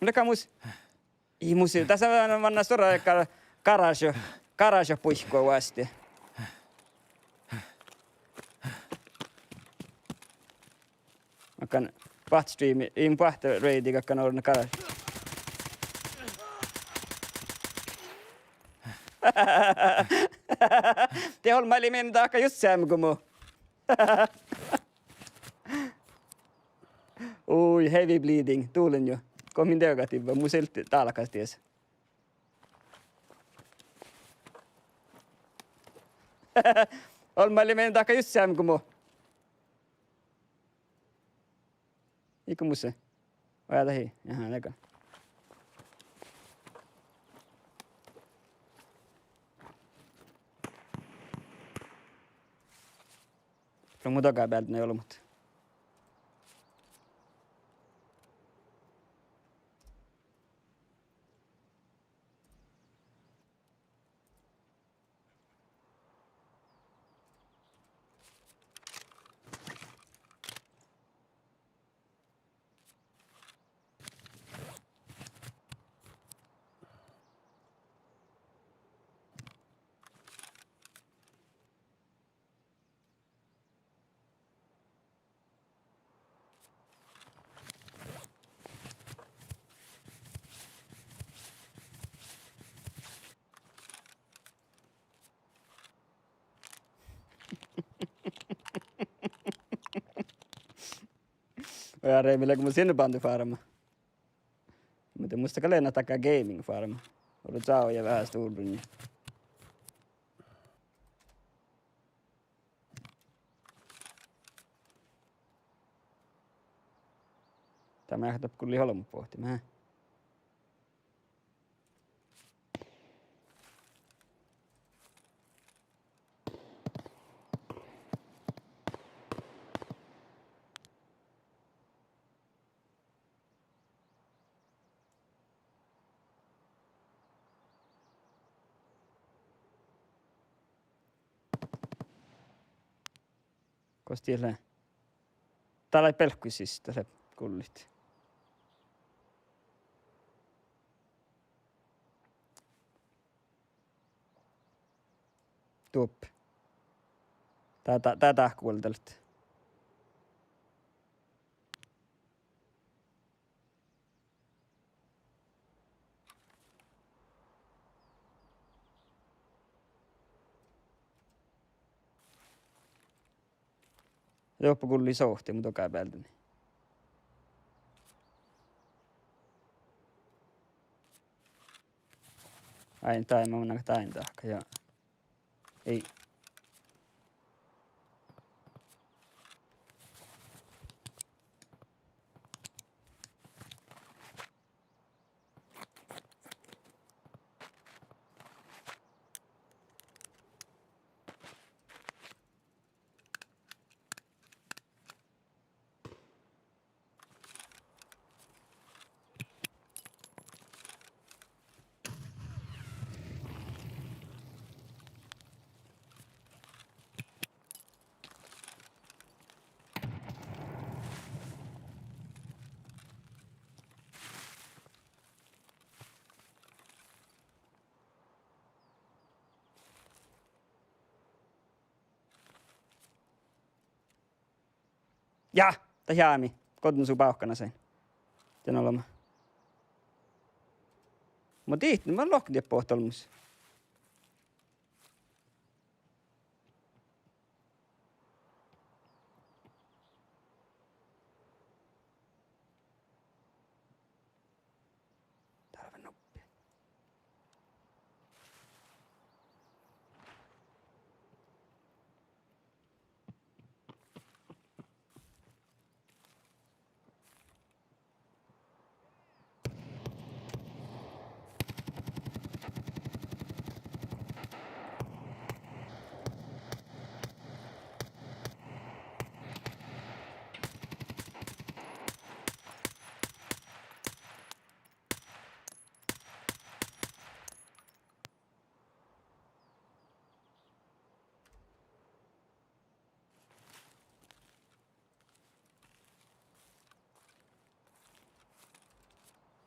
Mikä mus? Ei musi. Tässä on vanna sora karajo puihkoa vasti. Akan pahtstreami, in pahta reidi kakkan orna karajo. Te holmaili minun taakka just säm kuin muu. Ui, heavy bleeding. Tuulen jo. Komin deogativa. Mun silti taalakas ties. Holmaili minun taakka just säm kuin muu. Iku musse. Vai tähi. Jaha, näkään. Kyllä mun takaa päältä ne ei ollut, mutta... Ja Reemille, kun mä sinne pantu farma. Mutta musta kalena takaa gaming farma. Oli Zao ja vähän Storbunni. Tämä jähtää kulli holmu pohtimaan. Kostielle. Täällä ei pelkkuis tässä kullit. Tuoppi. Tää kuultelut. Joppa kulli sohti, mutta kai päältä. Ain taima on näkö tain tahka, joo. Ei. Ja, ta jäämi. Kotun suu pauhkana sen. Tän olema. Mä tihti, mä lohkti pohtolmus. Täällä on noppia.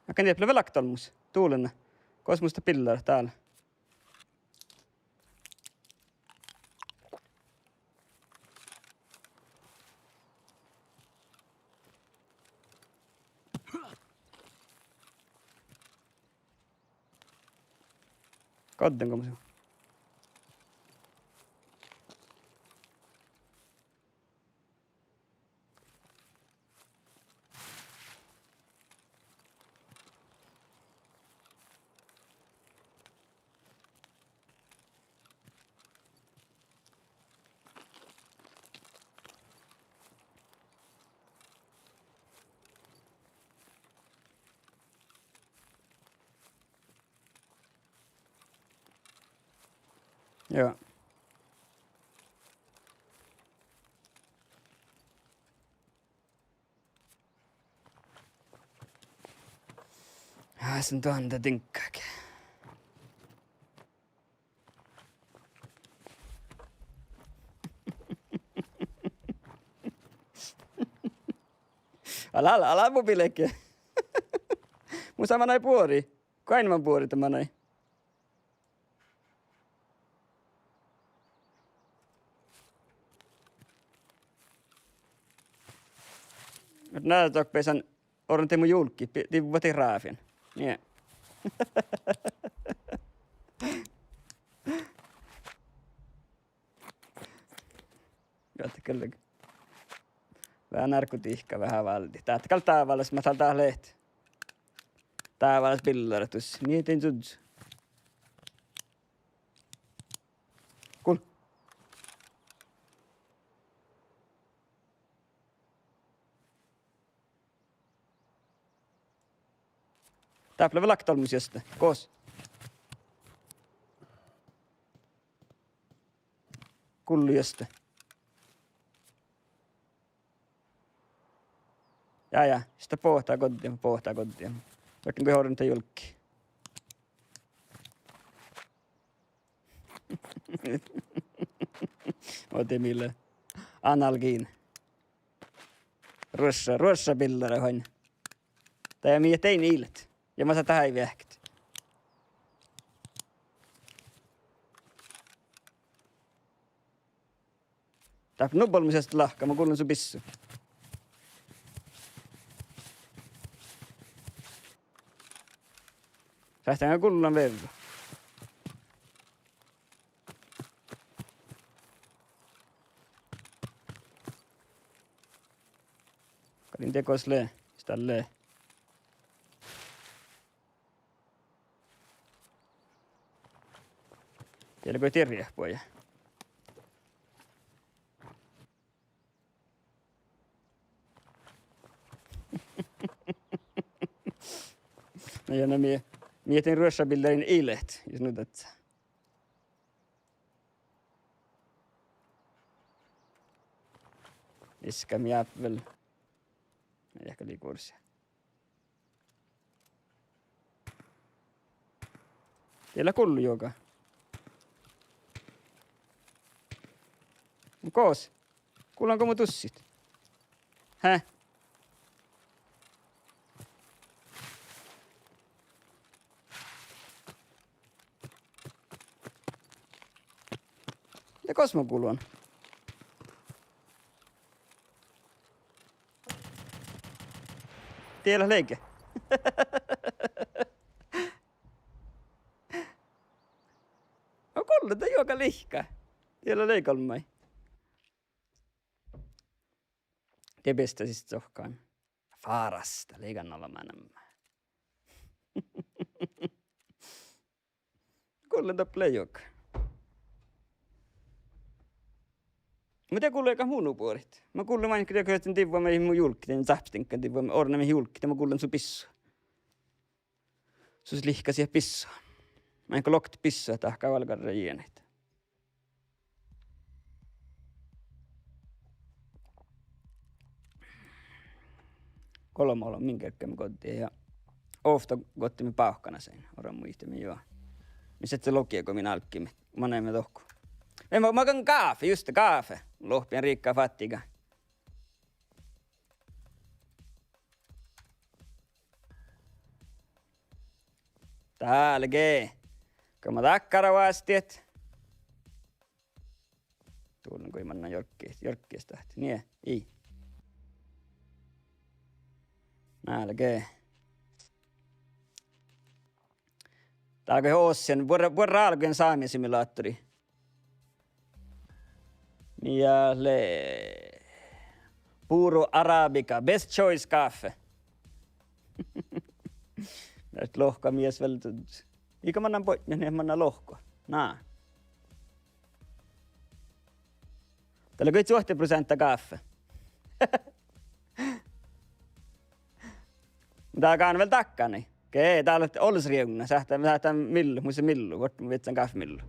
Mä käyn tiedä velaktalmus. Tuulenna. Kosmusta pillaa täällä. Koddenko mä. Joo. Sen tuonta tinkkaakin. Ala mobiilekin. Mun sama näin puori. Kainman puori tämä näin. Nyt näet tokkpeisan orran teemu julkki. Tivvati raafin. Niin. Jotta kyllä. Vähän narkotihka, vähän valti. Tähtäkäl taavallas, mä saan taas lehti. Taavallas pillaratus. Mietin suds. Kul. Täpple väl laktolmusesta. Koos. Kullujesta. Ja, sitä pohtaa kotiin. Vaikka me hoidon niitä julkki. Otin mille analgiin. Ruossa pillare hoin. Tai minä tein illet. Ja mä saan tähän vähkät. Tää nubbelmisesta lahka, mä kuulen sun pissu. Sähtäänkö kullan verran? Kadin tekos lee. Sitä lee. Tiedätkö tirjah poja? No ja no mietin ruossabillerin ilet, jos nyt et. Iskam jäppel. Ehkä liikursia. Teillä kullu joka. Koos. Kuulanko mun tussit? Häh? Ja kosmo kuulun. Tiellä leike. No kuulun, te joka lihka. Tiellä leikolmai. Tebestä siis sohkaan. Faarasta leikannalla mänämä. Kuulun tople joka. Mä tiedän kuulun eka muunupuorit. Mä kuulun vain, että kun tivua meihin mun julkki, niin zapstinkan tivua orna meihin julkki, mä kuulun sun pissua. Sus lihkasi ja pissua. Mä enkä lokti pissua tahkaa valkarra jieneitä. Kolmolla minkäkään kotiin ja ofta kottimme pauhkana sen. Oran muistamme joo. Missä se lokia, kun minä alkkimme. Mä näemme tohku. Mä oon kaafe, just kaafe. Lohpien riikkaa fattiga. Tälge. Kun mä takkara vastiet. Tuulen kun imanna jorkkies tahti. Nie, ei. Nälge. Täällä on Ossian, vuorra alkujen saamisimulaattori. Ja Puro Arabica, best choice kaffe. Näistä lohka mies välttämättä. Eikä mä annan poitnia, niin mä annan lohkoa. Naa. Täällä on 20% kaffe. Täällä on vielä takkani. Okei, täällä on olsriugna. Sähtää millu, muista millu. Vart mä vitsän kaffemillu.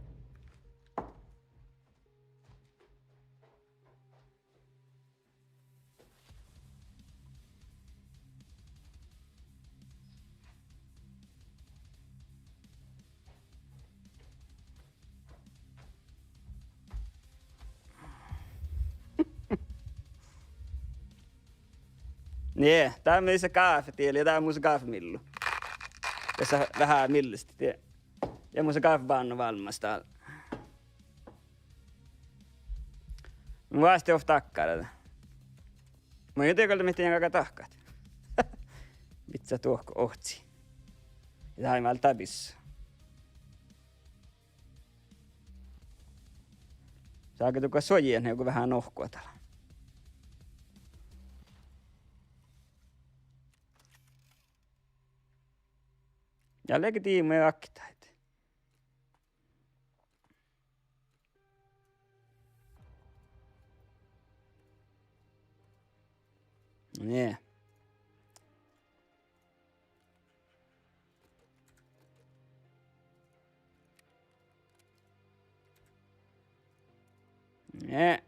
Nee, tää on se kaafetieli ja tää on mun se kaafemillu. Tässä vähän millistä, tie. Ja mun se kaafepannu valmas täällä. Mä vasti of takkaa tätä. Mä en tiedä, miten joka tahkaat. Vitsa tuohko ohtsi. Ja tää on vielä tabissa. Saako tukka sojien joku vähän nohkua täällä? Jälleenkin tiimoja akkitaita. Nee. Nee.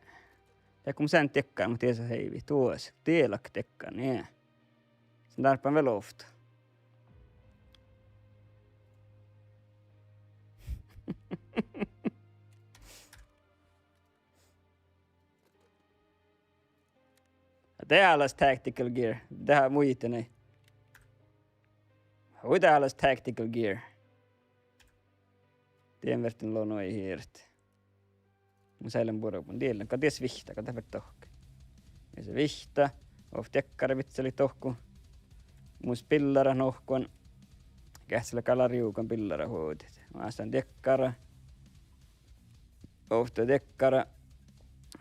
Ja kun sen tekkaa, mutta tiesä heivi tuossa. Tielak tekkaa, nee. Sen tarpeen vielä ofta. Täällä on tactical gear. Tähän muita ne. Hui täällä on tactical gear. Tien vertin lono ei hiirt. Mun säilän purupun tiellä. Katies vihta, kato ver tohka. Ja se vihta. Of tekkari vitseli tohku. Mus pillara nohkuan. Kähtsellä kalariukan pillara huutit. Maastan tekkara. Ofta tekkara.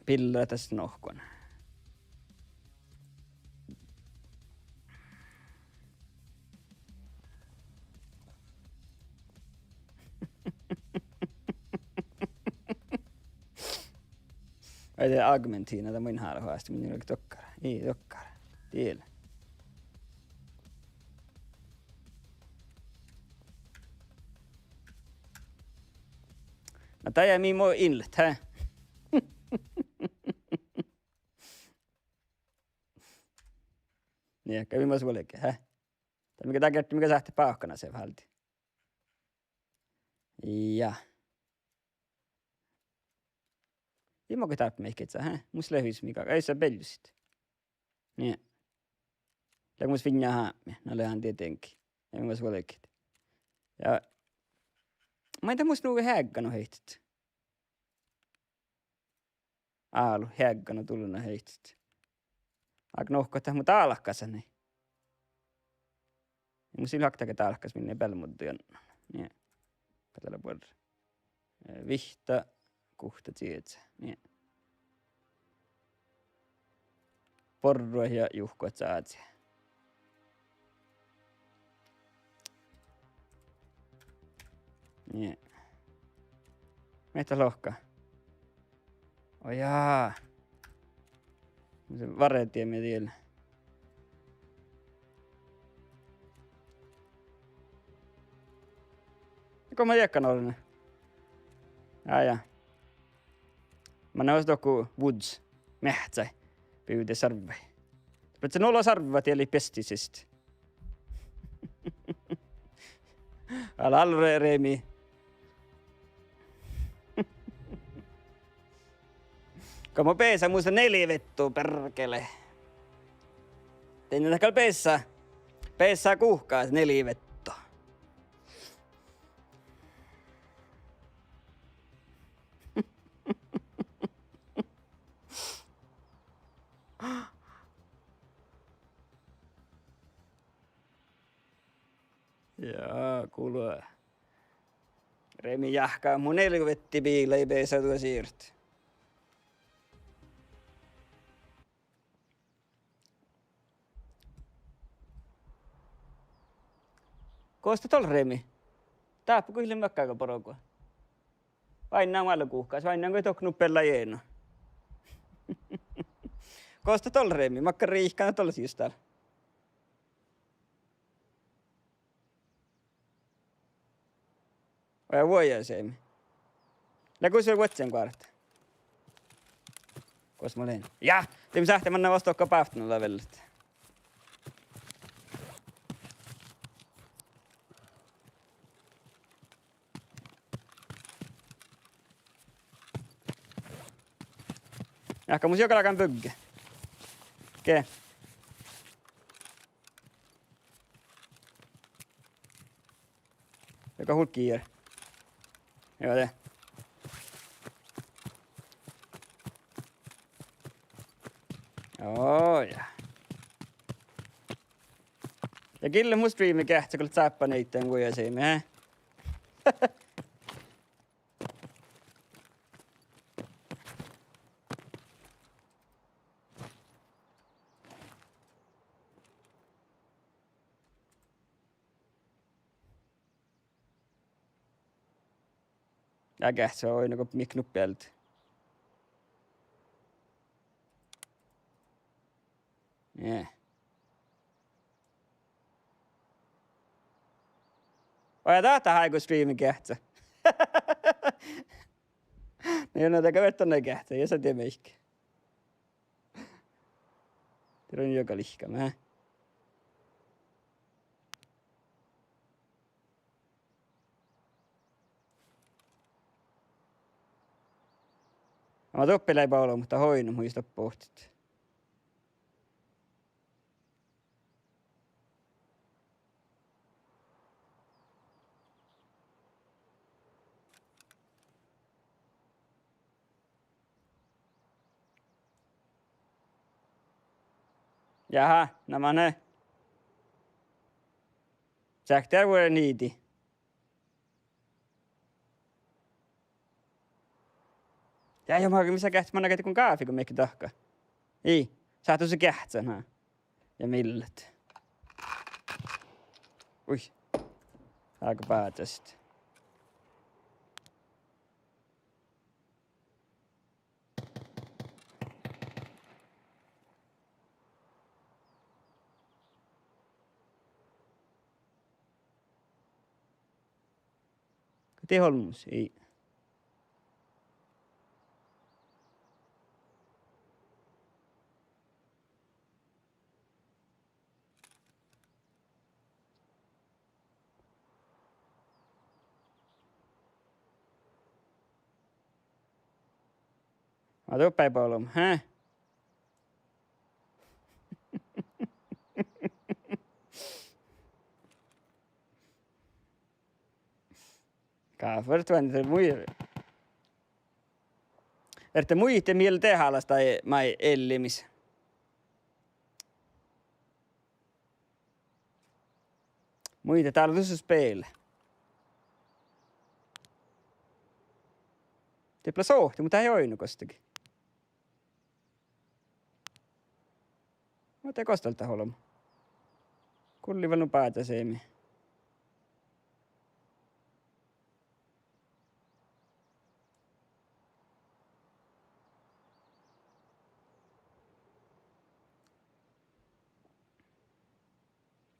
Pillara tässä nohkuan. Ei tee argumentina tai mun haluaasti, minun oli tokkara. Ei tokkara. Tiellä. No tää jää mihin mua inlet, hä? Niin, kävi mä suolikin, hä? Tai mikä tää kertoo, mikä sähti pauhkana se välti. Ja. Immokin tarp meikitsä, hä? Mus lehys mikä, ei se bellysit. Niin. Ja mus vinjaa haamia, no lehan tietenkin. Ja mä suolikin. Ja. Mä en tiedä mus nuuvi häggano heitit. Aalu, häggano tulluna heitit. Aika nohko, että mut alakkasen. Ja mus ilhaktake talakkas minne pelmuddujan. Niin. Katella puolella. Vihta. Kuhta tietsä. Niin. Porrua ja juhkoat saatsia. Niin. Meitä lohka. Oh jaa. Se vareetiemme tiellä. Joko mä jäkkan olen? Jaa. Mä näin joku woods, mähtsä, pyyde sarve. Mutta se nolla sarva tieli pestisistä. Älä alre reemi. Como pesa muista 4 vettua perkele. Tein näkään pesa. Pesa kuhkaas 4 vettua. Jaa, kuuluu. Remi jahkaa mun 4 vetti piillä, ei peesä tuo siirty. Koosta tol Remi. Taappu kyllä mökkääkö porokua. Vain nää maalla kuhkaas, vain nää toknu pella jeeno. Koosta tol Remi, makka riihkana tol siis täällä. Vai vuoja seemi. Ja kun se vuotsen kaarta. Kos mä olen. Ja, teemme sähtemänä vastaukka pähtänyt vellet. Jahka mun jokalakan bygge. Okei. Aika hulkier. Joo det. Joo ja. Ja kille mun striimi kähtsä, kun zappa niitten kuja siimme, hä? Ja kähtsä on niinku miknuppelta. Yeah. Oja tahta haiku striimi kähtsä. Niin on teka vettonne kähtsä, ja sä tiedä meikki. Tiro on joka lihkama, hä? Mä toppele ei paulo, mutta hoinu muista pohtit. Jaha, nämä ne. Säk tää vuoden niiti. Ja joo, missä kähtsä mä näkät kun kaafi, kun meikki tahka. Ei, saatu se kähtsän, ha. Ja millet. Ui. Aika päätöstä. Teholmus, ei. Mä tuon päiväolom, hä? Kaafert vaan te mui. Erte muitte miel tehaalasta ei mai ellimis. Muite täällä tuossa speel. Tepla sohti, mutta ei oinu kostakin. Mä te kostalta holma. Kullivannu päätä seemi.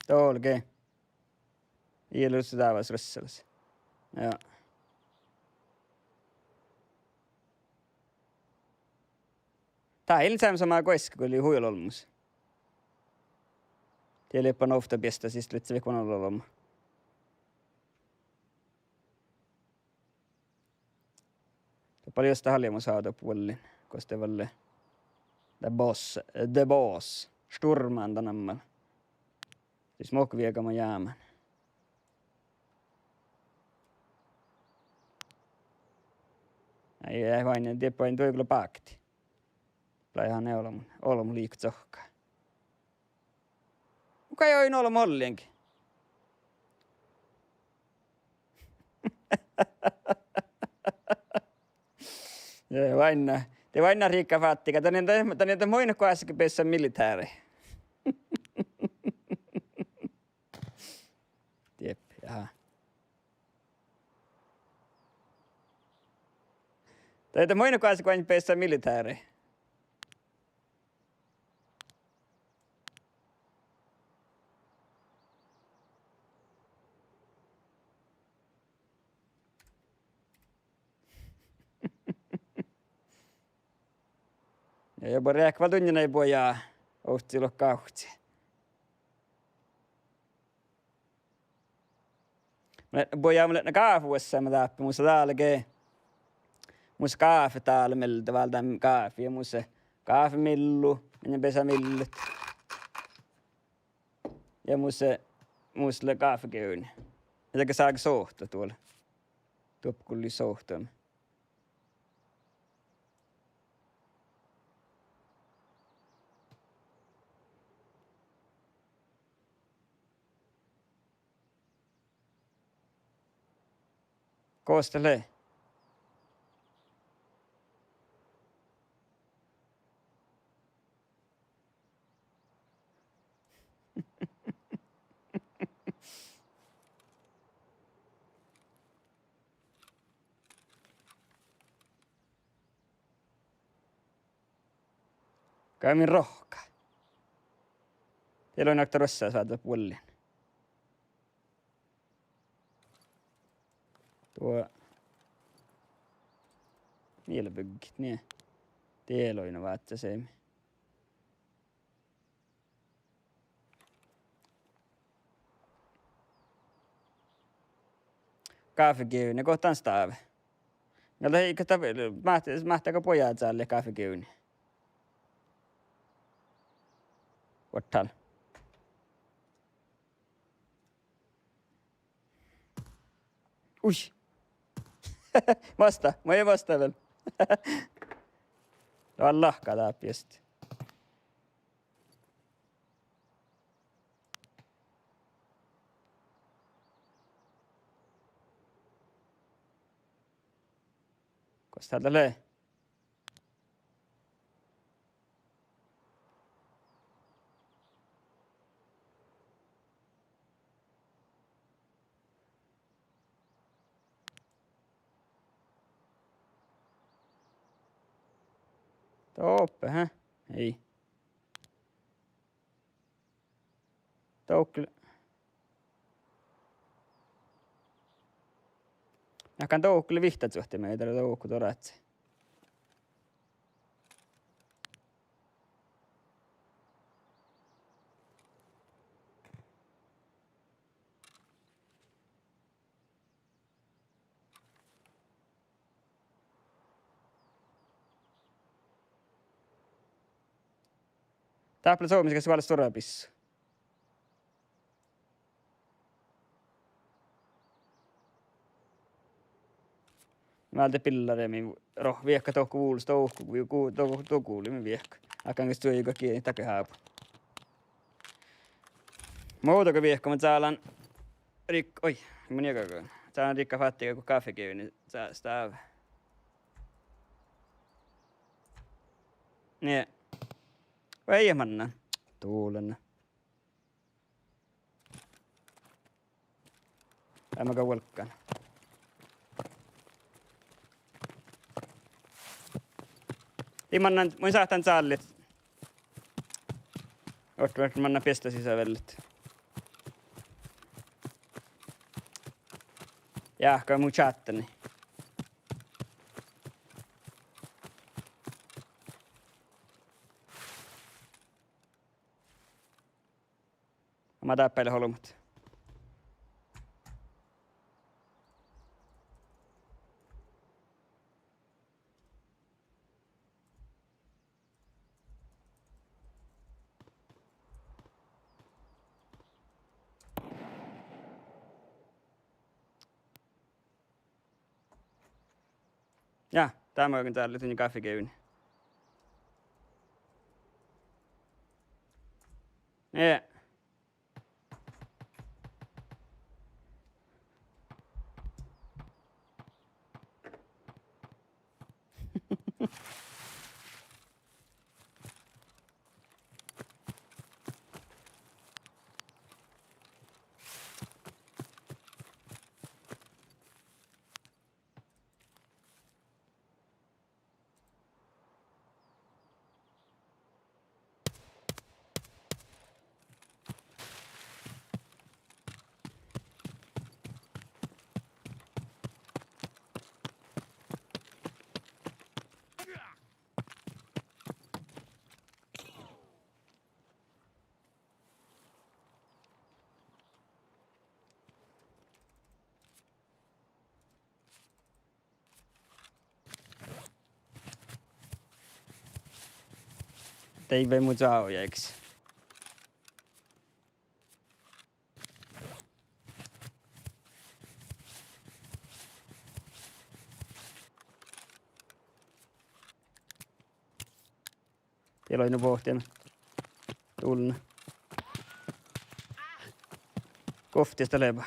Tolke. Ilussa taavas rössäläs. Joo. Tää ei ilsääm samaa koiska, kun oli huilolmus. Tieli jopa ofta piestä, siis lytsä vikon ololoma. Paljon sitä haljamu saada puolin, koska valle the boss, Sturman tänämmä. Siis mokviekama jäämän. Ei vain, en tiedä, en tuo kyllä pakti. Ihan ne olom liikut sohkaa. Kuka ei oin olom ollienkin? Joo, vain. Te vain riikka fattika. Tänne moina kuin äsken pessä militääri. Jep, jaha. Tänne moina kuin äsken pessä militääri. Ja jopa rääkvä tunnina ei pojaa ohtilo kauhtsi. Pojaa mulle kaafuessa mä taappi musta täälläkin. Musta kaafe täällä meltä valtaan kaafi ja musta kaafemillu, minne pesämillut. Ja musta kaafeköyni. Mitäkö saako sohto tuolla? Tuopkulli sohtoa. Koostelee. Käymin rohka. Teillä on näyttää rossaa saada puolin. Tuo... Niillä byggit, niin. Teeloina vaatsa se. Kaffekiuni, kohtaan staave. Meillä ei mahtaako pojat saalle kaffekiuni? Ottal. Ui. Vasta, mä ei vasta vielä. Tämä on lahkaa taapiasti. Koska täältä löi. Toppe, hä? Ei. Toukki. Näkään toukkille vihtat suhteen meitä toukku toratse. Täppälä suomiseka suolas torapissu. Mä olin pillare, min viekka tohku kuulus tohku kuuli min viekka. Akan kes tuo kiinni takahaapu. Muutako viekka, mutta saalan oi, mun jakakoon. Saalan rikka fattiga kun kaffekivi, niin sitä niin. Ei manna. Tuulenna. En mä kauelkaan. Imannan, mun saatan sallit. Oot manna pestä sisävellit. Jahka mun chattani. Mä täppäille holmut. Ja, tämä on täällä tunnin kaffekeuni. Ja. Ei vei mun saujaiksi. Siellä oli ne pohtiemme. Tulna. Koftista leba.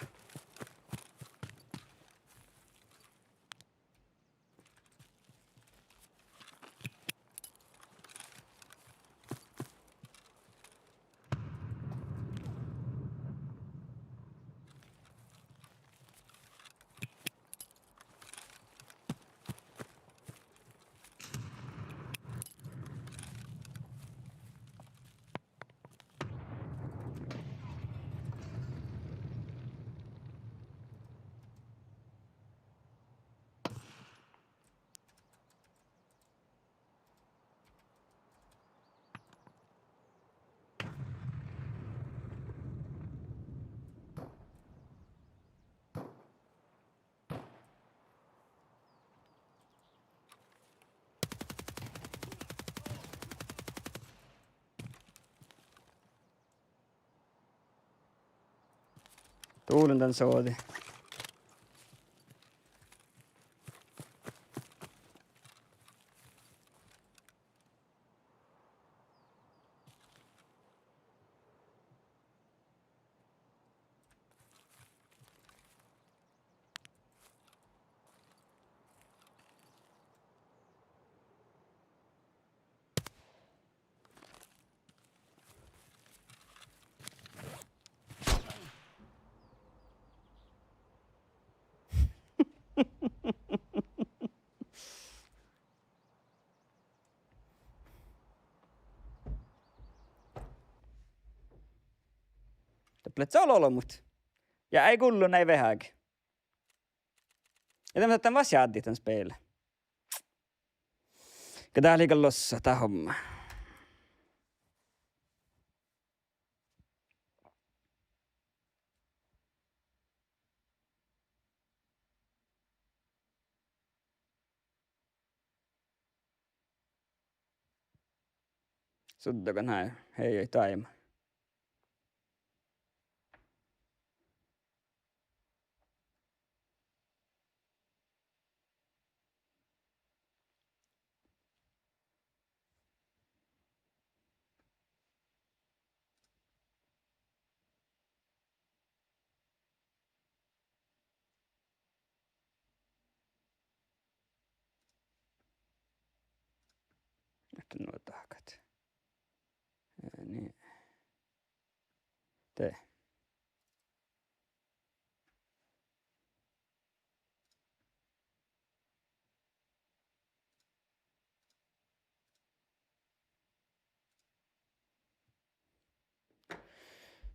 Tuulen tän sooti. Täplet sololomut. Ja ei kullu näin vähäkin. Ja tämmöset tämän vasiaatti tän speille. Ka tää liikan lossa tää homma. Suddaka näin. Hei ei taima. Nyt nuo takat. Ja niin. Tee.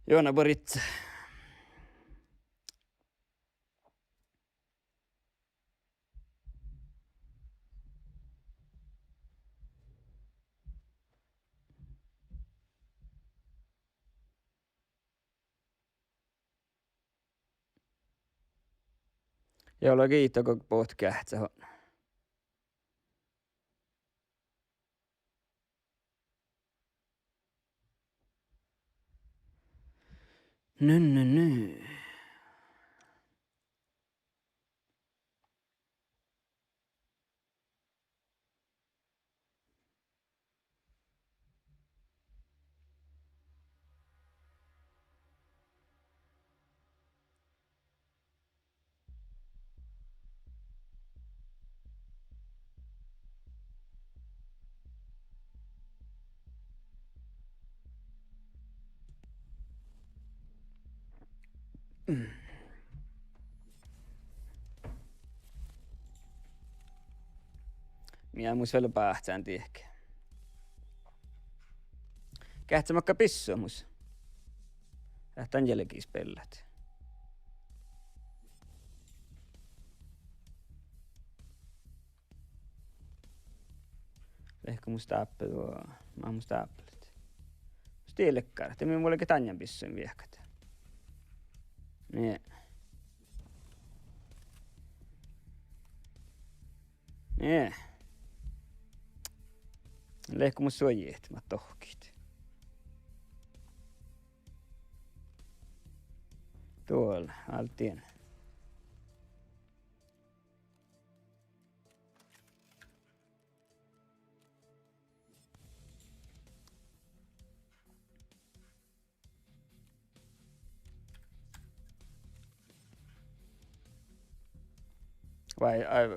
Joona Boritsa. Jolla kiittää koko poht kähtsä on. Ny. Minä mus vielä päähtsään tiehkä. Kähtsämäkkä pissua mus. Lähtään jälkiis pellät. Ehkä musta äppä tuo. Mä musta äppälät. Musta tielekkäärä. Teemme mullekin tanjan pissuin viehkät. Niin. Niin. Lehku mun suojiet, mä tohkit. Tuolla, altien.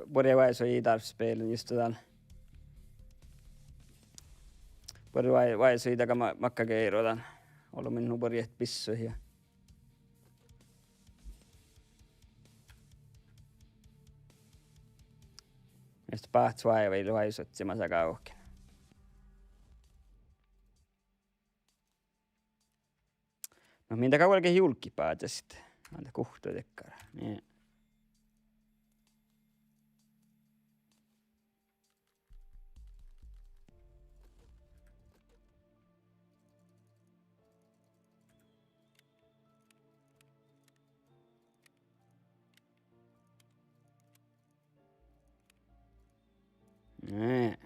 Både Wise och Ida-spelen just sådär. Både Wise och Ida makkageirotan. Ollut minun borjet pissoihin. Mistä paht suaiva ei Wise otsimassa kauhkin. No mintä kauankin julkipaata sitten. Anta kuhtoa tekkara. Niin. Nee.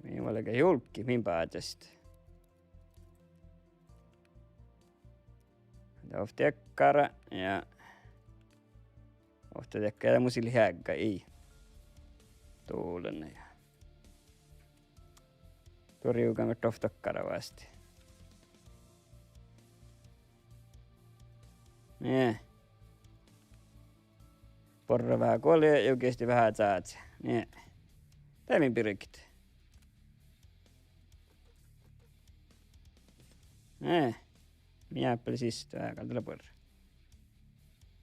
Minullakin julkki, min päätöstä. Ofta tekkara ja ofta tekkara musil hägga i tuulen ja torjuukan toftakkara vasti. Nee. Porra vähän kolje ja oikeesti vähän saat. Nee. Tämin pyrkit. Nee. Minä peli siis vähän kaltella porra.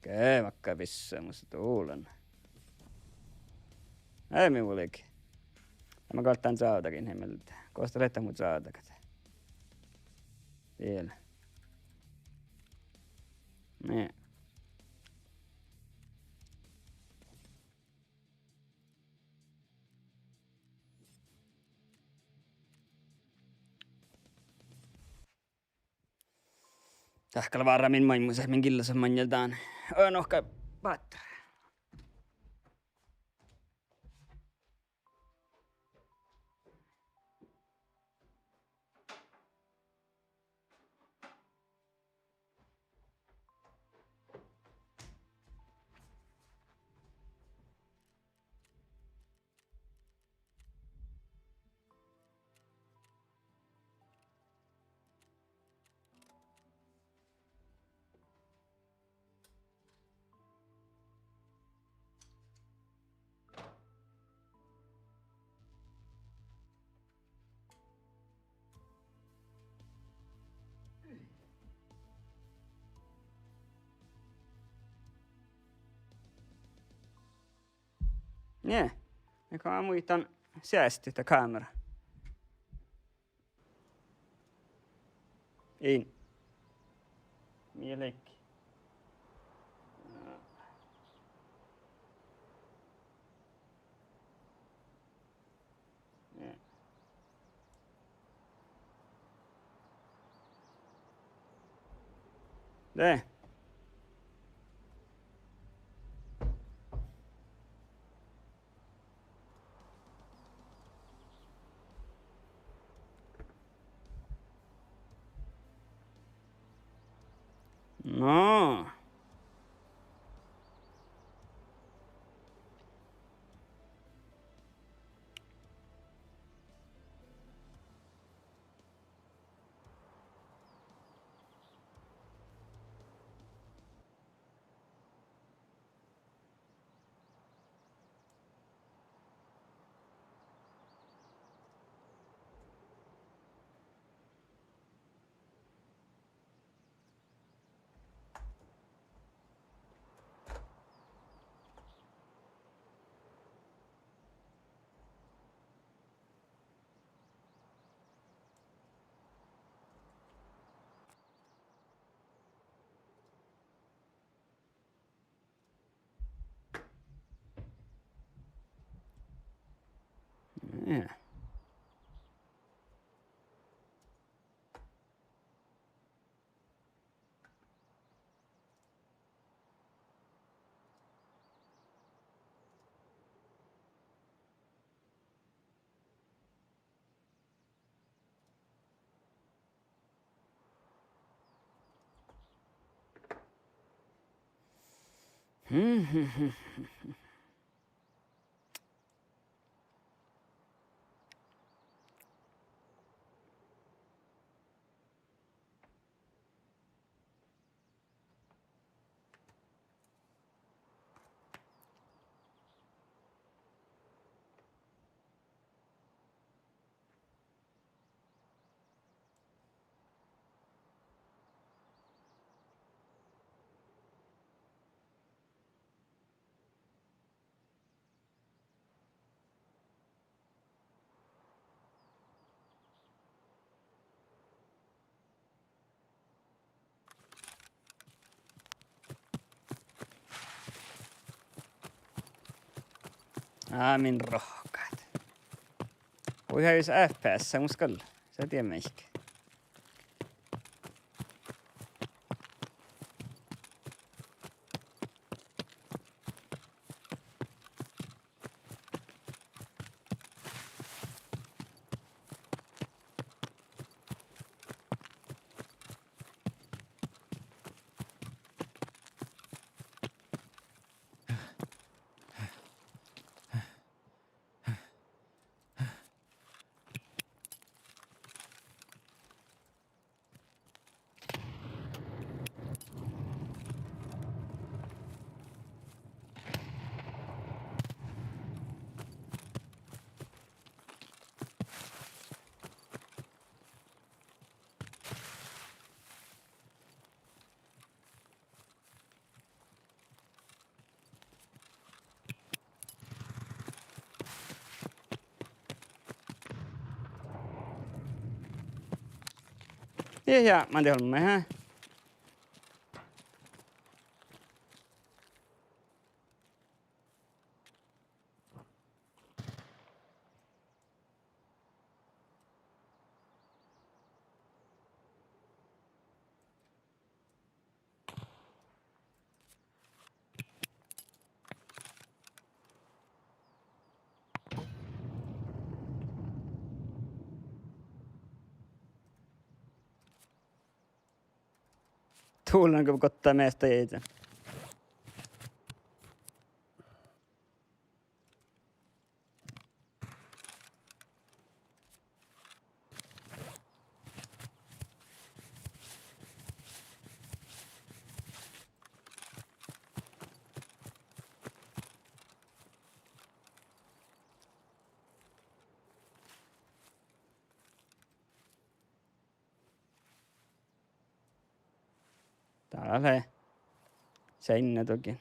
Käy vaikka pissää musta tuulen. Ei minullekin. Mä kaltaan saatakin hemmeltä. Kosta lehtä mut saatakat. Vielä. Nee. Tahkalla varmin maimmuisen min killosen manjeltaan. On ohka pattara. Nee. Ja kan muistan säästytä kamera. In. Mielekki. Nee. Nee. No. Yeah. Min rohkaat. Voi jos FPS muskalla. Se tiedä meikä. Ja, man det håller med här. Tuulen kun kottaa meistä itse. Täällä on se seinä toki.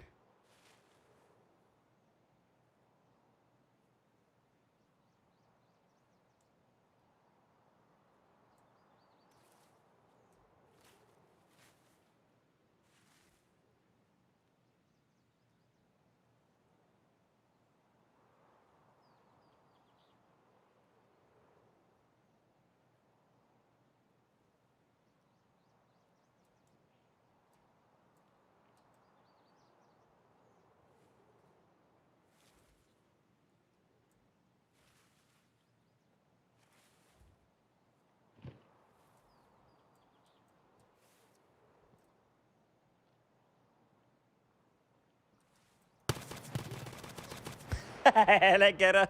Älä kerro.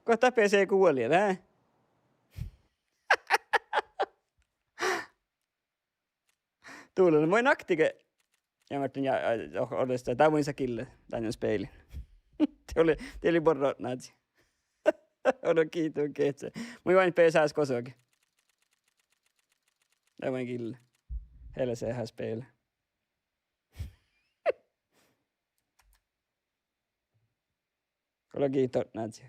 Kohta PC kuoli, hä? Tuulen voi naktike. Ja mä ajattelin, odesta. Tää voin sä kille. Tän on speilin. Te oli borro natsi. Odo kiitos keitsä. Mä vain PSS kosokin. Tää voin kille. Heillä se ihan speilin. Odo kiitos natsi.